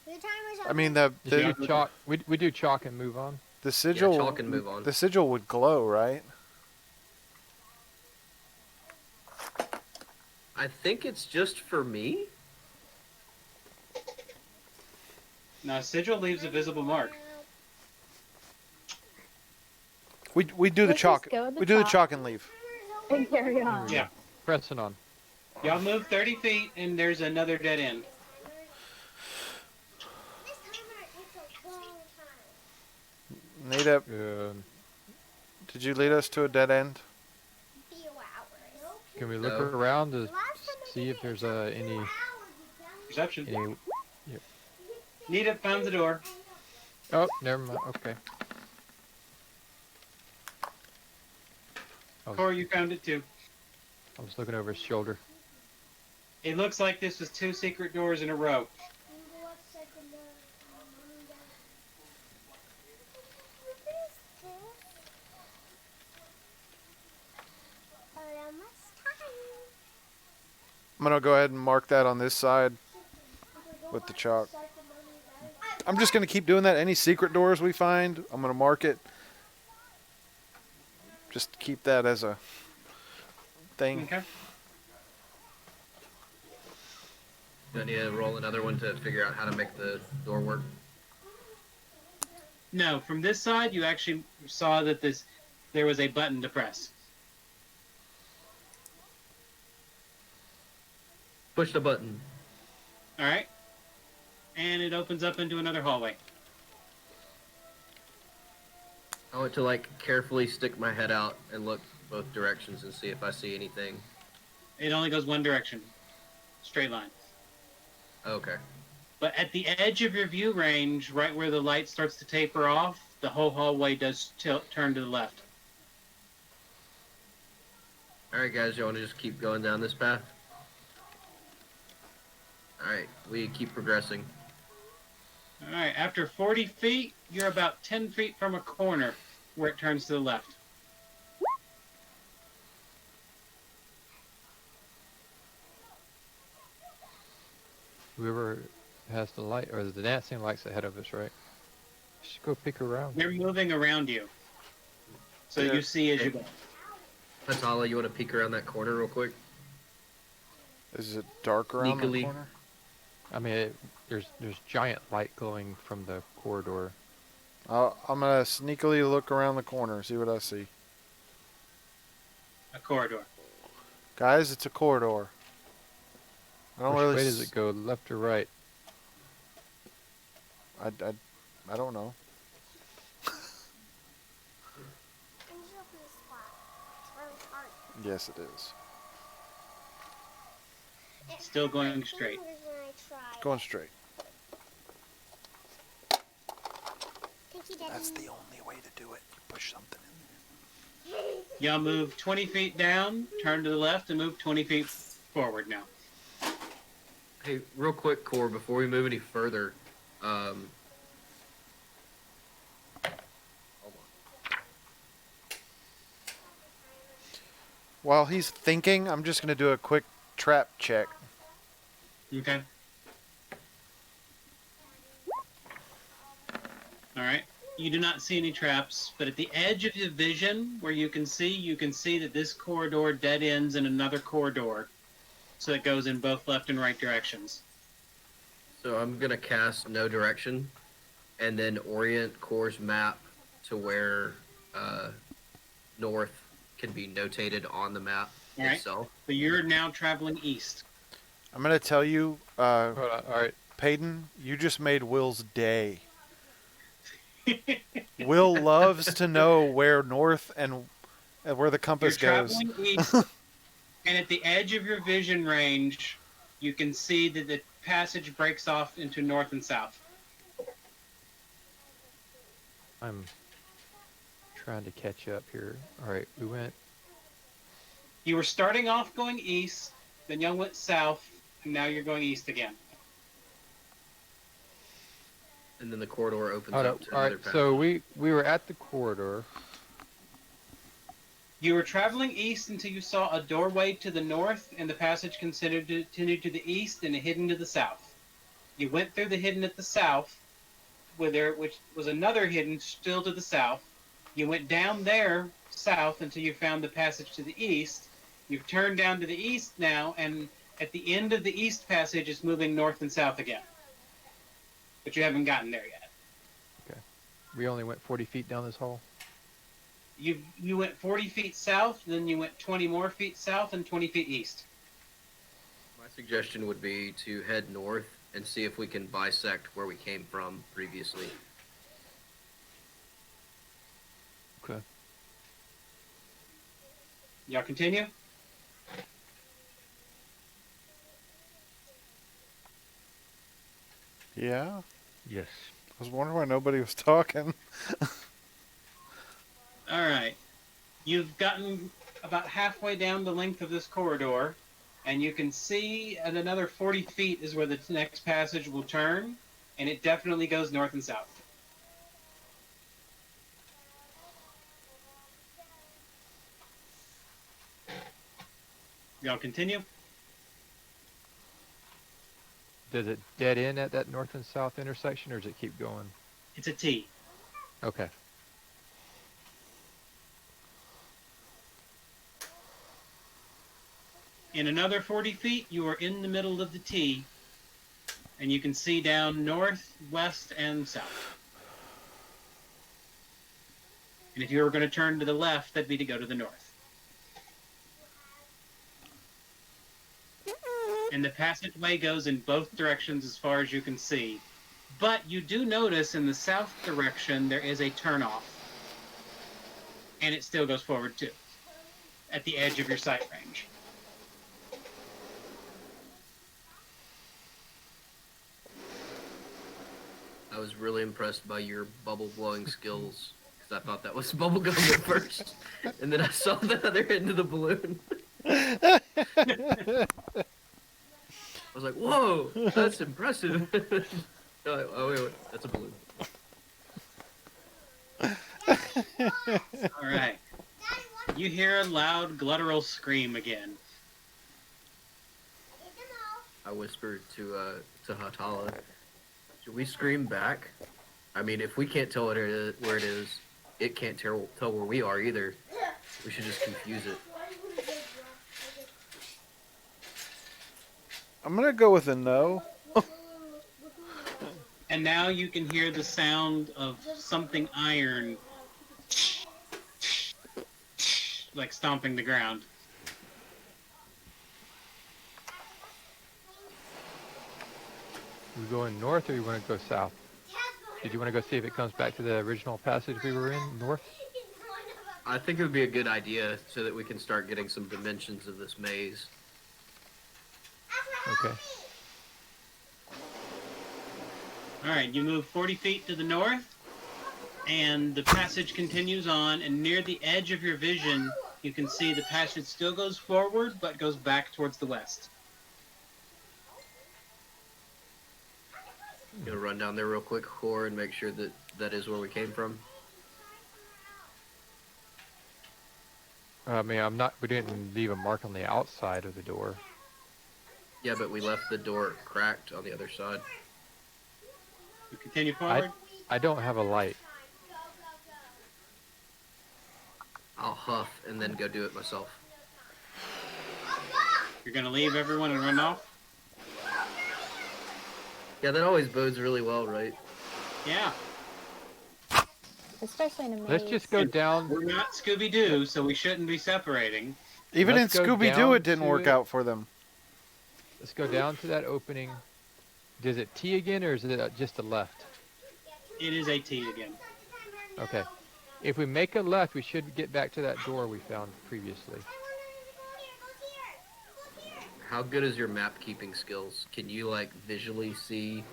The timer's up.
I mean, the
Just do chalk. We do chalk and move on.
the sigil.
chalk and move on.
The sigil would glow, right?
I think it's just for me.
Now, sigil leaves a visible mark.
We do the
Let's
chalk.
just go with the
We do the
chalk.
chalk and leave.
And carry on.
Yeah.
Pressing on.
Y'all move 30 feet, and there's another dead end.
This timer takes a long time.
Nita,
Um,
did you lead us to a dead end?
Be away.
Can we look
No.
around to see if there's any
Perception.
any? Yep.
Nita found the door.
Oh, never mind. Okay.
Corey, you found it too.
I was looking over his shoulder.
It looks like this was 2 secret doors in a row.
I'm gonna go ahead and mark that on this side with the chalk. I'm just gonna keep doing that. Any secret doors we find, I'm gonna mark it. Just keep that as a thing.
Okay.
Do I need to roll another one to figure out how to make the door work?
No, from this side, you actually saw that there was a button to press.
Push the button.
All right. And it opens up into another hallway.
I want to like carefully stick my head out and look both directions and see if I see anything.
It only goes one direction. Straight line.
Okay.
But at the edge of your view range, right where the light starts to taper off, the whole hallway does turn to the left.
Alright guys, you want to just keep going down this path? Alright, we keep progressing.
All right. After 40 feet, you're about 10 feet from a corner where it turns to the left.
Whoever has the light or the dancing lights ahead of us, right? Just go pick around.
They're moving around you. So
Yeah.
you see as you go.
Natala, you want to peek around that corner real quick?
Is it dark around the
Sneakily.
corner?
I mean, there's giant light glowing from the corridor.
I'm gonna sneakily look around the corner, see what I see.
A corridor.
Guys, it's a corridor. I don't
Which
really.
way does it go, left or right?
I don't know. Yes, it is.
Still going straight.
Going straight. That's the only way to do it. You push something in there.
Y'all move 20 feet down, turn to the left, and move 20 feet forward now.
Hey, real quick, Core, before we move any further, hold on.
While he's thinking, I'm just gonna do a quick trap check.
Okay. All right. You do not see any traps, but at the edge of your vision, where you can see that this corridor dead ends in another corridor, so it goes in both left and right directions.
So I'm gonna cast No Direction, and then orient Core's map to where north can be notated on the map
All right.
itself.
So you're now traveling east.
I'm gonna tell you,
Hold on. All right.
Peyton, you just made Will's day. Will loves to know where north and where the
You're
compass goes.
traveling east, and at the edge of your vision range, you can see that the passage breaks off into north and south.
I'm trying to catch up here. All right, we went.
You were starting off going east, then you went south, and now you're going east again.
And then the corridor opens
Hold
up
up.
to
All
another
right,
path.
so we were at the corridor.
You were traveling east until you saw a doorway to the north, and the passage continued to the east and hidden to the south. You went through the hidden at the south, which was another hidden still to the south. You went down there south until you found the passage to the east. You've turned down to the east now, and at the end of the east passage, it's moving north and south again. But you haven't gotten there yet.
We only went 40 feet down this hall.
You went 40 feet south, then you went 20 more feet south and 20 feet east.
My suggestion would be to head north and see if we can bisect where we came from previously.
Okay.
Y'all continue?
Yeah?
Yes.
I was wondering why nobody was talking.
All right. You've gotten about halfway down the length of this corridor, and you can see at another 40 feet is where the next passage will turn, and it definitely goes north and south. Y'all continue?
Does it dead end at that north and south intersection, or does it keep going?
It's a T.
Okay.
In another 40 feet, you are in the middle of the T, and you can see down north, west, and south. And if you were going to turn to the left, that'd be to go to the north. And the passageway goes in both directions as far as you can see. But you do notice in the south direction there is a turnoff. And it still goes forward too, at the edge of your sight range.
I was really impressed by your bubble blowing skills because I thought that was bubble gum at first, and then I saw the other end of the balloon. I was like, "Whoa, that's impressive!" Oh wait, that's a balloon.
All right. You hear a loud guttural scream again.
I whispered to Hatala, "Should we scream back? I mean, if we can't tell where it is, it can't tell where we are either. We should just confuse it."
I'm gonna go with a no.
And now you can hear the sound of something iron, like stomping the ground.
We going north, or you want to go south? Did you want to go see if it comes back to the original passage we were in, north?
I think it would be a good idea so that we can start getting some dimensions of this maze.
Okay.
All right, you move 40 feet to the north, and the passage continues on, and near the edge of your vision, you can see the passage still goes forward, but goes back towards the west.
Gonna run down there real quick, core, and make sure that that is where we came from.
I mean, we didn't leave a mark on the outside of the door.
Yeah, but we left the door cracked on the other side.
You continue forward.
I don't have a light.
I'll huff and then go do it myself.
You're going to leave everyone and run off?
Yeah, that always bodes really well, right?
Yeah.
Especially in a maze.
Let's just go down.
We're not Scooby-Doo, so we shouldn't be separating.
Even
Let's
in
go
Scooby-Doo,
down
it didn't
to
work
it.
out for them.
Let's go down to that opening. Is it T again, or is it just a left?
It is a T again.
Okay. If we make a left, we should get back to that door we found previously.
How good is your map keeping skills? Can you like visually see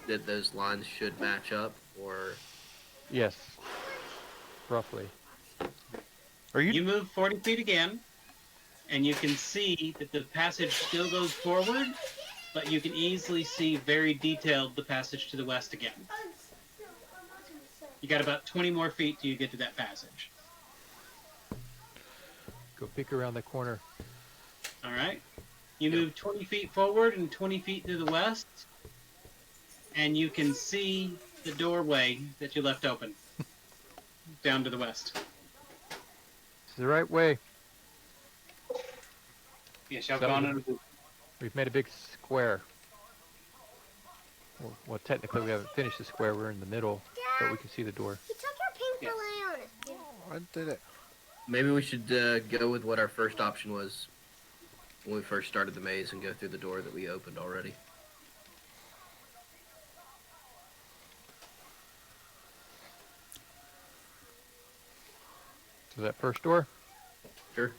that those lines should match up, or?
Yes. Roughly.
Are
You move 40 feet again, and you can see that the passage still goes forward, but you can easily see very detailed the passage to the west again. You got about 20 more feet till you get to that passage.
Go pick around the corner.
All right. You move 20 feet forward and 20 feet to the west, and you can see the doorway that you left open down to the west.
It's the right way.
Yes, y'all
That
gone
was
in.
We've made a big square. Well, technically we haven't finished the square. We're in the middle, but we can see the door.
He took your pink
Yes.
balloon.
I did it.
Maybe we should go with what our first option was when we first started the maze and go through the door that we opened already.
So that first door.
Sure.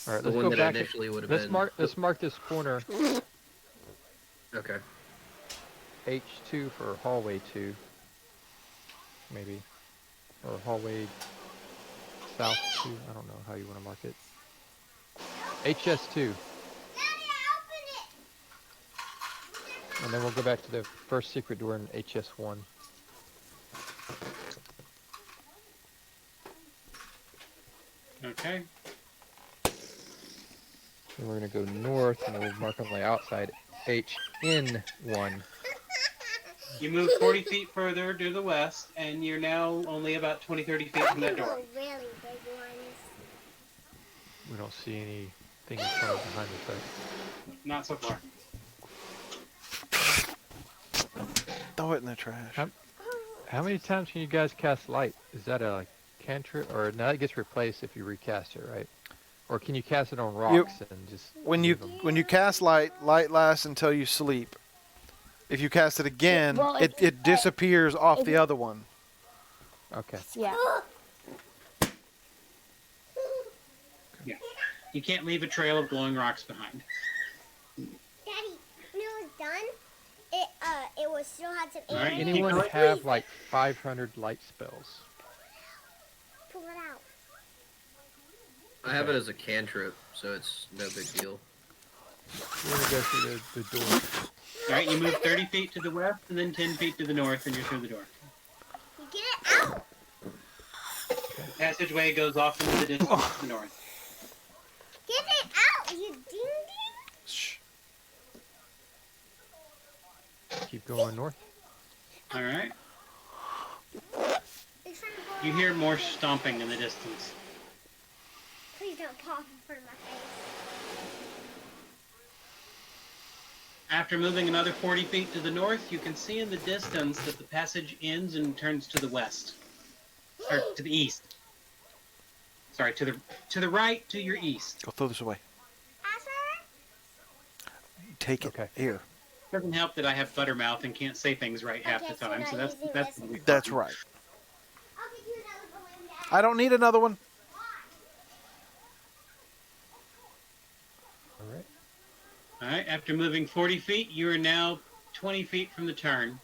All right,
The
let's
one
go
that
back.
initially would have
Let's
been.
mark. Let's mark this corner.
Okay.
H2 for hallway 2, maybe. Or hallway south 2. I don't know how you want to mark it. HS2. And then we'll go back to the first secret door in HS1.
Okay.
Then we're going to go north, and then we'll mark on the outside HN1.
You move 40 feet further to the west, and you're now only about 20, 30 feet from that door.
Really big ones.
We don't see anything in front or behind us, right?
Not so far.
Throw it in the trash.
How many times can you guys cast light? Is that a cantrip, or now it gets replaced if you recast it, right? Or can you cast it on rocks and just
When
leave 'em?
you cast light lasts until you sleep. If you cast it again,
Well,
it disappears off the other one.
Okay.
Yeah.
Yeah. You can't leave a trail of glowing rocks behind.
Daddy, when it was done, it was still had some
All right,
air.
you
Anyone
keep going.
have like 500 light spells?
Pull it out.
I have it as a cantrip, so it's no big deal.
We're gonna go through the door.
All right, you move 30 feet to the west, and then 10 feet to the north, and you're through the door.
You get it out.
The passageway goes off into the distance to the north.
Get it out, you ding ding.
Shh.
Keep going north.
All right.
It's trying to go
You hear more stomping in the distance.
Please don't pop in front of my face.
After moving another 40 feet to the north, you can see in the distance that the passage ends and turns to the west. Or to the east. Sorry, to the right, to your east.
Go throw this away.
Asher?
Take it.
Okay.
Here.
Doesn't help that I have buttermouth and can't say things right half
Okay,
the
so
time,
not
so that's
using
that's
this
gonna be
That's
fun.
right.
I'll give you another balloon, Dad.
I don't need another one.
All right.
All right. After moving 40 feet, you are now 20 feet from the turn.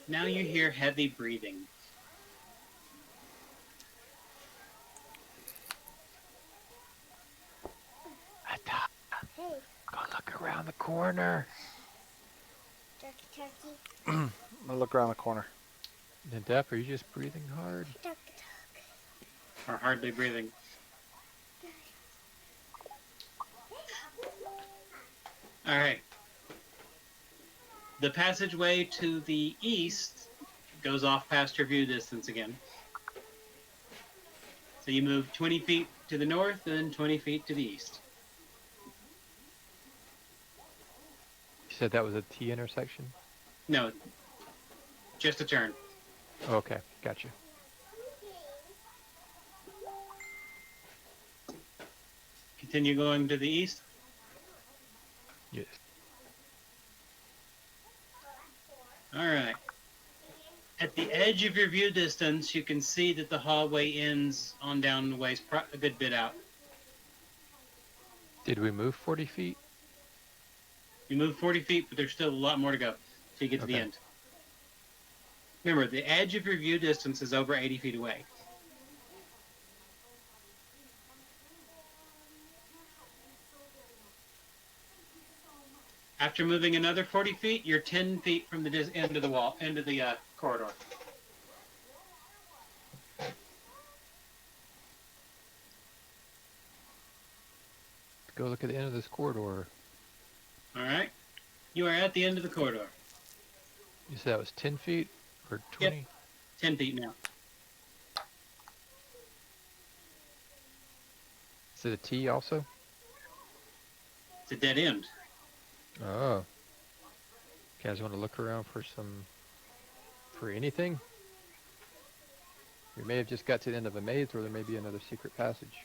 Now you hear heavy breathing.
Hey,
Go look around the corner.
turkey.
I'll look around the corner.
And Depp, are you just breathing hard?
Duck.
Or hardly breathing. All right. The passageway to the east goes off past your view distance again. So you move 20 feet to the north and then 20 feet to the east.
You said that was a T intersection?
No, just a turn.
Okay, gotcha.
Continue going to the east.
Yes.
All right. At the edge of your view distance, you can see that the hallway ends on down the ways, a good bit out.
Did we move 40 feet?
You move 40 feet, but there's still a lot more to go till you get to the
Okay.
end. Remember, the edge of your view distance is over 80 feet away. After moving another 40 feet, you're 10 feet from the end of the wall, end of the corridor.
Go look at the end of this corridor.
All right? You are at the end of the corridor.
You said that was 10 feet or 20?
10 feet now.
Is it a T also?
It's a dead end.
Oh. You guys want to look around for anything? We may have just got to the end of a maze, or there may be another secret passage.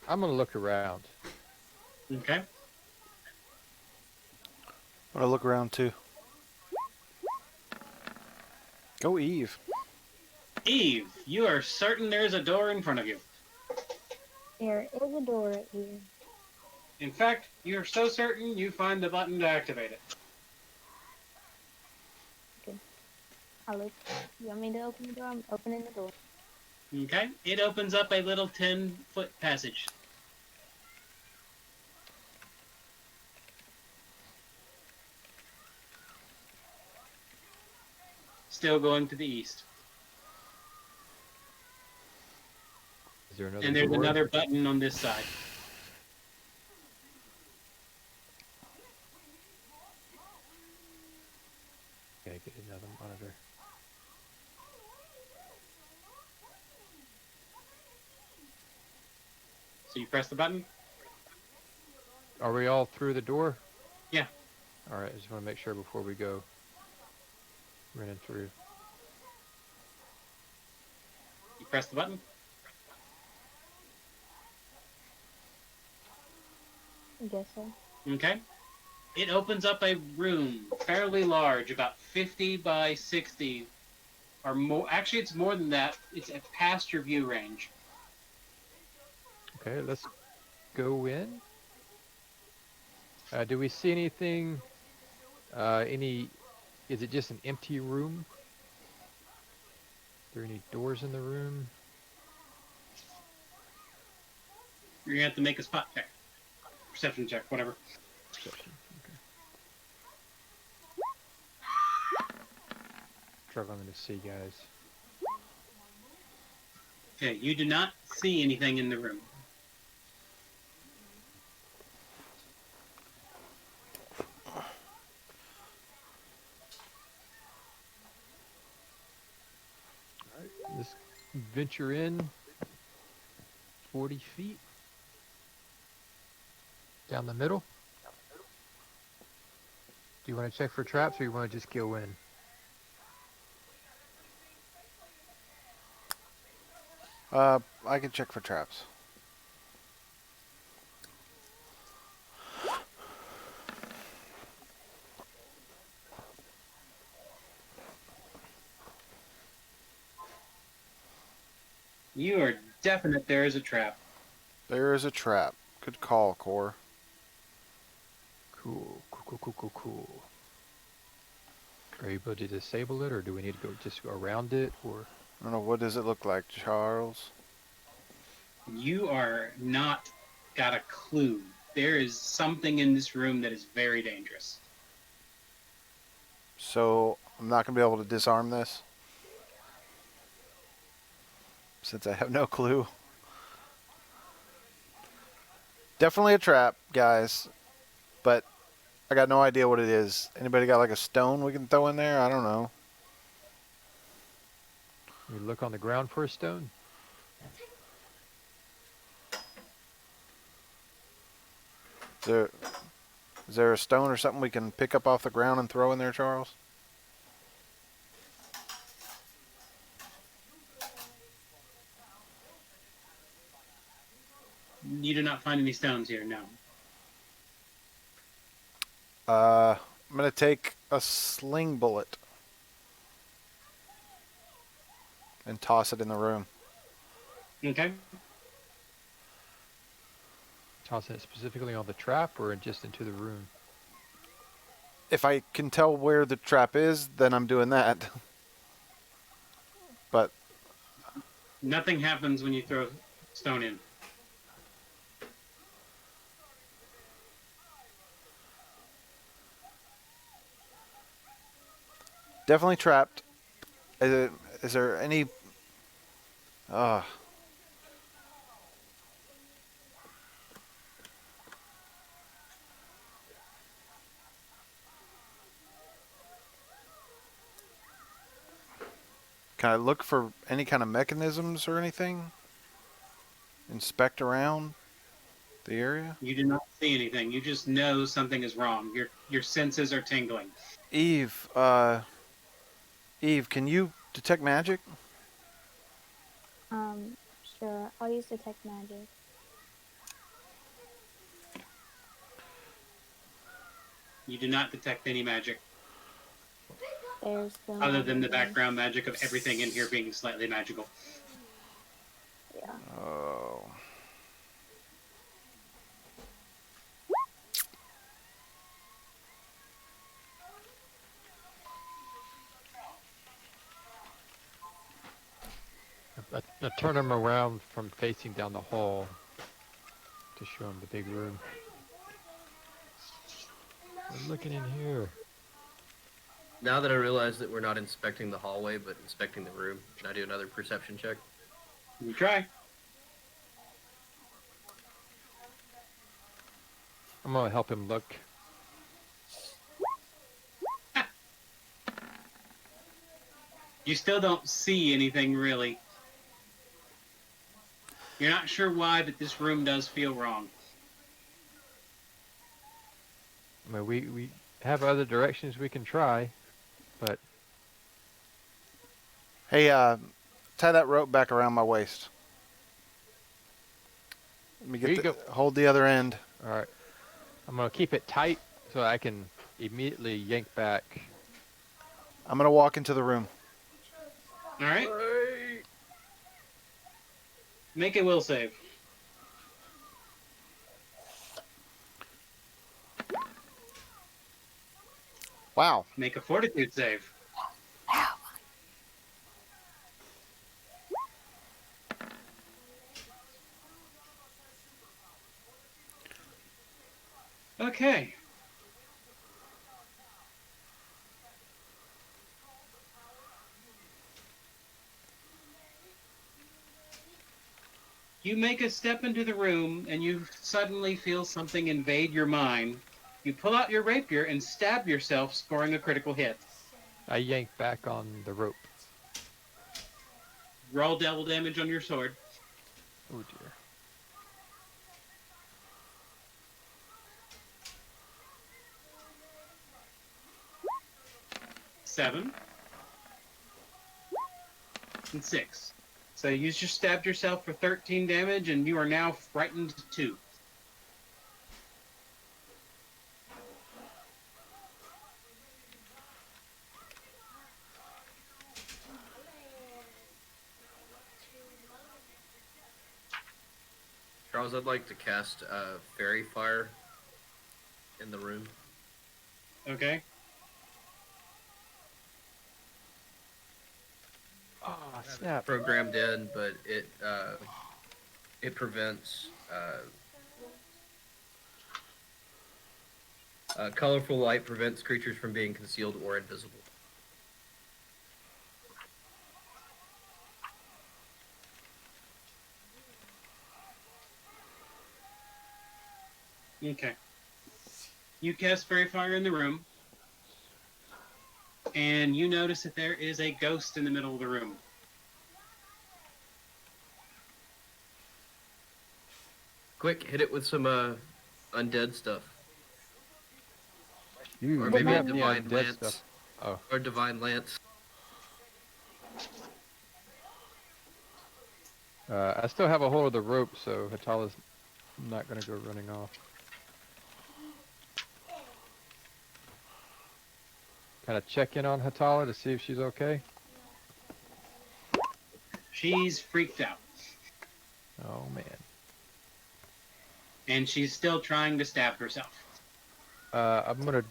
I'm going to look around.
Okay?
I'm gonna look around too. Go Eve.
Eve, you are certain there's a door in front of you.
There is a door right here.
In fact, you're so certain you find the button to activate it.
I'll look. You want me to open the door? I'm opening the door.
Okay? It opens up a little 10-foot passage. Still going to the east.
Is there another
And there's
door?
another button on this side.
Okay, get another monitor.
So you press the button?
Are we all through the door?
Yeah.
All right, I just want to make sure before we go running through.
You press the button?
I guess so.
Okay. It opens up a room, fairly large, about 50 by 60, or more. Actually, it's more than that. It's past your view range.
Okay, let's go in. Do we see anything? Is it just an empty room? Are there any doors in the room?
You're going to have to make a spot check. Perception check, whatever.
Perception. Okay. Struggling to see, guys.
Okay, you do not see anything in the room.
Let's venture in 40 feet down the middle. Do you want to check for traps or you want to just go in?
I can check for traps.
You are definite there is a trap.
There is a trap. Good call, Core.
Cool. Are you able to disable it or do we need to just go around it or?
I don't know, what does it look like, Charles?
You are not got a clue. There is something in this room that is very dangerous.
So, I'm not going to be able to disarm this? Since I have no clue. Definitely a trap, guys. But I got no idea what it is. Anybody got like a stone we can throw in there? I don't know.
We look on the ground for a stone.
Is there a stone or something we can pick up off the ground and throw in there, Charles?
You do not find any stones here, no.
I'm going to take a sling bullet and toss it in the room.
Okay.
Toss it specifically on the trap or just into the room?
If I can tell where the trap is, then I'm doing that. But
Nothing happens when you throw stone in.
definitely trapped. Is there any... Can I look for any kind of mechanisms or anything? Inspect around the area?
You do not see anything. You just know something is wrong. Your senses are tingling.
Eve, Eve, can you detect magic?
Sure. I'll use detect magic.
You do not detect any magic.
There's the
Other than the
magic one.
background magic of everything in here being slightly magical.
Yeah.
Oh.
I turn him around from facing down the hall to show him the big room. We're looking in here.
Now that I realize that we're not inspecting the hallway, but inspecting the room, can I do another perception check?
You try.
I'm gonna help him look.
You still don't see anything really. You're not sure why, but this room does feel wrong.
I mean, we have other directions we can try, but
Hey, tie that rope back around my waist. Let me
Here you
get
go.
hold the other end.
all right. I'm gonna keep it tight so I can immediately yank back.
I'm gonna walk into the room.
All right. Make a will save.
Wow.
Make a fortitude save. Okay. You make a step into the room and you suddenly feel something invade your mind. You pull out your rapier and stab yourself, scoring a critical hit.
I yank back on the rope.
Roll double damage on your sword.
Oh dear.
7 and 6. So you just stabbed yourself for 13 damage, and you are now frightened 2.
Charles, I'd like to cast Fairy Fire in the room.
Okay.
Oh snap!
Programmed in, but it prevents colorful light prevents creatures from being concealed or invisible.
Okay. You cast Fairy Fire in the room, and you notice that there is a ghost in the middle of the room.
Quick, hit it with some undead stuff.
You
Or maybe
you
a
have the
divine
undead
lance.
stuff. Oh.
Or divine lance.
I still have a hold of the rope, so Hatala's not gonna go running off. Kind of check in on Hatala to see if she's okay.
She's freaked out,
Oh man.
and she's still trying to stab herself.
I'm gonna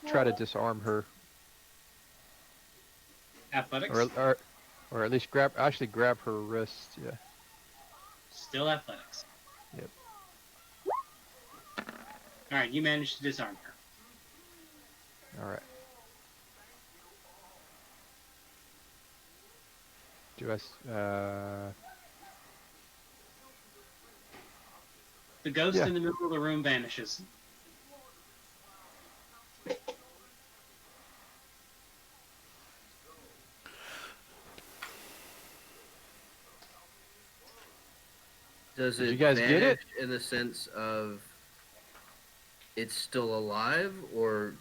try to disarm her,
Athletics.
or at least grab her wrist. Yeah.
Still athletics.
Yep.
All right, you managed to disarm her.
All right. Do I?
The ghost
Yeah.
in the middle of the room vanishes.
Does
Did
it
you guys get it?
vanish in the sense of it's still alive, or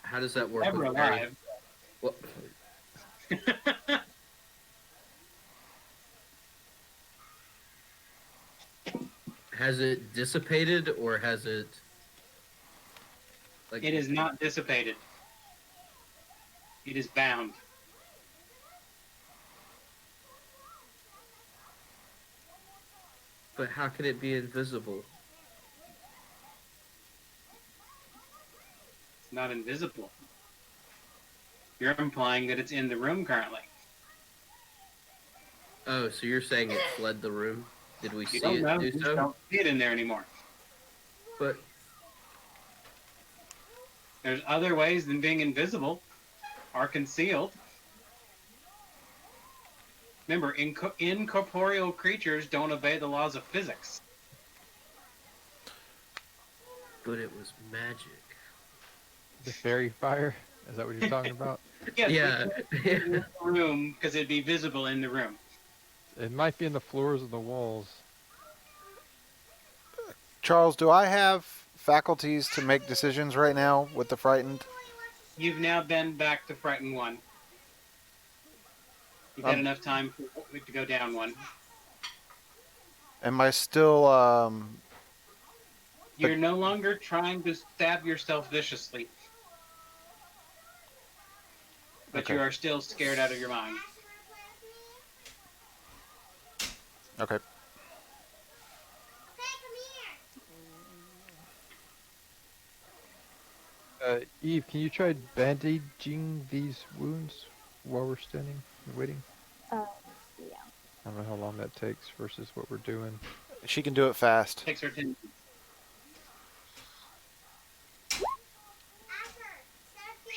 how does that work?
Never
with fairy-
alive.
Well, has it dissipated, or has it like
It is not dissipated. It is bound.
But how could it be invisible?
It's not invisible. You're implying that it's in the room currently.
Oh, so you're saying it fled the room? Did we
You
see
don't
it
know.
do
You just
so?
don't see it in there anymore.
But
There's other ways than being invisible or concealed. Remember, incorporeal creatures don't obey the laws of physics.
it was magic.
The fairy fire? Is that what you're talking about?
Yes,
Yeah.
we can't in the room because it'd be visible in the room.
It might be in the floors and the walls.
Charles, do I have faculties to make decisions right now with the frightened?
You've now been back to frighten one. You've had enough time to go down one.
Am I still
You're no longer trying to stab yourself viciously. But
Okay.
you are still scared out of your mind.
okay?
Eve, can you try bandaging these wounds while we're standing and waiting?
Yeah.
I don't know how long that takes versus what we're doing.
She can do it fast.
Takes her 10.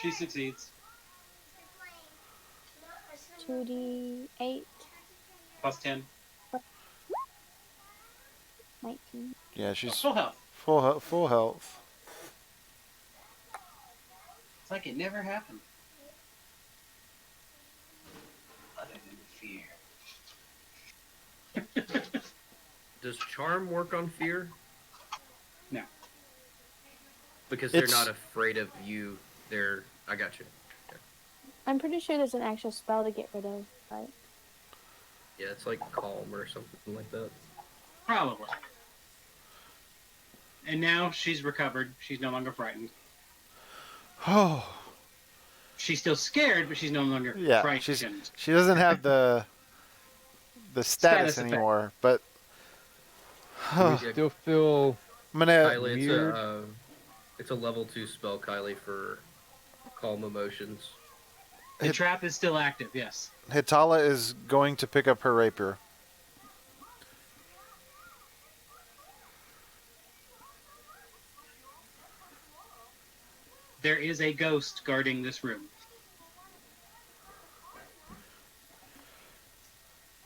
She succeeds.
2d8,
Plus 10.
19.
Yeah, she's
Full health.
full health.
It's like it never happened. Other than fear.
Does charm work on fear?
No.
Because they're
It's-
not afraid of you. I got you.
I'm pretty sure there's an actual spell to get rid of, right?
Yeah, it's like calm or something like that.
Probably. And now she's recovered. She's no longer frightened.
Oh,
She's still scared, but she's no longer
yeah.
frightened.
She doesn't have the status
Status effect.
anymore, but
Do we
I'm
Yeah.
still feel
gonna.
Kylie,
weird.
it's a level 2 spell, Kylie, for calm emotions.
The trap is still active, yes.
Hitala is going to pick up her rapier.
There is a ghost guarding this room.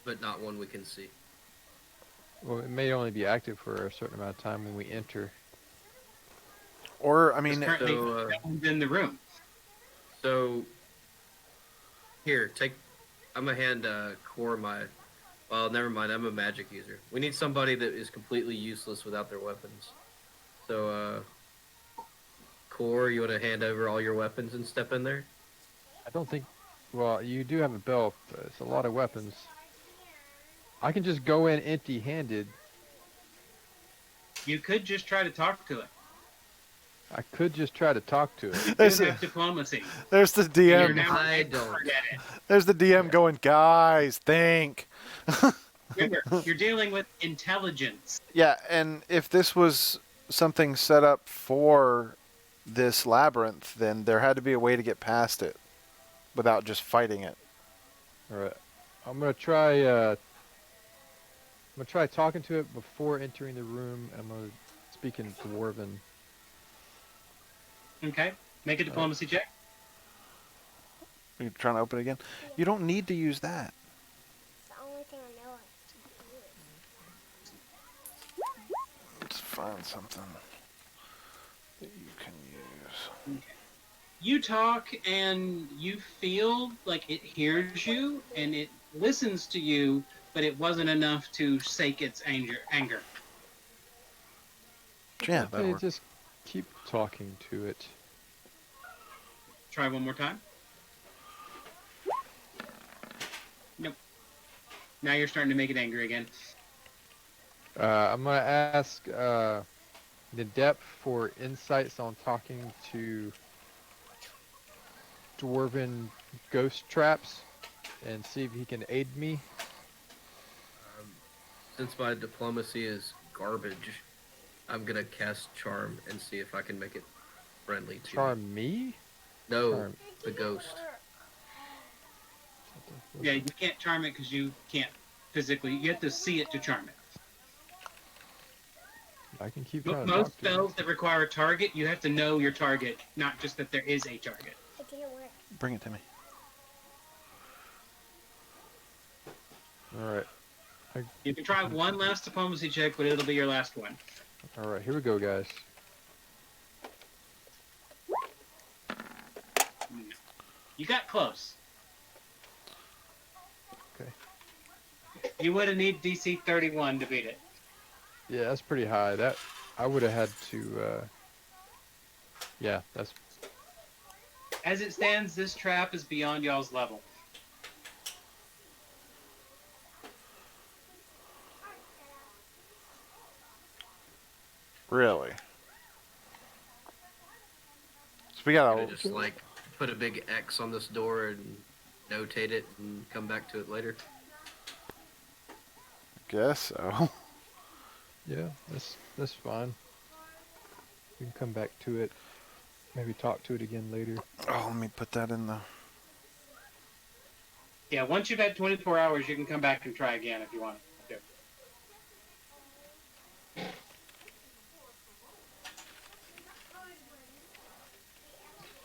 But not one we can see.
Well, it may only be active for a certain amount of time when we enter.
Or I
Because
mean,
currently,
So,
no one's in the room.
So, here, I'm gonna hand Core my. Well, never mind. I'm a magic user. We need somebody that is completely useless without their weapons. So, Core, you want to hand over all your weapons and step in there?
I don't think. Well, you do have a belt, but it's a lot of weapons. I can just go in empty-handed.
You could just try to talk to it.
I could just try to talk to it.
You
There's
do
a-
have diplomacy.
there's the
You're
DM.
now
I
an
don't.
expert at it.
There's the DM going, guys, think.
Remember, you're dealing with intelligence.
Yeah, and if this was something set up for this labyrinth, then there had to be a way to get past it without just fighting it.
All right, I'm gonna try. I'm gonna try talking to it before entering the room, and I'm gonna speak in Dwarven.
Okay? Make a diplomacy check.
Are you trying to open it again? You don't need to use that.
It's the only thing I know how to do.
Let's find something that you can use.
You talk and you feel like it hears you and it listens to you, but it wasn't enough to sate its anger.
Yeah, that
Hey,
works.
just keep talking to it.
Try one more time. Nope. Now you're starting to make it angry again.
I'm gonna ask the depth for insights on talking to dwarven ghost traps and see if he can aid me?
Since my diplomacy is garbage, I'm gonna cast charm and see if I can make it friendly to you.
Charm me?
No,
Charm.
the ghost.
Yeah, you can't charm it because you can't physically. You have to see it to charm it.
I can keep trying to
Most
talk to him.
spells that require a target, you have to know your target, not just that there is a target.
It didn't work.
Bring it to me.
All right.
You can try one last diplomacy check, but it'll be your last one.
All right. Here we go, guys.
You got close.
Okay.
You would have need DC 31 to beat it.
Yeah, that's pretty high. That I would have had to. Yeah, that's
As it stands, this trap is beyond y'all's level.
Really? So we
I'm
gotta.
gonna just like put a big X on this door and notate it and come back to it later.
Guess so.
yeah. That's fine. We can come back to it. Maybe talk to it again later.
Oh, let me put that in the.
Yeah, once you've had 24 hours, you can come back and try again if you want to.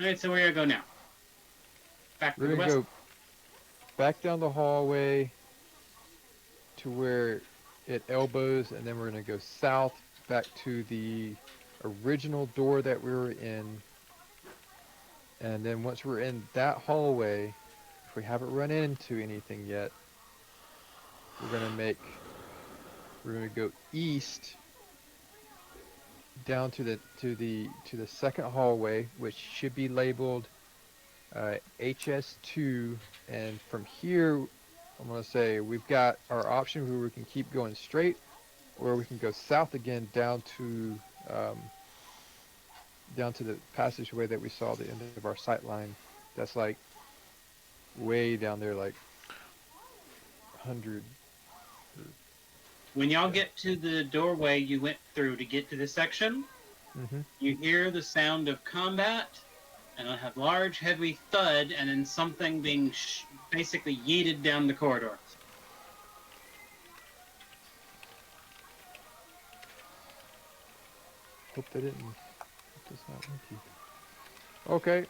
Alright, so where you go now? Back to
We're
the
gonna
west?
go back down the hallway to where it elbows, and then we're gonna go south back to the original door that we were in. And then once we're in that hallway, if we haven't run into anything yet, we're gonna go east down to the second hallway, which should be labeled HS2, and from here I'm gonna say we've got our option where we can keep going straight, or we can go south again down to the passageway that we saw at the end of our sight line. That's like way down there, like 100.
When y'all get to the doorway you went through to get to this section,
Mm-hmm.
you hear the sound of combat, and a large, heavy thud, and then something being basically yeeted down the corridor.
Hope they didn't. That's not winky. Okay.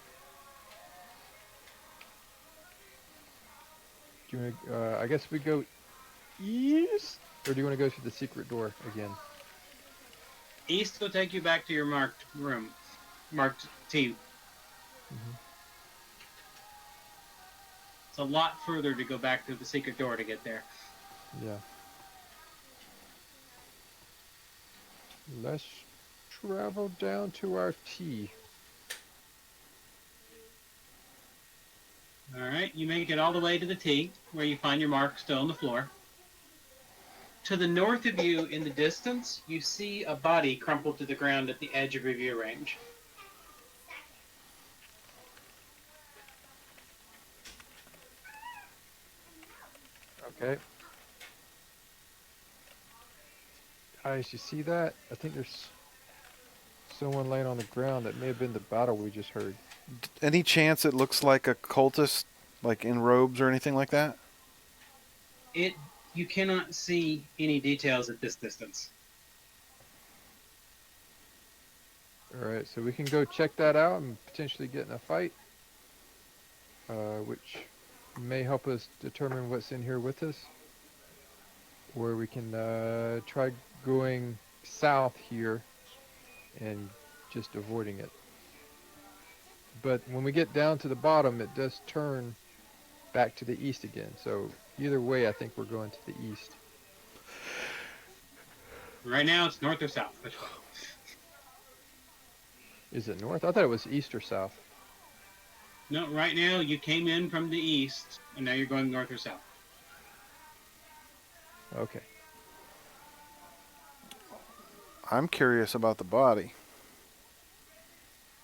Do you want to? I guess we go east, or do you want to go through the secret door again?
East will take you back to your marked room, marked T.
Mm-hmm.
It's a lot further to go back to the secret door to get there.
Yeah. Let's travel down to our T.
All right, you make it all the way to the T, where you find your mark still on the floor. To the north of you, in the distance, you see a body crumpled to the ground at the edge of your view range.
Okay. Guys, you see that? I think there's someone laying on the ground. That may have been the battle we just heard.
Any chance it looks like a cultist, like in robes or anything like that?
You cannot see any details at this distance.
Alright, so we can go check that out and potentially get in a fight. Which may help us determine what's in here with us. Or we can try going south here and just avoiding it. But when we get down to the bottom, it does turn back to the east again. So either way, I think we're going to the east.
Right now, it's north or south. Which way?
Is it north? I thought it was east or south.
No, right now you came in from the east, and now you're going north or south.
Okay.
I'm curious about the body.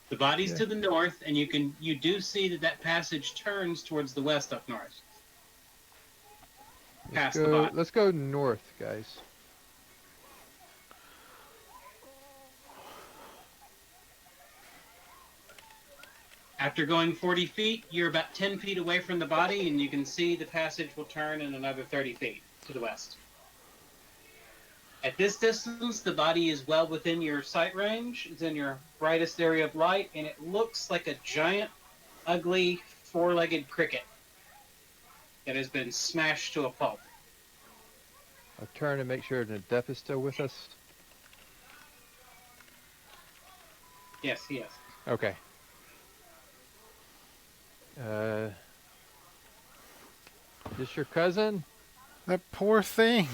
The body's
Yeah.
to the north, and you do see that passage turns towards the west up north. Past the body.
Let's go north, guys.
After going 40 feet, you're about 10 feet away from the body, and you can see the passage will turn in another 30 feet to the west. At this distance, the body is well within your sight range. It's in your brightest area of light, and it looks like a giant, ugly, four-legged cricket that has been smashed to a pulp.
I'll turn and make sure the death is still with us.
Yes, he is.
Okay. This your cousin?
That poor thing.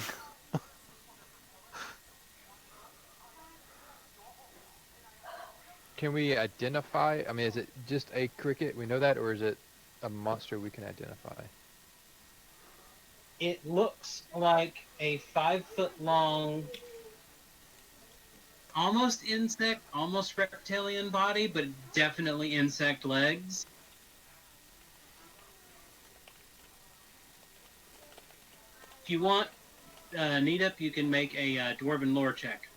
Can we identify? I mean, is it just a cricket? We know that, or is it a monster we can identify?
It looks like a 5-foot-long, almost insect, almost reptilian body, but definitely insect legs. If you want, Neetup, you can make a Dwarven lore check.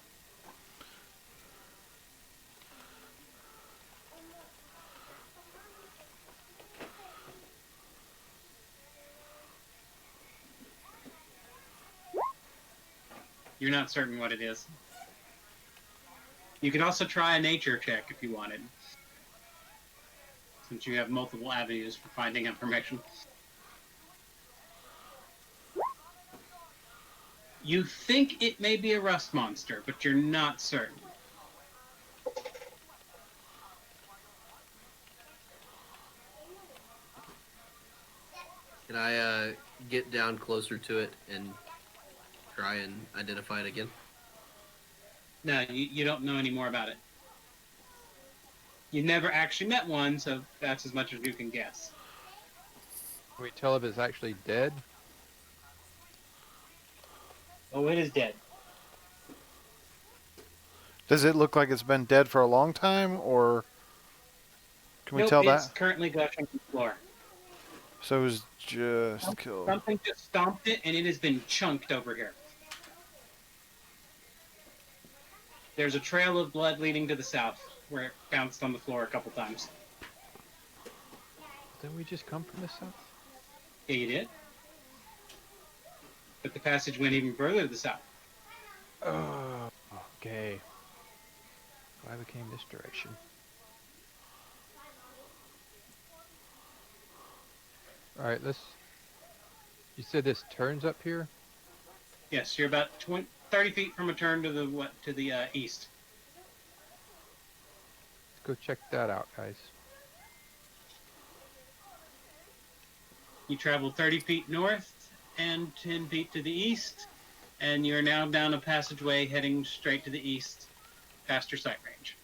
You're not certain what it is. You could also try a nature check if you wanted, since you have multiple avenues for finding information. You think it may be a rust monster, but you're not certain.
Can I get down closer to it and try and identify it again?
No, you don't know any more about it. You've never actually met one, so that's as much as you can guess.
Can we tell if it's actually dead?
Oh, it is dead.
Does it look like it's been dead for a long time, or can we
Nope,
tell
it's
that?
currently gushing from the floor.
So it was just killed.
Something just stomped it, and it has been chunked over here. There's a trail of blood leading to the south, where it bounced on the floor a couple times.
Didn't we just come from the south?
Yeah, you did. But the passage went even further to the south.
Oh, okay. Why we came this direction? All right, let's. You said this turns up here.
Yes, you're about 30 feet from a turn to the east.
Let's go check that out, guys.
You travel 30 feet north and 10 feet to the east, and you're now down a passageway heading straight to the east, past your sight range.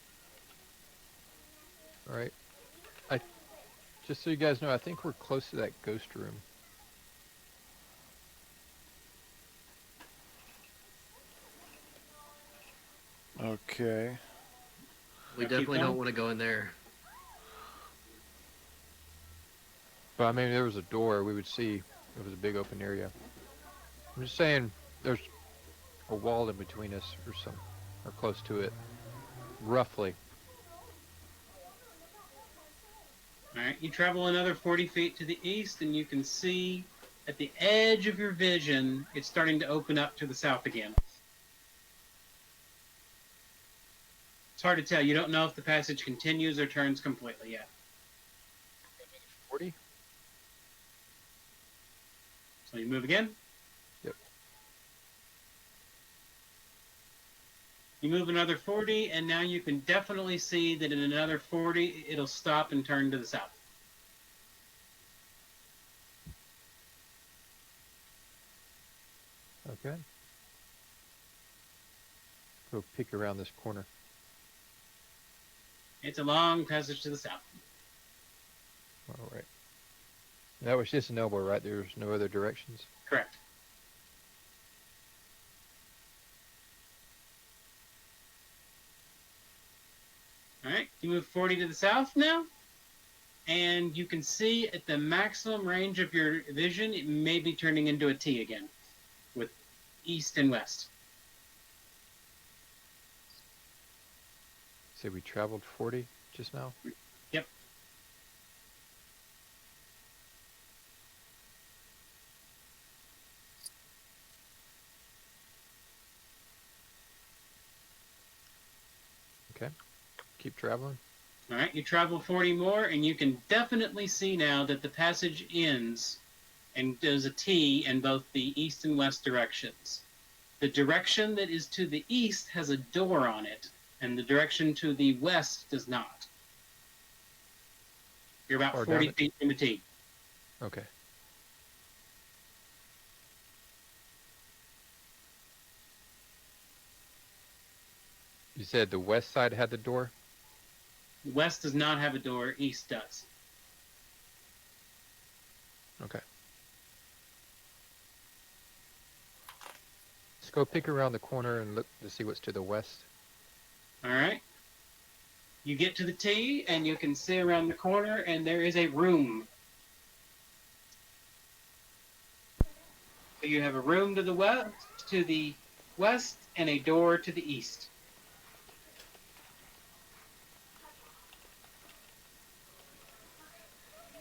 All right. Just so you guys know, I think we're close to that ghost room.
Okay.
We
Keep
definitely
going.
don't want to go in there.
But I mean, there was a door we would see. It was a big open area. I'm just saying, there's a wall in between us, or close to it, roughly.
All right, you travel another 40 feet to the east, and you can see at the edge of your vision, it's starting to open up to the south again. It's hard to tell. You don't know if the passage continues or turns completely yet.
40.
So you move again.
Yep.
You move another 40, and now you can definitely see that in another 40, it'll stop and turn to the south.
Okay. Go peek around this corner.
It's a long passage to the south.
All right. That was just an elbow, right? There's no other directions.
Correct. All right. You move 40 to the south now, and you can see at the maximum range of your vision, it may be turning into a T again, with east and west.
Say we traveled 40 just now.
Yep.
Okay. Keep traveling.
All right, you travel 40 more, and you can definitely see now that the passage ends and does a T in both the east and west directions. The direction that is to the east has a door on it, and the direction to the west does not. You're about
Far
40
down it?
feet from the T.
Okay. You said the west side had the door?
West does not have a door, east does.
Okay. Let's go peek around the corner and look to see what's to the west.
All right. You get to the T, and you can see around the corner, and there is a room. So you have a room to the west, and a door to the east.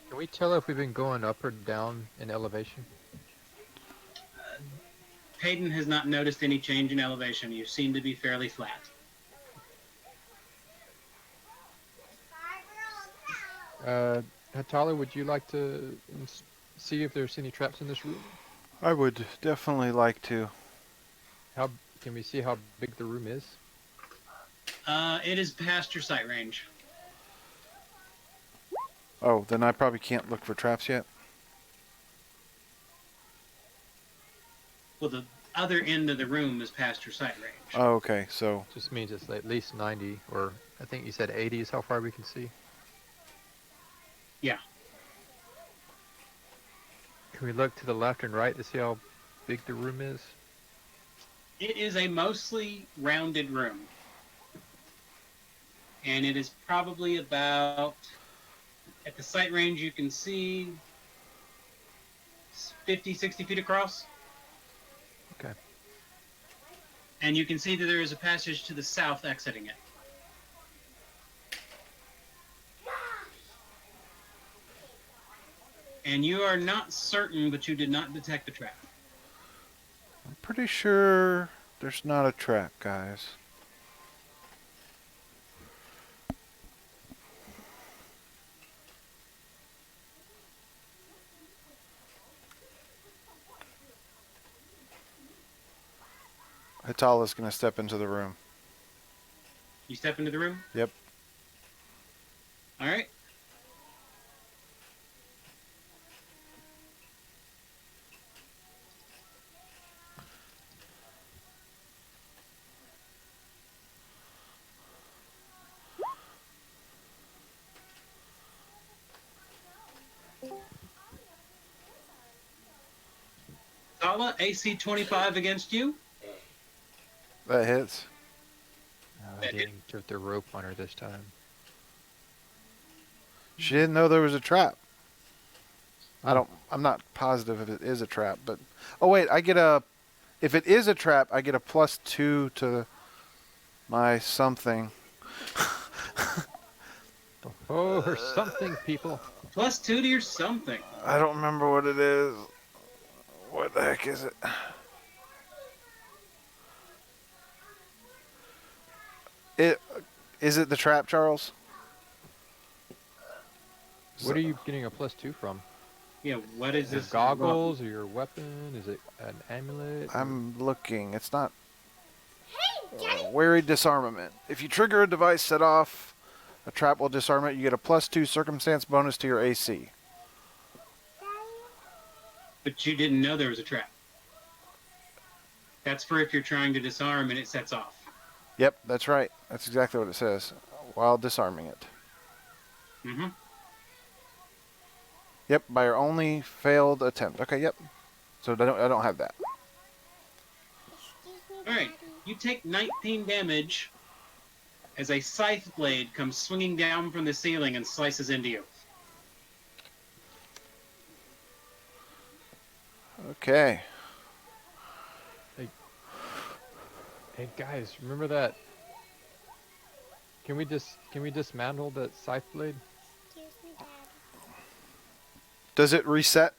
Can we tell if we've been going up or down in elevation?
Hayden has not noticed any change in elevation. You seem to be fairly flat.
Hatala, would you like to see if there's any traps in this room?
I would definitely like to.
How can we see how big the room is?
It is past your sight range.
Oh, then I probably can't look for traps yet.
Well, the other end of the room is past your sight range.
Oh, okay, so
Just means it's at least 90, or I think you said 80 is how far we can see.
Yeah.
Can we look to the left and right to see how big the room is?
It is a mostly rounded room. And it is probably about, at the sight range you can see 50, 60 feet across.
Okay.
And you can see that there is a passage to the south exiting it. And you are not certain, but you did not detect the trap.
I'm pretty sure there's not a trap, guys. Hatala's gonna step into the room.
You step into the room?
Yep.
All right. Sala, AC 25 against you.
That hits.
I didn't put the rope on her this time.
She didn't know there was a trap. I'm not positive if it is a trap, but oh wait, if it is a trap, I get a +2 to my something.
Oh, or something, people.
+2 to your something.
I don't remember what it is. What the heck is it? Is it the trap, Charles?
What are you getting a +2 from?
Yeah, what is
Your
this?
goggles or your weapon? Is it an amulet?
I'm looking. It's not.
Hey, Daddy.
Wary disarmament. If you trigger a device set off, a trap will disarm it. You get a +2 circumstance bonus to your AC.
But you didn't know there was a trap. That's for if you're trying to disarm and it sets off.
Yep, that's right. That's exactly what it says while disarming it.
Mm-hmm.
Yep, by your only failed attempt. Okay, yep. So I don't have that.
Excuse me,
All right.
Daddy.
You take 19 damage as a scythe blade comes swinging down from the ceiling and slices into you.
Okay.
Hey guys, remember that? Can we dismantle that scythe blade?
Excuse me, Dad.
Does it reset?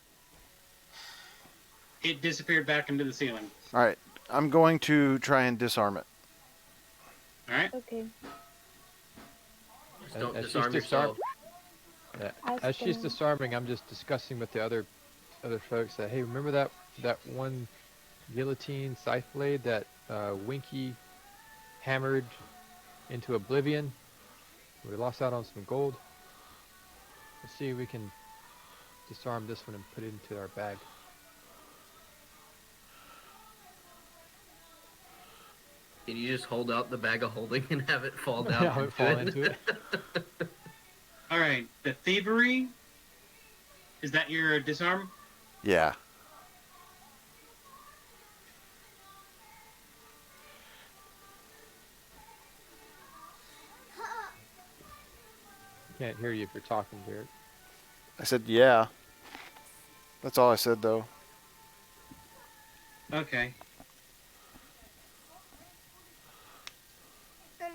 It disappeared back into the ceiling.
All right. I'm going to try and disarm it.
All right.
Okay.
Just don't
As she's
disarm yourself.
Yeah.
I was
As she's
gonna-
disarming, I'm just discussing with the other folks that, hey, remember that one guillotine scythe blade that Winky hammered into oblivion? We lost out on some gold. Let's see if we can disarm this one and put it into our bag.
Can you just hold out the bag of holding and have it fall down?
Have it fall into it.
All right. The thievery. Is that your disarm?
Yeah.
Can't hear you if you're talking, Garrett.
I said yeah. That's all I said though.
Okay.
Daddy,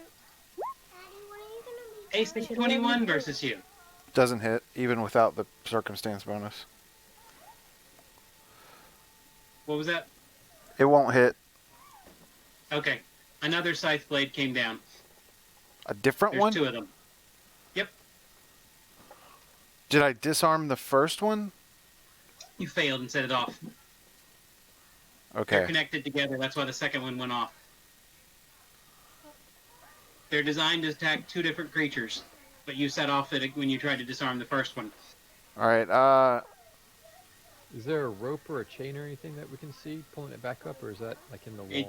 when are you gonna be
AC 21 versus you.
Doesn't hit even without the circumstance bonus.
What was that?
It won't hit.
Okay. Another scythe blade came down.
A different
There's
one?
2 of them. Yep.
Did I disarm the first one?
You failed and set it off. They're
Okay.
connected together. That's why the second one went off. They're designed to attack 2 different creatures, but you set off it when you tried to disarm the first one.
All right.
Is there a rope or a chain or anything that we can see pulling it back up, or is that like in the wall?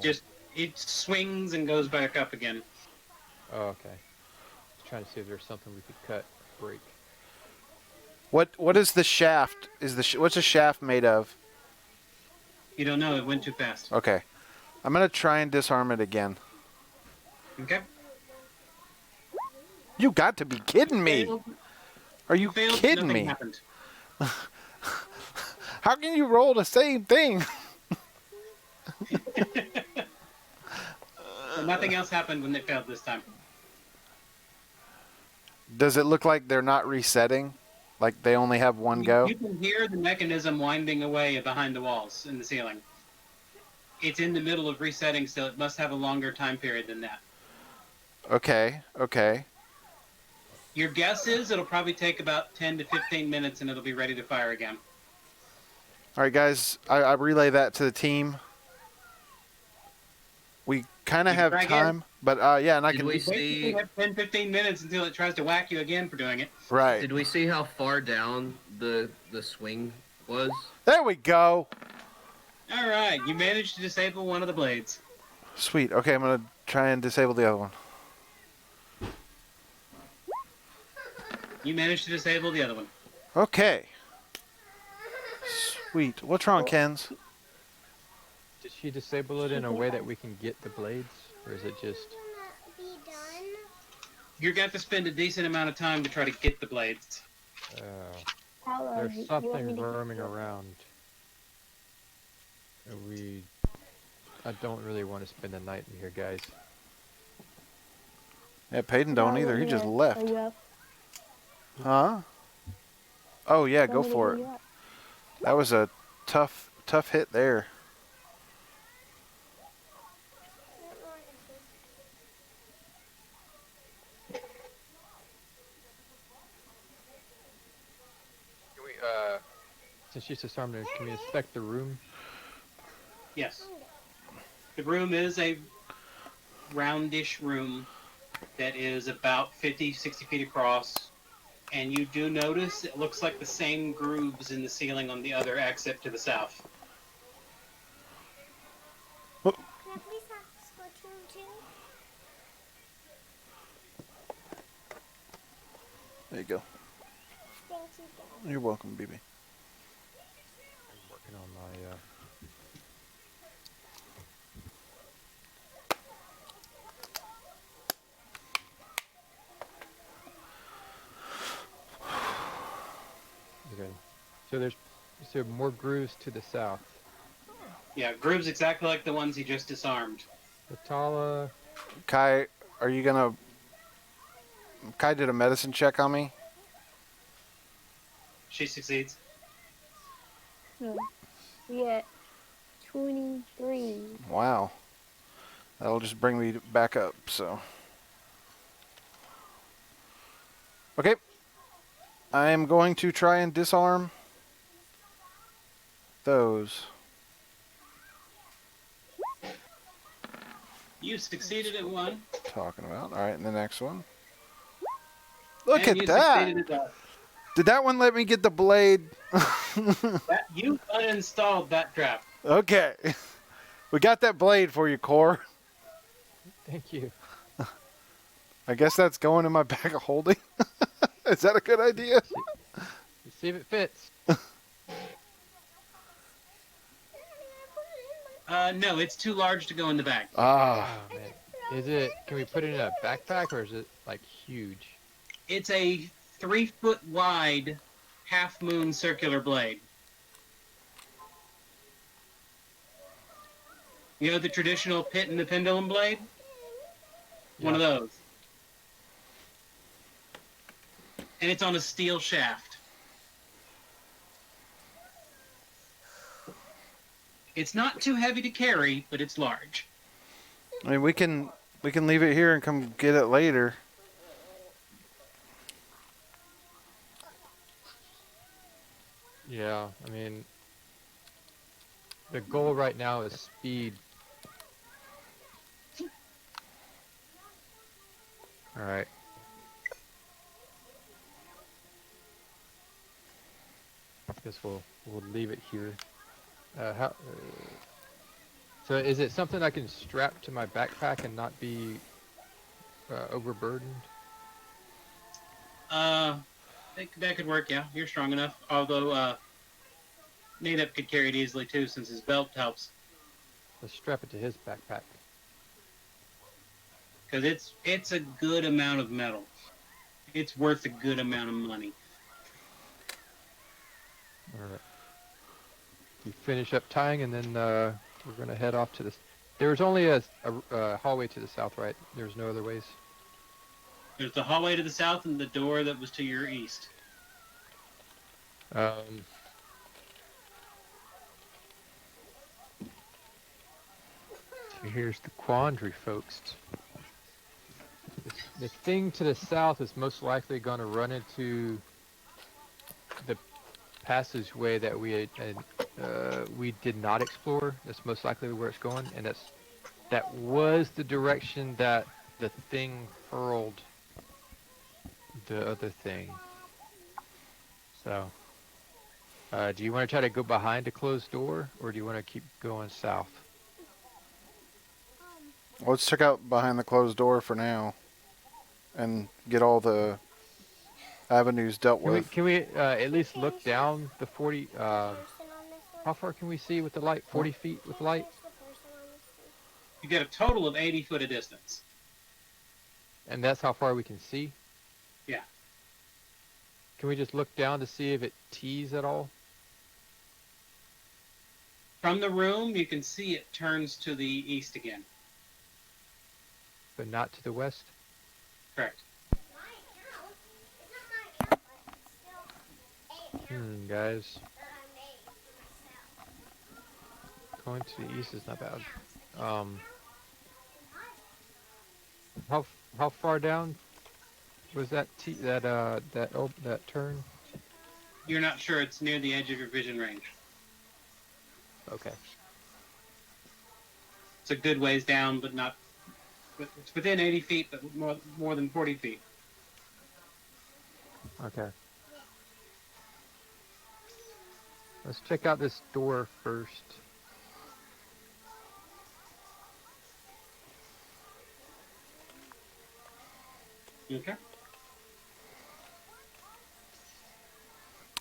It swings and goes back up again.
Oh, okay. I was trying to see if there's something we could cut, break.
What is the shaft? What's the shaft made of?
You don't know. It went too fast.
Okay. I'm gonna try and disarm it again.
Okay.
You got to be kidding me!
Failed.
Are you
Failed.
kidding
Nothing
me?
happened.
How can you roll the same thing?
So nothing else happened when it failed this time.
Does it look like they're not resetting? Like they only have one go?
You can hear the mechanism winding away behind the walls in the ceiling. It's in the middle of resetting still. It must have a longer time period than that.
Okay.
Your guess is it'll probably take about 10 to 15 minutes and it'll be ready to fire again.
All right, guys. I relay that to the team. We kind of
You can
have
try
time, but yeah, and I
Did
can.
we
Basically,
see?
have 10, 15 minutes until it tries to whack you again for doing it.
Right.
Did we see how far down the swing was?
There we go.
All right, you managed to disable one of the blades.
Sweet. Okay, I'm gonna try and disable the other one.
You managed to disable the other one.
Okay. Sweet. What's wrong, Kens?
Did she disable it in a way that we can get the blades, or is it just?
gonna be done?
You're going to have to spend a decent amount of time to try to get the blades.
How long
There's
you want me
something
to-
roaming around. And I don't really want to spend the night in here, guys.
Yeah, Peyton don't
How
either.
long
He
you
just
have-
left.
are you up?
Huh? Oh yeah, go
Want me to
for
get
it.
you up?
That was a tough hit there.
Can we, since she's disarmed her, can we inspect the room?
Yes. The room is a roundish room that is about 50, 60 feet across. And you do notice it looks like the same grooves in the ceiling on the other exit to the south.
Can I please have Splatoon 2?
There you go.
Thank you, Dad.
You're welcome, BB.
I'm working on my, So there's more grooves to the south.
Yeah, grooves exactly like the ones he just disarmed.
Atala.
Kai, are you gonna? Kai did a medicine check on me.
She succeeds.
We at 23.
Wow, that'll just bring me back up. So, okay, I am going to try and disarm those.
You succeeded at one.
Talking about. All right, and the next one. Look
and
at
you
that.
succeeded at
Did that one let me get the blade?
that. You uninstalled that trap.
Okay. We got that blade for you, Core.
Thank you.
I guess that's going in my bag of holding. Is that a good idea?
See if it fits.
No, it's too large to go in the bag.
Ah.
Oh man. Is it? Can we put it in a backpack or is it like huge?
It's a 3-foot wide half moon circular blade. You know the traditional pit and the pendulum blade? One of those. And it's on a steel shaft. It's not too heavy to carry, but it's large.
I mean, we can leave it here and come get it later.
Yeah, I mean, the goal right now is speed. All right. I guess we'll leave it here. So is it something I can strap to my backpack and not be overburdened?
That could work, yeah. You're strong enough. Although, Nadab could carry it easily too, since his belt helps.
Let's strap it to his backpack.
Because it's a good amount of metal. It's worth a good amount of money.
All right. We finish up tying, and then we're gonna head off to this. There's only a hallway to the south, right? There's no other ways.
There's the hallway to the south and the door that was to your east.
So here's the quandary, folks. The thing to the south is most likely going to run into the passageway that we did not explore. That's most likely where it's going, and that was the direction that the thing hurled the other thing. So, do you want to try to go behind a closed door, or do you want to keep going south?
Let's check out behind the closed door for now and get all the avenues dealt with.
Can we at least look down the 40? How far can we see with the light? 40 feet with light?
You get a total of 80 foot of distance.
And that's how far we can see?
Yeah.
Can we just look down to see if it tees at all?
From the room, you can see it turns to the east again.
But not to the west?
Correct.
Guys. Going to the east is not bad. How far down was that that turn?
You're not sure. It's near the edge of your vision range.
Okay.
It's a good ways down, but not. It's within 80 feet, but more than 40 feet.
Okay. Let's check out this door first.
Okay.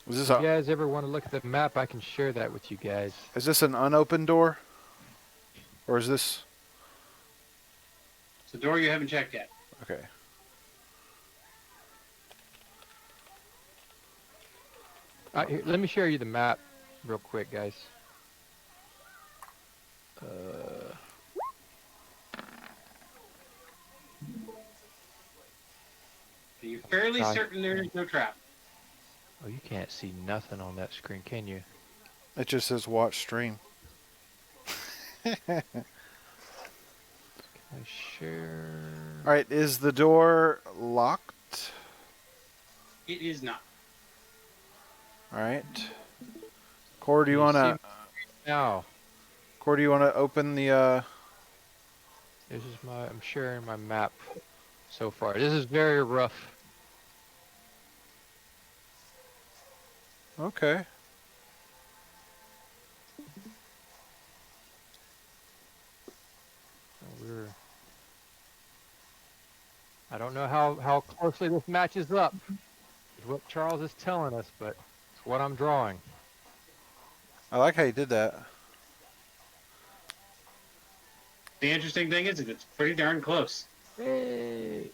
Is this
If you guys ever want to look at the map, I can share that with you guys.
is this an unopened door? Or is this...
It's a door you haven't checked yet.
Okay.
Here, let me share you the map real quick, guys.
Are you fairly
Gosh.
certain there's no trap?
Oh, you can't see nothing on that screen, can you?
It just says watch stream.
Can I share?
All right, is the door locked?
It is not.
All right. Core, do you
Can you
want
see
to?
Now,
Core, do you want to open the?
this is I'm sharing my map so far. This is very rough.
Okay.
I don't know how closely this matches up with what Charles is telling us, but it's what I'm drawing.
I like how you did that.
The interesting thing is, it's pretty darn close.
Hey.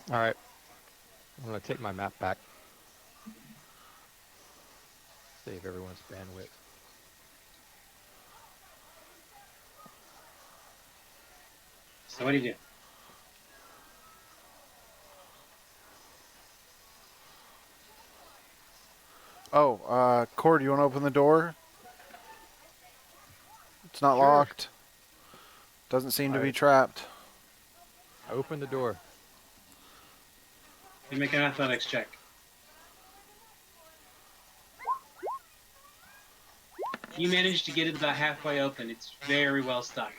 All right. I'm going to take my map back. Save everyone's bandwidth.
So what do you do?
Oh, Core, do you want to open the door? It's not
Sure.
locked. Doesn't seem to be
Alright.
trapped.
Open the door.
You make an athletics check. You managed to get it about halfway open. It's very well stuck.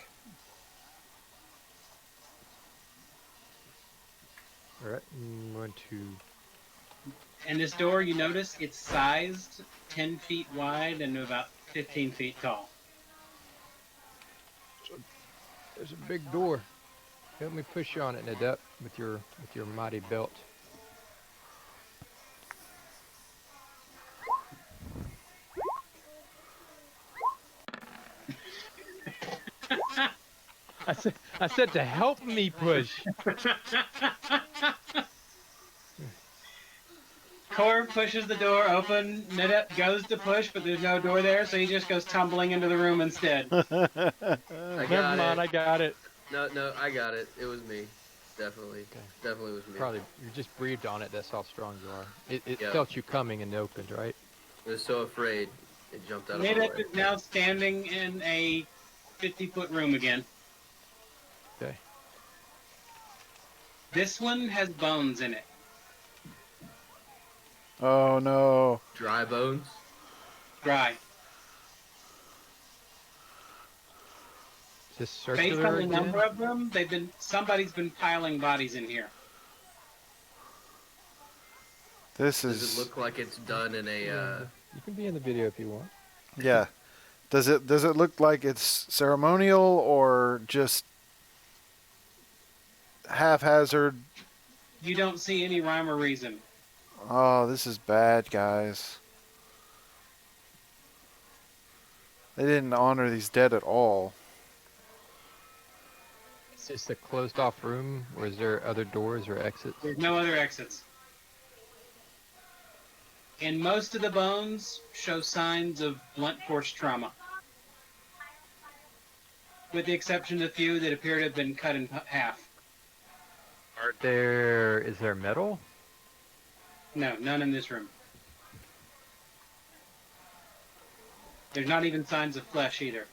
All right. I'm going to.
And this door, you notice, it's sized 10 feet wide and about 15 feet tall.
There's a big door. Help me push on it, Adept, with your mighty belt. I said to help me push.
Core pushes the door open. Nidep goes to push, but there's no door there, so he just goes tumbling into the room instead.
Never mind, I got it.
No, I got it. It was me. Definitely.
Okay.
Definitely was me.
Probably you just breathed on it. That's how strong you are. It
Yeah.
felt you coming and opened, right?
I was so afraid it jumped out of my
Nidep
way.
is now standing in a 50-foot room again.
Okay.
This one has bones in it.
Oh no.
Dry bones.
Dry.
Is this
Based
circular
on the
again?
number of them, somebody's been piling bodies in here.
This
Does
is.
it look like it's done in a?
You can be in the video if you want.
Yeah. Does it look like it's ceremonial or just haphazard?
You don't see any rhyme or reason.
Oh, this is bad, guys. They didn't honor these dead at all.
Is this a closed off room, or is there other doors or exits?
There's no other exits. And most of the bones show signs of blunt force trauma, with the exception of a few that appear to have been cut in half.
Is there metal?
No, none in this room. There's not even signs of flesh either.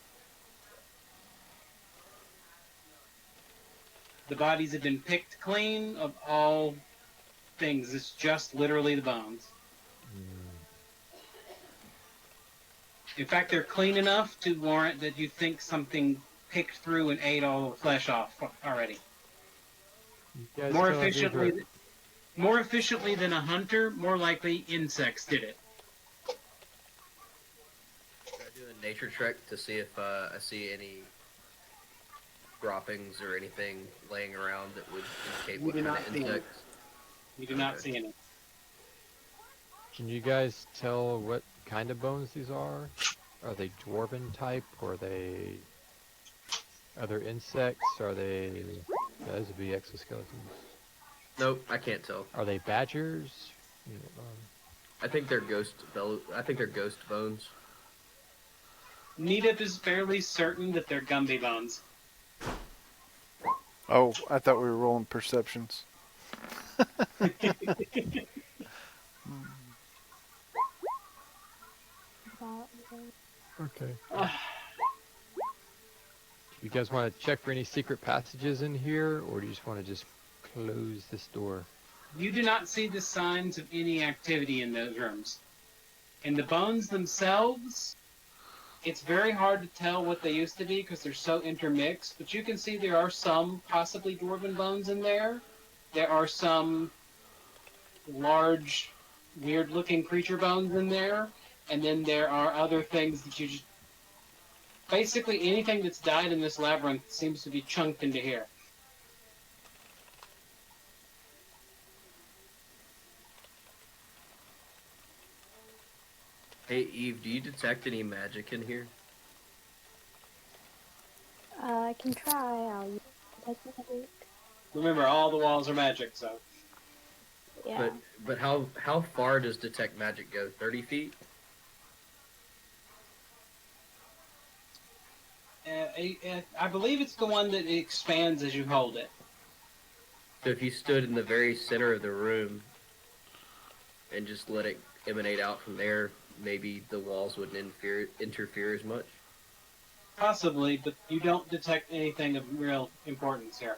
The bodies have been picked clean of all things. It's just literally the bones. In fact, they're clean enough to warrant that you think something picked through and ate all the flesh off already.
You guys
More
tell these
efficiently than a hunter, more likely insects did it.
Should I do a nature check to see if I see any droppings or anything laying around that would indicate
You
what
do
kind
not
of
see any.
insects?
You do not
Okay.
see any.
Can you guys tell what kind of bones these are? Are they dwarven type? Or are they other insects? Are they? Yeah, those would be exoskeletons.
Nope, I can't tell.
Are they badgers?
I think they're ghost bones.
Needip is fairly certain that they're Gumby bones.
Oh, I thought we were rolling perceptions.
About
Okay. You guys want to check for any secret passages in here, or do you just want to just close this door?
You do not see the signs of any activity in those rooms. In the bones themselves, it's very hard to tell what they used to be because they're so intermixed, but you can see there are some possibly dwarven bones in there. There are some large, weird-looking creature bones in there, and then there are other things that you just... Basically, anything that's died in this labyrinth seems to be chunked into here.
Hey, Eve, do you detect any magic in here?
I can try. I'll use magic.
Remember, all the walls are magic, so...
Yeah.
But how far does detect magic go? 30 feet?
I believe it's the one that expands as you hold it.
So if you stood in the very center of the room and just let it emanate out from there, maybe the walls wouldn't interfere as much?
Possibly, but you don't detect anything of real importance here.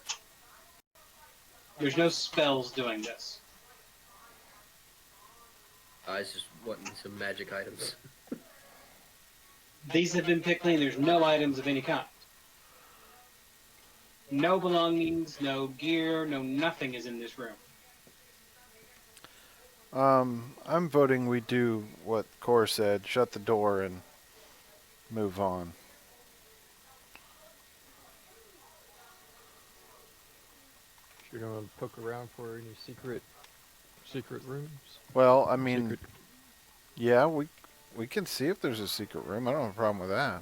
There's no spells doing this.
I was just wanting some magic items.
These have been picked clean. There's no items of any kind. No belongings, no gear, no nothing is in this room.
I'm voting we do what Cor said, shut the door and move on.
You're going to poke around for any secret rooms?
Well, I mean,
Secret.
yeah, we can see if there's a secret room. I don't have a problem with that.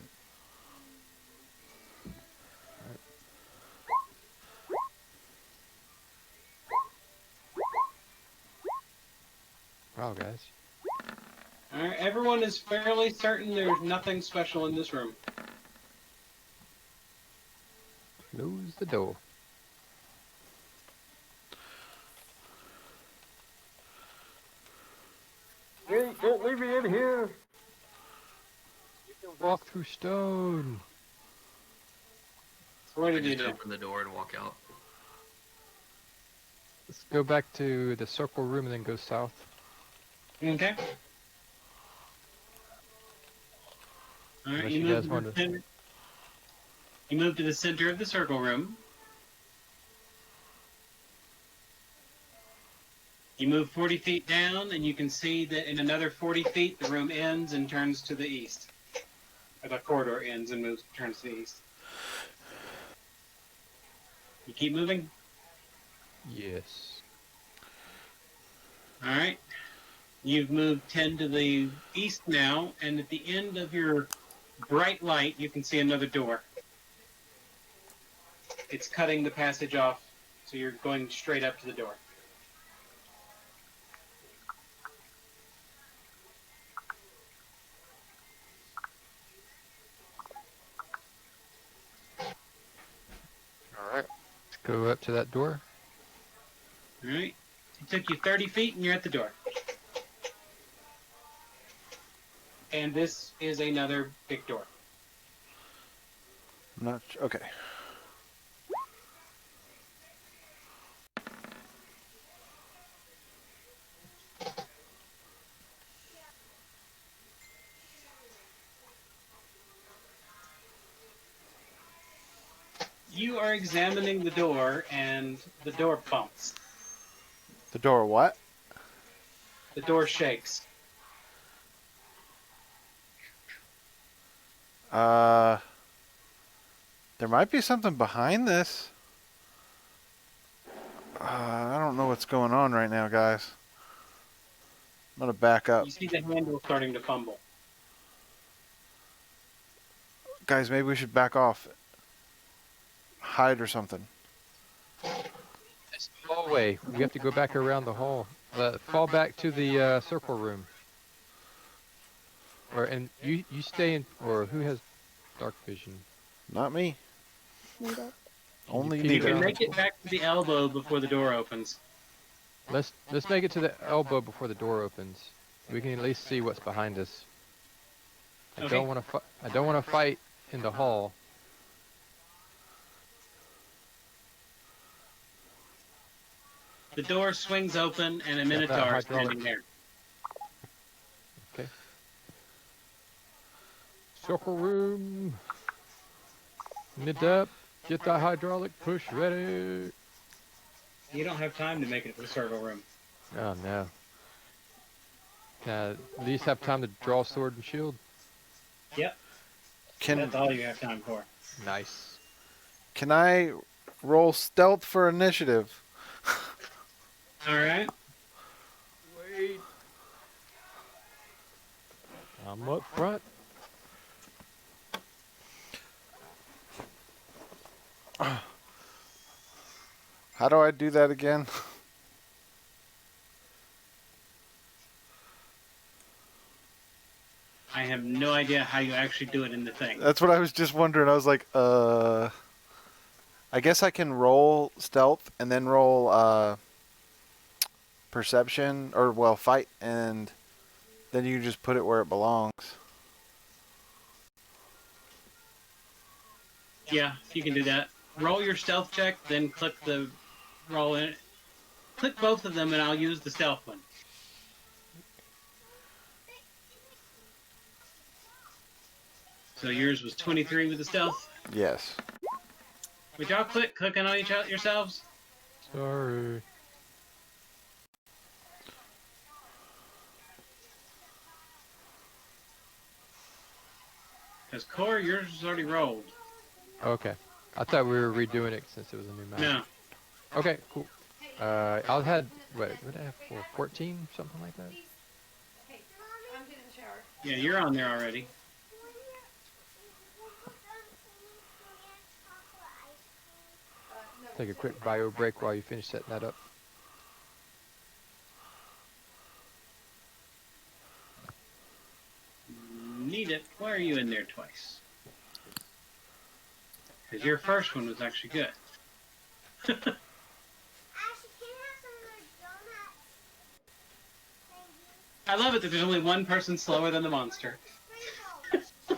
Wow, guys.
Alright, everyone is fairly certain there's nothing special in this room.
Close the door. Hey, don't leave me in here! You can walk through stone.
So what
I
did you
just
do?
open the door and walk out.
Let's go back to the circle room and then go south.
Okay. Alright,
Unless
you
you
move
guys
to
want
the
to.
center. You move to the center of the circle room. You move 40 feet down, and you can see that in another 40 feet, the room ends and turns to the east. Or the corridor ends and turns to the east. You keep moving?
Yes.
Alright. You've moved 10 to the east now, and at the end of your bright light, you can see another door. It's cutting the passage off, so you're going straight up to the door.
Alright. Let's go up to that door.
Alright. It took you 30 feet, and you're at the door. And this is another big door.
I'm not okay.
You are examining the door, and the door bumps.
The door what?
The door shakes.
There might be something behind this. I don't know what's going on right now, guys. I'm gonna back up.
You see the handle starting to fumble.
Guys, maybe we should back off. Hide or something.
hallway. We have to go back around the hall. Fall back to the circle room. And you stay in, or who has dark vision?
Not me.
Need it.
Can you
Only
peek
You
Nita.
can
around the
make it back to the elbow before the door opens.
Let's make it to the elbow before the door opens. We can at least see what's behind us. I
Okay.
don't want to. I don't want to fight in the hall.
The door swings open and a
Got that
Minotaur is
hydraulic.
standing there.
Okay. Circle room. Knit up. Get that hydraulic push ready.
You don't have time to make it to the circle room.
Oh no. Can I at least have time to draw sword and shield?
Yep,
Can
that's all you have time for.
Nice.
can I roll stealth for initiative?
All right.
Wait. I'm up front.
How do I do that again?
I have no idea how you actually do it in the thing.
That's what I was just wondering. I was like, I guess I can roll stealth and then roll perception, or well, fight, and then you just put it where it belongs.
Yeah, you can do that. Roll your stealth check, then click the roll in. Click both of them, and I'll use the stealth one. So yours was 23 with the stealth.
Yes.
Would y'all quit clicking on each other yourselves?
Sorry.
Because Core, yours was already rolled.
Okay. I thought we were redoing it since it was a new map.
No.
Okay, cool. I had, what did I have for? 14? Something like that?
Hey, I'm getting in the shower.
Yeah, you're on there already.
No,
Take a quick bio break while you finish setting that up.
Need it. Why are you in there twice? Because your first one was actually good.
Ashley, can I have some of those donuts? Thank you.
I love it that there's only one person slower than the monster.
Sprinkles. There's some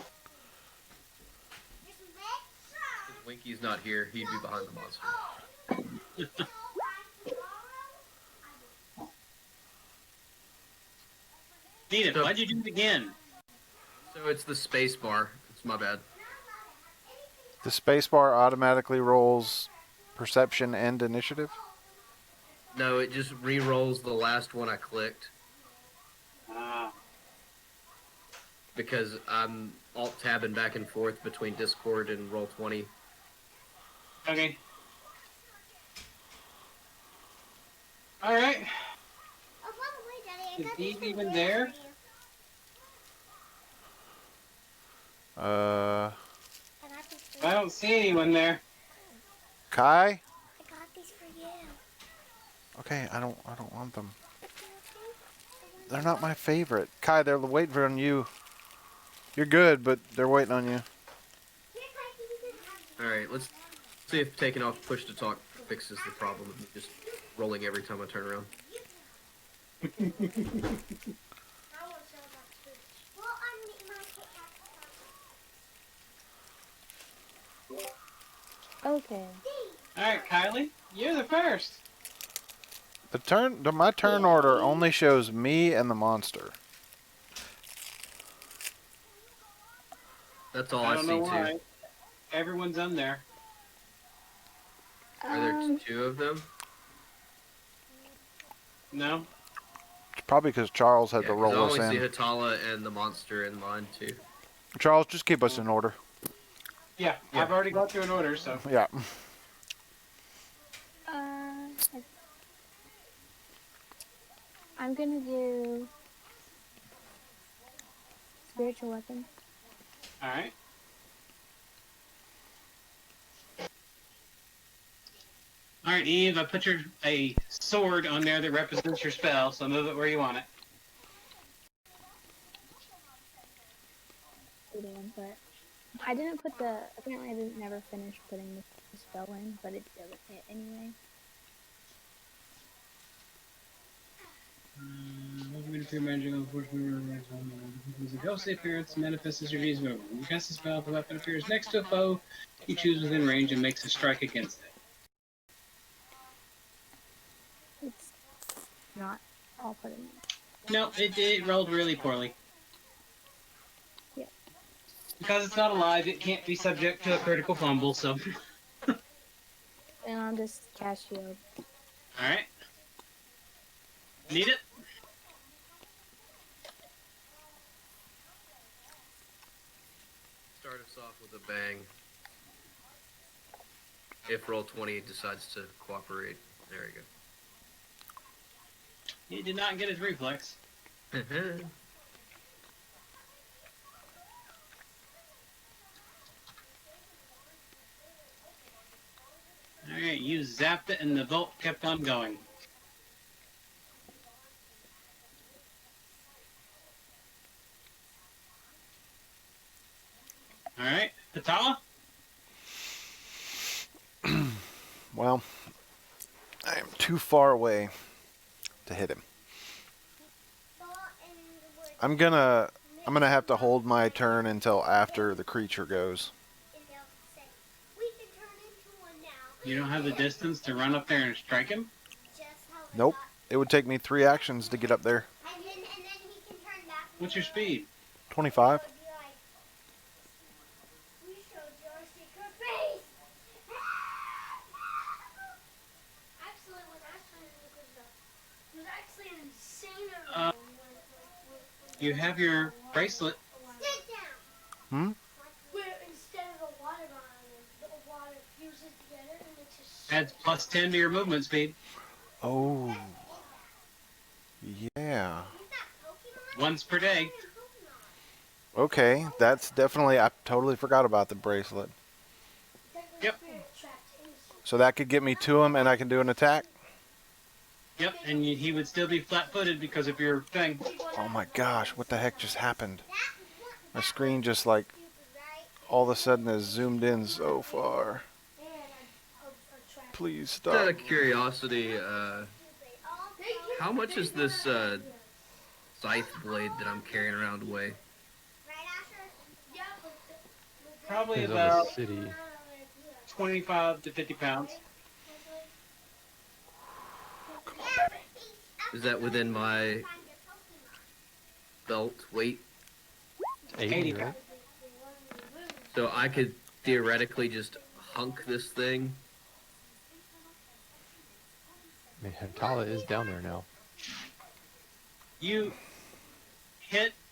extra.
If Winky's not here, he'd be behind the monster.
Need it. Why'd you do it again?
So it's the space bar. It's my bad.
The spacebar automatically rolls perception and initiative.
No, it just re-rolls the last one I clicked
Ah.
because I'm alt-tabbing back and forth between Discord and Roll20.
Okay. Alright.
Oh, by the way, Daddy, I
Is
got these
Eve
for
even
Will
there?
for you.
Uh,
I got these for
I
you.
don't see anyone there.
Kai.
I got these for you.
Okay, I don't want them. They're not my favorite. Kai, they're waiting on you. You're good, but they're waiting on you.
Alright, let's see if taking off push to talk fixes the problem of me just rolling every time I turn around.
Okay.
Alright, Kylie, you're the first.
My turn order only shows me and the monster.
That's all
I
I
don't
see
know
too.
why. Everyone's on there.
Are there two of them?
No?
It's probably because Charles had
Yeah,
to
'cause I
roll us
only see
in.
Hatala and the monster in mine too.
Charles, just keep us in order.
Yeah,
Yeah.
I've already gone through an order, so.
Yeah.
I'm gonna do spiritual weapon.
All right, Eve, I put a sword on there that represents your spell, so move it where you want it.
But I didn't put the. Apparently, I didn't never finish putting the spell in, but it doesn't hit anyway.
As a ghostly appearance manifests as your deeds over. When you cast a spell, the weapon appears next to a foe you choose within range and makes a strike against it.
It's not all put in.
No, it rolled really poorly.
Yeah.
Because it's not alive, it can't be subject to a critical fumble, so.
And I'll just cast shield.
Alright. Need it?
Start us off with a bang. If Roll20 decides to cooperate. There we
He did not get his reflex.
go.
Alright, you zapped it and the bolt kept on going. Alright, Patala?
Well, I am too far away to hit him. I'm gonna have to hold my turn until after the creature goes.
You don't have the distance to run up there and strike him?
Nope. It would take me 3 actions to get up there.
What's your speed?
25.
You have your bracelet.
Hmm?
Adds +10 to your movement speed.
Oh. Yeah.
Once per day.
Okay, that's definitely... I totally forgot about the bracelet.
Yep.
So that could get me to him and I can do an attack?
Yep, and he would still be flat-footed because of your thing.
Oh my gosh, what the heck just happened? My screen just like all of a sudden has zoomed in so far. Please
Just out
stop.
of curiosity, how much is this scythe blade that I'm carrying around weigh?
Probably
Depends on the
about
city.
25 to 50 pounds.
Come on, baby.
Is that within my belt weight?
80,
80
right?
pounds.
So I could theoretically just hunk this thing?
I mean, Hatala is down there now.
You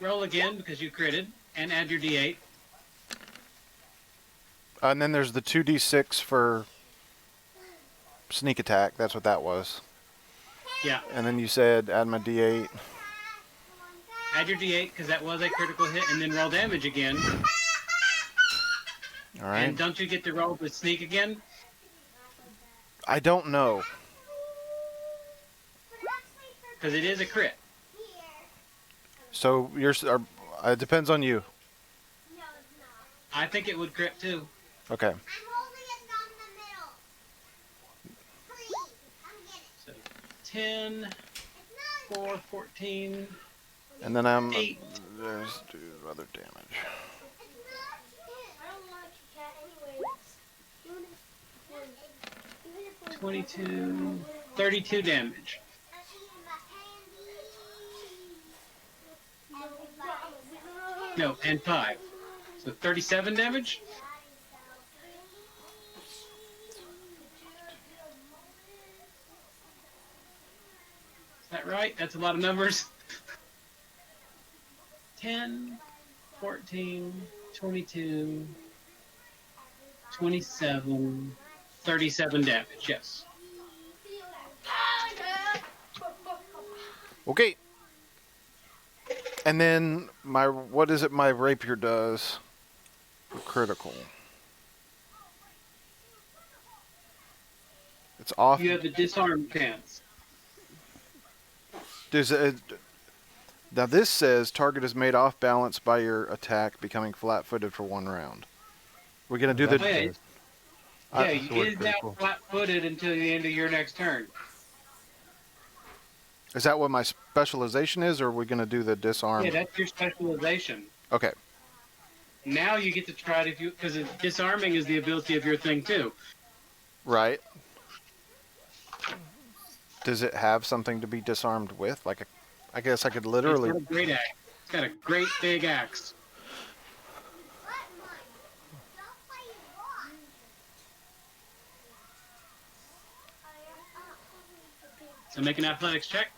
roll again because you critted, and add your D8.
And then there's the 2d6 for sneak attack. That's what that was.
Yeah,
And then you said add my d8.
add your D8 because that was a critical hit, and then roll damage again.
All right.
And don't you get to roll with sneak again?
I don't know.
Because it is a crit.
So it depends on you.
I think it would crit too.
Okay.
So 10, 4, 14,
And then I'm
8.
there's do other damage.
22, 32 damage. No, and 5. So 37 damage? Is that right? That's a lot of numbers. 10, 14, 22, 27, 37 damage, yes.
Okay. And then what is it my rapier does for critical? It's off.
You have the disarm chance.
There's a, now this says target is made off balance by your attack, becoming flat-footed for 1 round. We're gonna do
That
the.
Yeah,
says
Yeah,
sword
it is now
critical.
flat-footed until the end of your next turn.
Is that what my specialization is, or are we gonna do the disarm?
Yeah, that's your specialization.
Okay.
Now you get to try to, because disarming is the ability of your thing too.
Right. Does it have something to be disarmed with? Like a, I guess I could literally.
It's got a great axe. It's got a great big axe. So make an athletics check.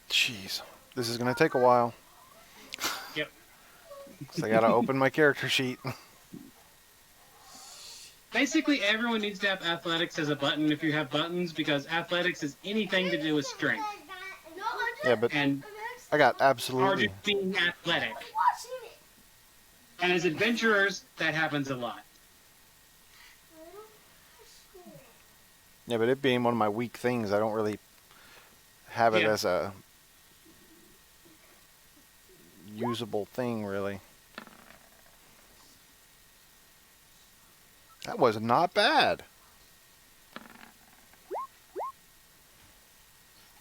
Jeez, this is gonna take a while.
Yep.
So I gotta open my character sheet.
Basically, everyone needs to have athletics as a button if you have buttons, because athletics is anything to do with strength.
Yeah, but
And
I got
are
absolutely.
just being athletic. And as adventurers, that happens a lot.
Yeah, but it being one of my weak things, I don't really have it
Yeah.
as a usable thing, really. That was not bad.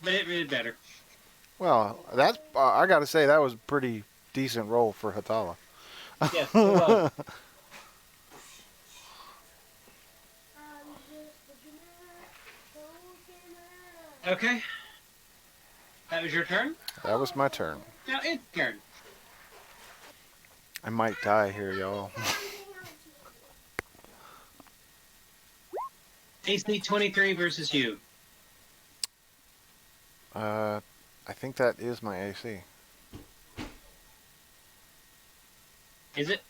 But it did better.
Well, that's I gotta say that was a pretty decent roll for Hatala.
Yes, it was. Okay. That was your turn?
That was my turn.
Now it's turn.
I might die here, y'all.
AC 23 versus you.
I think that is my AC.
Is it?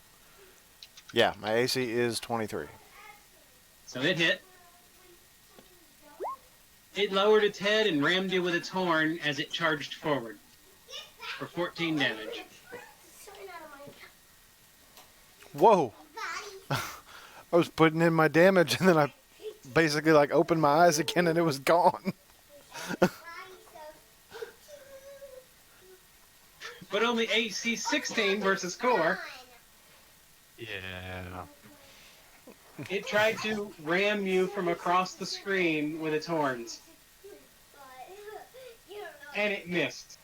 Yeah, my AC is 23.
So it hit. It lowered its head and rammed you with its horn as it charged forward for 14 damage.
Whoa! I was putting in my damage and then I basically like opened my eyes again and it was gone.
But only AC 16 versus core.
Yeah.
It tried to ram you from across the screen with its horns. And it missed.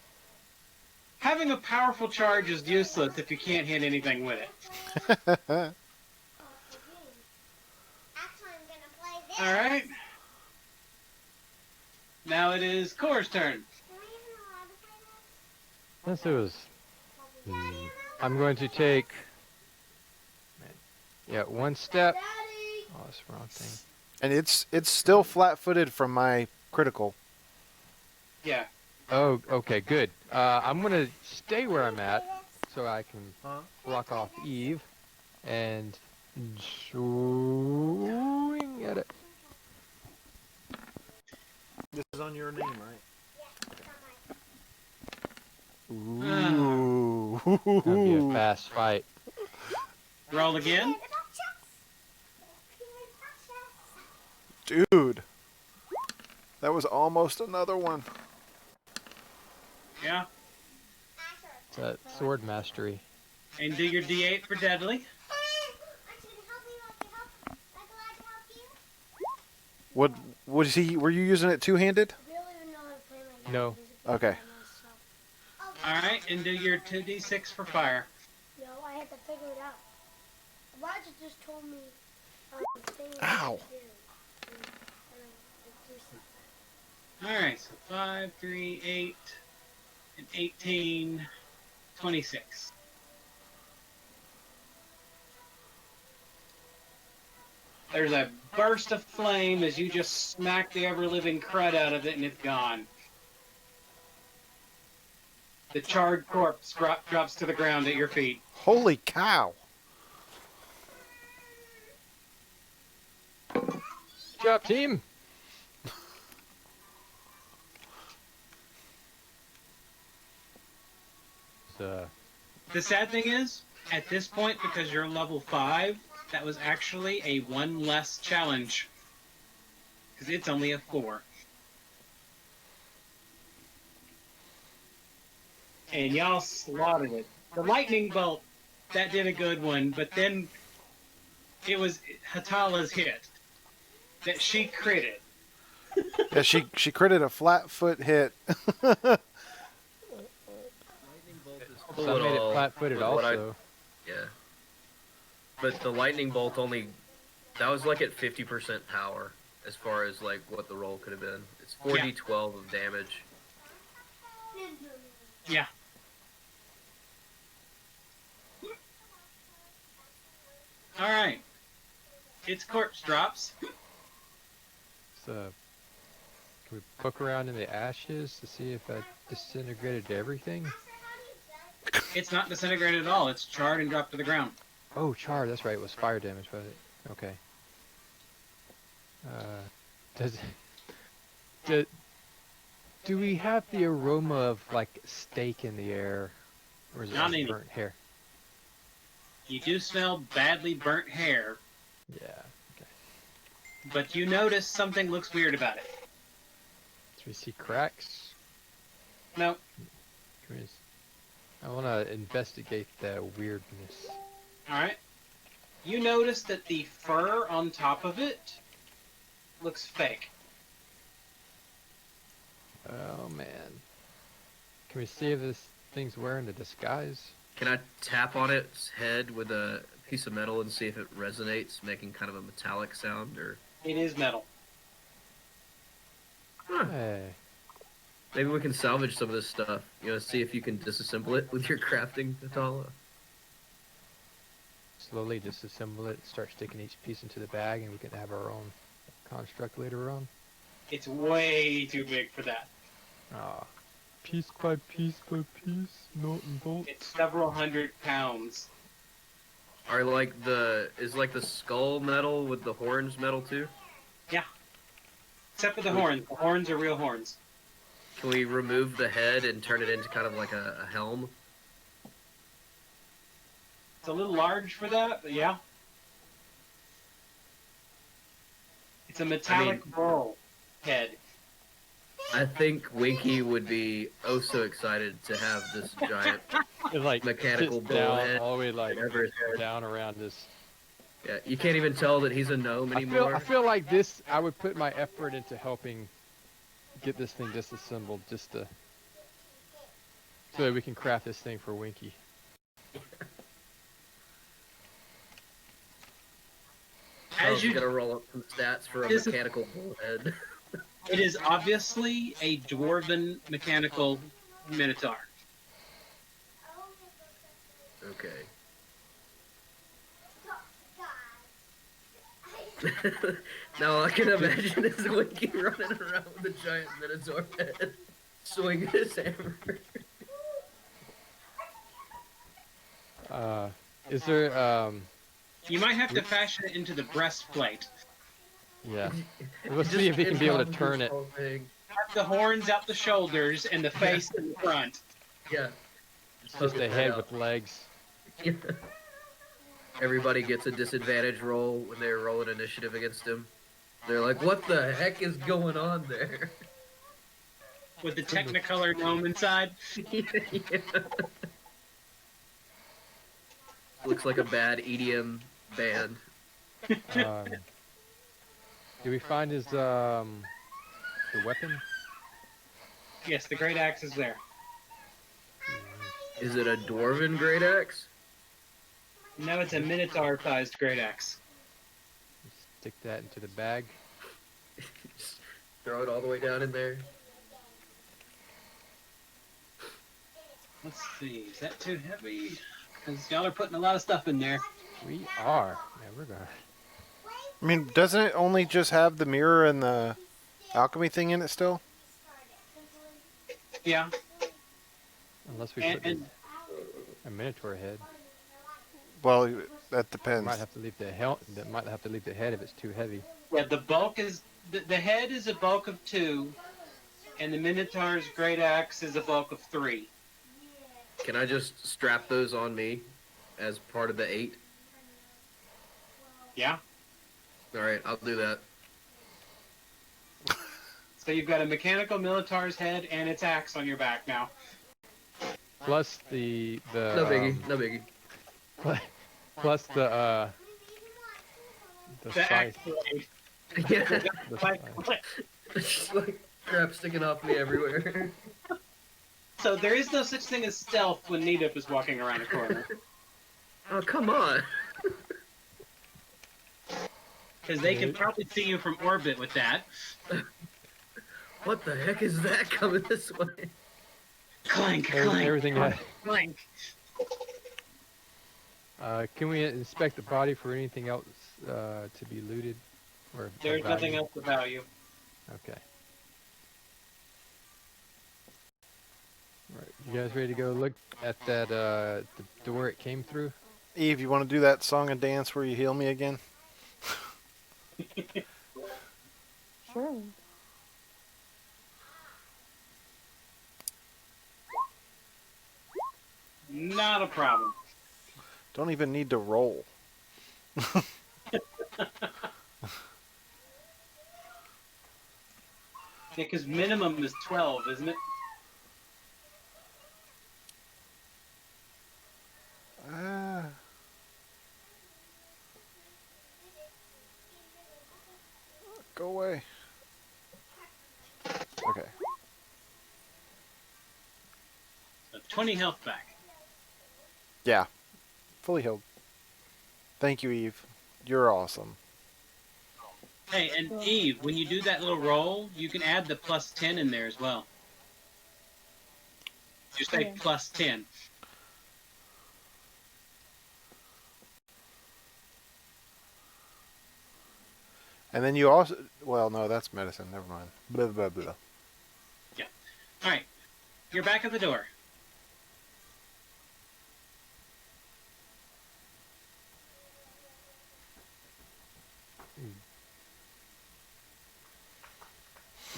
Having a powerful charge is useless if you can't hit anything with it. Alright. Now it is Core's turn.
Since it was, I'm going to take, one step. Oh, that's the wrong thing.
And it's still flat-footed from my critical.
Yeah.
Oh, okay, good. I'm gonna stay where I'm at so I can block off Eve and swing at it.
This is on your name, right?
Ooh.
That'll be a fast fight.
Roll again.
Dude. That was almost another one.
Yeah.
It's that sword mastery.
And do your D8 for deadly.
What was he? Were you using it two-handed?
No.
Okay.
Alright, and do your 2d6 for fire.
No, I had to figure it out. Elijah just told me things
Ow.
to do.
Alright, so 5, 3, 8, and 18, 26. There's a burst of flame as you just smack the ever-living crud out of it and it's gone. The charred corpse drops to the ground at your feet.
Holy cow.
Good job, team.
The sad thing is, at this point, because you're level 5, That was actually a 1 less challenge. Because it's only a 4. And y'all slaughtered it. The lightning bolt, that did a good one, but then it was Hatala's hit that she critted.
Yeah, she critted a flat foot hit.
Lightning bolt is cool
So I
and
made it
all,
flat-footed
but what
also.
yeah. But the lightning bolt only, that was like at 50% power as far as like what the roll could have been. It's 4d12 of damage.
Yeah. Alright. It's corpse drops.
So, can we poke around in the ashes to see if I disintegrated everything?
It's not disintegrated at all. It's charred and dropped to the ground.
Oh, char, that's right. It was fire damage, was it? Okay. Does do we have the aroma of like steak in the air, or is it
Not
just
any.
burnt hair?
You do smell badly burnt hair,
Yeah. Okay.
but you notice something looks weird about it.
Do we see cracks?
No,
Can we I want to investigate the weirdness.
alright. You notice that the fur on top of it looks fake.
Oh man. Can we see if this thing's wearing a disguise?
Can I tap on its head with a piece of metal and see if it resonates, making kind of a metallic sound? Or
It is metal.
Hey.
maybe we can salvage some of this stuff. You know, see if you can disassemble it with your crafting, Natala.
Slowly disassemble it, start sticking each piece into the bag, and we can have our own construct later on.
It's way too big for that.
Ah. Piece by piece by piece, nut and bolt.
It's several hundred pounds.
Are is like the skull metal with the horns metal too?
Except for the horns. The horns are real horns.
Can we remove the head and turn it into kind of like a helm?
It's a little large for that, but yeah. It's a metallic bull head.
I think Winky would be oh so excited to have this giant
It like
mechanical
sits down
bullhead
all the way like
over his head.
down around this.
Yeah, you can't even tell that he's a gnome anymore.
I feel like this. I would put my effort into helping get this thing disassembled, just to so that we can craft this thing for Winky.
As you,
gotta roll up some stats for a
This is-
mechanical bullhead.
it is obviously a dwarven mechanical minotaur.
Okay. Now I can imagine is Winky running around with a giant minotaur head, swinging his hammer.
Is there
You might have to fashion it into the breastplate.
yeah. Let's see if we can be able to turn it.
Have the horns out the shoulders and the face in the front.
Yeah.
Just a head with legs.
Everybody gets a disadvantage roll when they're rolling initiative against him. They're like, what the heck is going on there?
With the Technicolor gnome inside.
Yeah. Looks like a bad EDM band.
Did we find his the weapon?
Yes, the great axe is there.
Is it a dwarven great axe?
No, it's a minotaur-sized great axe.
Stick that into the bag.
Just throw it all the way down in there.
Let's see, is that too heavy? Because y'all are putting a lot of stuff in there.
We are. Man, we're gonna.
I mean, doesn't it only just have the mirror and the alchemy thing in it still?
Yeah,
Unless we
and,
put
and
a minotaur head.
Well, that
We
depends.
might have to leave the That might have to leave the head if it's too heavy.
yeah, the bulk is the head is a bulk of 2, and the minotaur's great axe is a bulk of 3.
Can I just strap those on me as part of the 8?
Yeah.
All right, I'll do that.
So you've got a mechanical Minotaur's head and its axe on your back now.
Plus the
No biggie, no biggie.
plus the
The
scythe.
axe blade.
Yeah,
The
Like,
scythe.
just like crap sticking off me everywhere.
so there is no such thing as stealth when Needip is walking around a corner.
Oh, come on.
Because they can probably see you from orbit with that.
What the heck is that coming this way?
Clank, clank,
Everything.
clank.
Can we inspect the body for anything else to be looted? Or of
There's nothing
value?
else of value.
Okay. Alright, you guys ready to go look at that the door it came through?
Eve, you want to do that song and dance where you heal me again?
Sure.
Not a problem.
Don't even need to roll.
Because minimum is 12, isn't it?
Go away. Okay.
So 20 health back.
Yeah. Fully healed. Thank you, Eve. You're awesome.
Hey, and Eve, when you do that little roll, you can add the plus 10 in there as well. Just say
Okay.
plus 10.
And then you also... Well, no, that's medicine. Never mind. Blah, blah, blah.
All right. You're back at the door.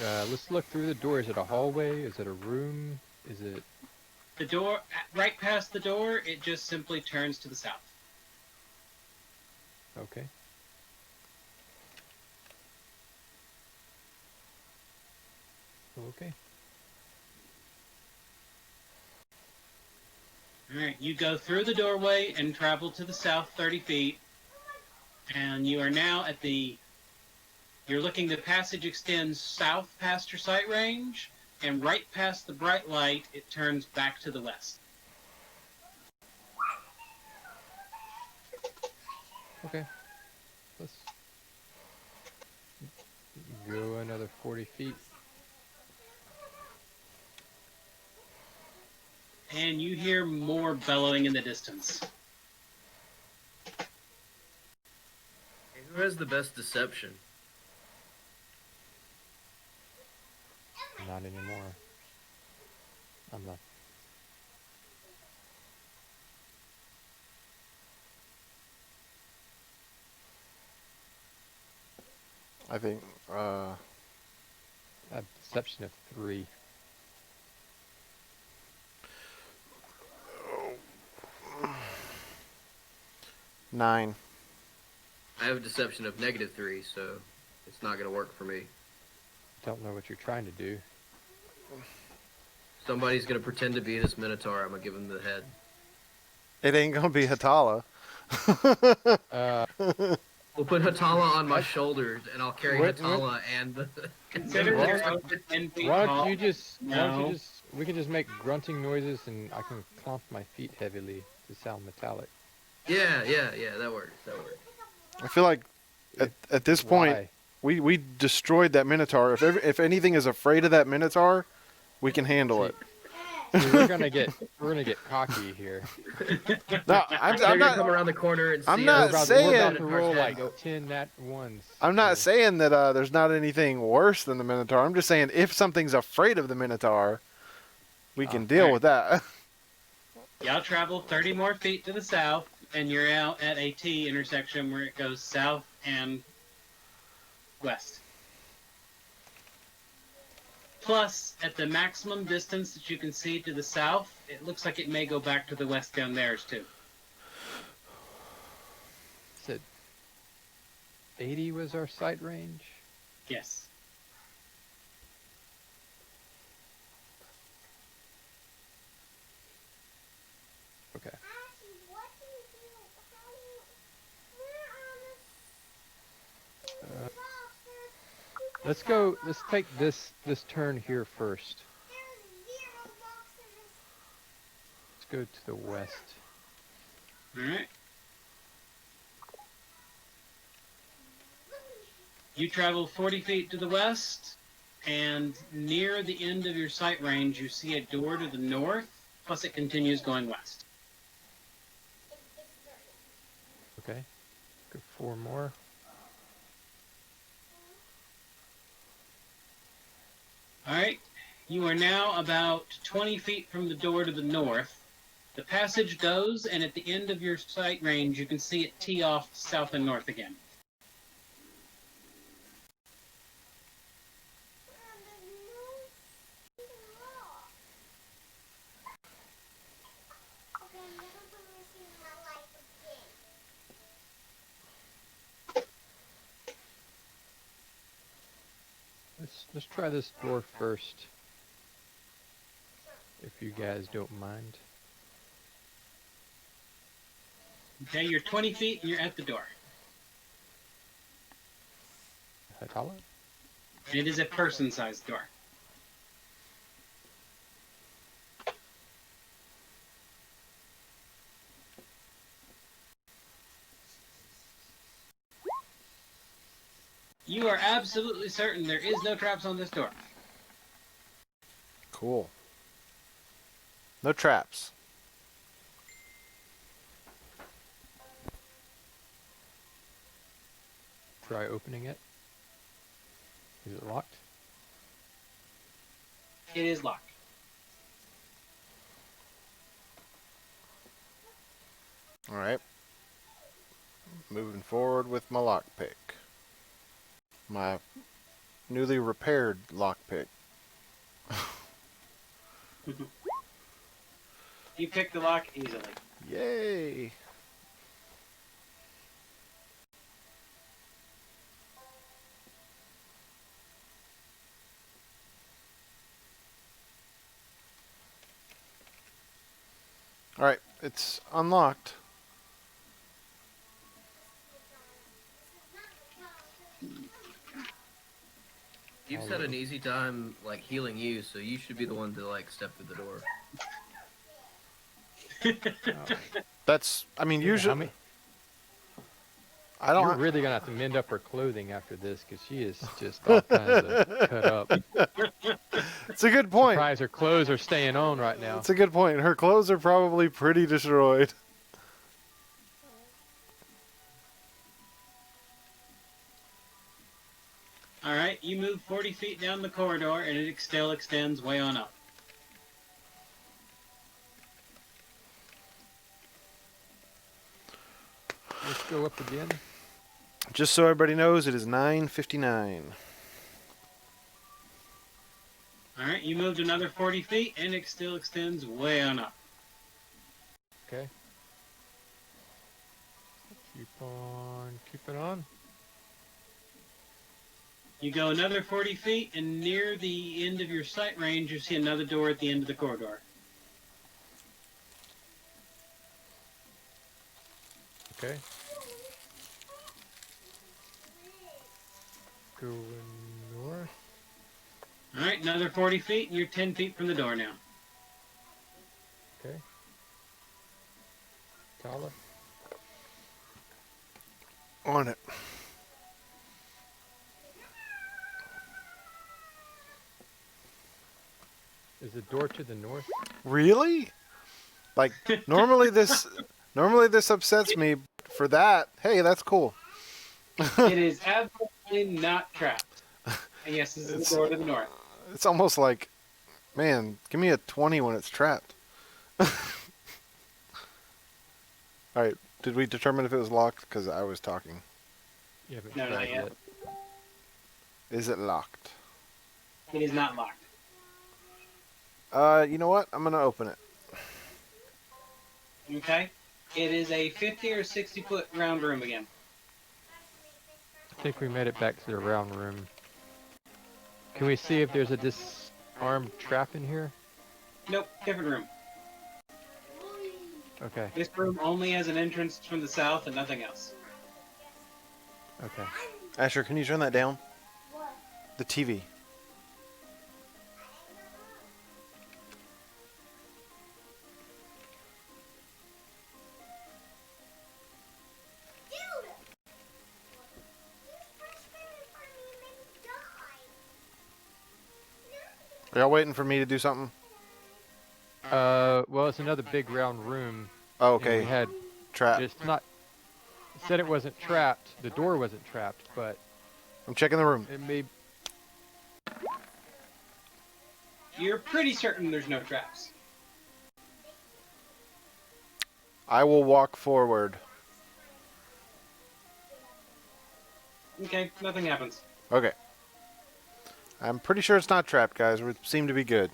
Let's look through the door. Is it a hallway? Is it a room? Is it...
The door, right past the door, it just simply turns to the south.
Okay. Okay.
All right. You go through the doorway and travel to the south 30 feet. And you are now at the... You're looking, the passage extends south past your sight range, and right past the bright light, it turns back to the west.
Okay. Let's go another 40 feet.
And you hear more bellowing in the distance.
Hey, who has the best deception?
Not anymore. I'm not.
I think...
I have deception of 3.
Nine.
I have a deception of -3, so it's not gonna work for me.
Don't know what you're trying to do.
Somebody's gonna pretend to be this Minotaur. I'm gonna give him the head.
It ain't gonna be Hatala.
We'll put Hatala on my shoulders, and I'll carry
What-
Hatala and the.
Consider
Why
their
don't-
outfit 10 feet
Why
tall.
don't you just? Why don't
No.
you just? We can just make grunting noises, and I can clomp my feet heavily to sound metallic.
Yeah, that works. That works.
I feel like at this point,
Why?
we destroyed that Minotaur. If anything is afraid of that Minotaur, we can handle it.
See, we're gonna get cocky here.
No,
They're
I'm
gonna
not.
come around the corner and see
I'm
us.
not
we're
saying-
about to roll
Minotaur's head
like
go-
10 nat ones.
I'm not
here.
saying that there's not anything worse than the Minotaur. I'm just saying if something's afraid of the Minotaur, we can deal
alright.
with that.
Y'all travel 30 more feet to the south, and you're out at a T intersection where it goes south and west. Plus, at the maximum distance that you can see to the south, it looks like it may go back to the west down there too.
Said 80 was our sight range.
Yes.
Okay. Let's go. Let's take this turn here first. Let's go to the west.
All right. You travel 40 feet to the west, and near the end of your sight range, you see a door to the north, plus it continues going west.
Okay. Go 4 more.
All right. You are now about 20 feet from the door to the north. The passage goes, and at the end of your sight range, you can see it tee off south and north again.
Let's try this door first, if you guys don't mind.
Okay, you're 20 feet, and you're at the door.
Hatala?
It is a person-sized door. You are absolutely certain there is no traps on this door.
Cool. No traps.
Try opening it. Is it locked?
It is locked.
All right. Moving forward with my lockpick. My newly repaired lockpick.
You pick the lock easily.
Yay! All right, it's unlocked.
You've had an easy time like healing you, so you should be the one to like step through the door.
That's, I mean,
How
usually
many-
I
You're
don't.
really gonna have to mend up her clothing after this, because she is just all kinds of cut up.
It's a good point.
Surprised her clothes are staying on right now.
It's a good point. Her clothes are probably pretty destroyed.
All right, you move 40 feet down the corridor, and it still extends way on up.
Let's go up again.
Just so everybody knows, it is 9:59.
All right, you moved another 40 feet, and it still extends way on up.
Okay. Keep on keeping on.
You go another 40 feet, and near the end of your sight range, you see another door at the end of the corridor.
Okay. Going north.
All right, another 40 feet, and you're 10 feet from the door now.
Okay. Tala.
On it.
Is the door to the north?
Really? Like normally this upsets me. For that, hey, that's cool.
It is absolutely not trapped. And yes, this is the door to the north.
It's almost like, man, give me a 20 when it's trapped. All right, did we determine if it was locked? Because I was talking.
You haven't
No, not
tried
yet.
Is it locked?
It is not locked.
You know what? I'm gonna open it.
Okay? It is a 50 or 60 foot round room again.
think we made it back to the round room. Can we see if there's a disarmed trap in here?
Nope, different room.
Okay,
This room only has an entrance from the south and nothing else.
okay.
Asher, can you turn that down?
What?
The TV.
Dude! You're frustrated for me and make me die.
Are y'all waiting for me to do something?
Well, it's another big round room.
Oh,
And we
okay.
had,
Trap.
it's not, it said it wasn't trapped. The door wasn't trapped, but
I'm checking the room.
it may,
You're pretty certain there's no traps.
I will walk forward.
Okay, nothing happens.
Okay. I'm pretty sure it's not trapped, guys. We seem to be good.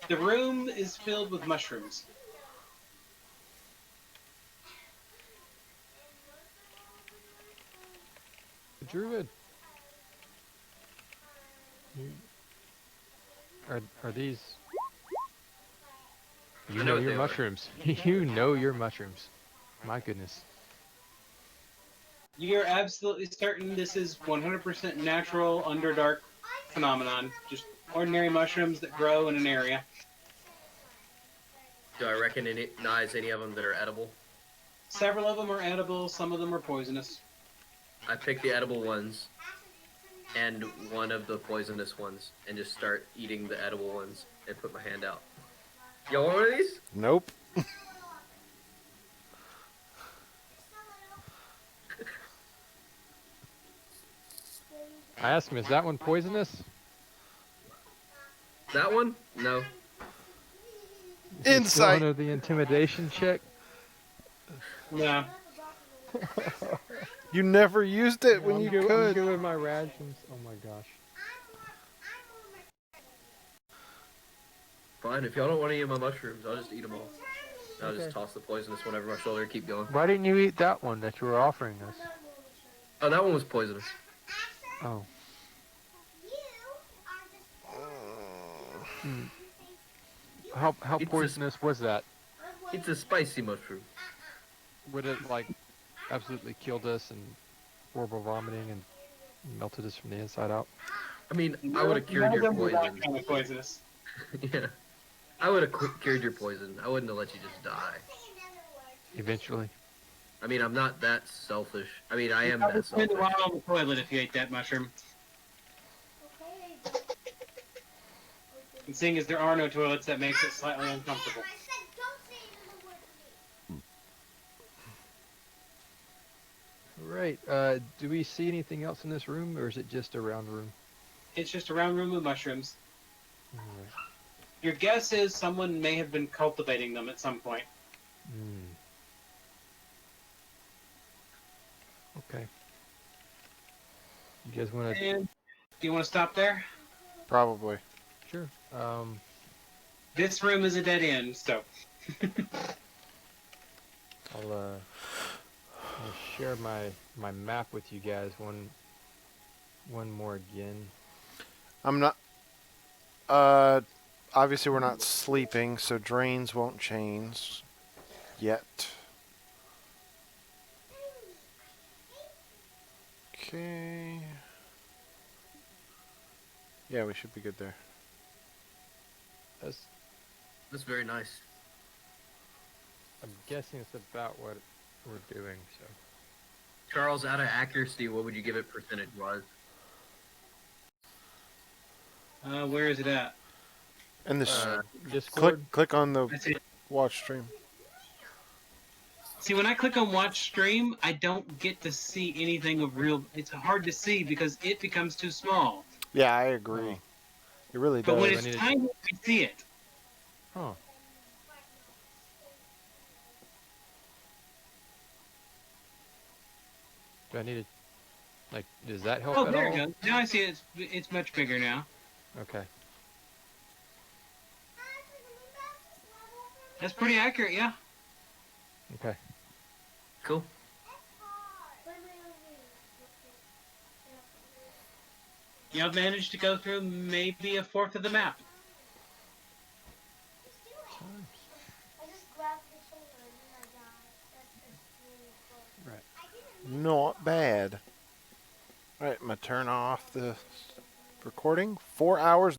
The room is filled with mushrooms.
Druid. You, are these? You
I know
know
what
your
they are.
mushrooms. You know your mushrooms. My goodness.
You're absolutely certain this is 100% natural Underdark phenomenon. Just ordinary mushrooms that grow in an area.
Do I recognize any of them that are edible?
Several of them are edible, some of them are poisonous.
I pick the edible ones and one of the poisonous ones and just start eating the edible ones and put my hand out. Y'all want one of these?
Nope.
I asked him, is that one poisonous?
That one? No.
Insight.
One of the intimidation check.
No.
You never used it when
I'm
you
good, I'm
could.
good with my rations. Oh my gosh.
Fine, if y'all don't want any of my mushrooms, I'll just eat them all. I'll
Okay.
just toss the poisonous one over my shoulder and keep going.
Why didn't you eat that one that you were offering us?
Oh, that one was poisonous.
Oh. Hmm. How
It's a-
poisonous was that?
It's a spicy mushroom.
Would it like absolutely killed us and horrible vomiting and melted us from the inside out?
I mean, I would have cured your poison.
Kind of poisonous.
Yeah. I would have cured your poison. I wouldn't have let you just die.
Eventually.
I mean, I'm not that selfish. I mean, I am
Probably
that
spend a
selfish.
while on the toilet if you ate that mushroom.
Okay.
And seeing as there are no toilets, that makes it slightly uncomfortable.
I said don't say another word to me.
Right. Do we see anything else in this room, or is it just a round room?
It's just a round room of mushrooms.
Alright.
Your guess is someone may have been cultivating them at some point.
Hmm. Okay. You guys want to?
And do you want to stop there?
Probably.
Sure.
This room is a dead end, so.
I'll share my map with you guys one more again.
I'm not. Obviously we're not sleeping, so drains won't change yet. Okay. Yeah, we should be good there.
That's very nice.
I'm guessing it's about what we're doing. So
Charles, out of accuracy, what would you give it percentage-wise?
Where is it at?
And this
Discord.
click on the
I see.
watch stream.
See, when I click on watch stream, I don't get to see anything of real. It's hard to see because it becomes too small.
Yeah, I agree. It really
But
does.
when
I
it's
need to-
tiny, we see it.
Huh. Do I need to, like, does that help
Oh,
at
there
all?
it goes. Now I see it. It's much bigger now.
Okay.
That's pretty accurate, yeah.
Okay.
Cool.
You've managed to go through maybe a fourth of the map.
I just grabbed the shoulder and then I died. That's really cool.
Right.
Not bad. All right, I'm gonna turn off the recording. 4 hours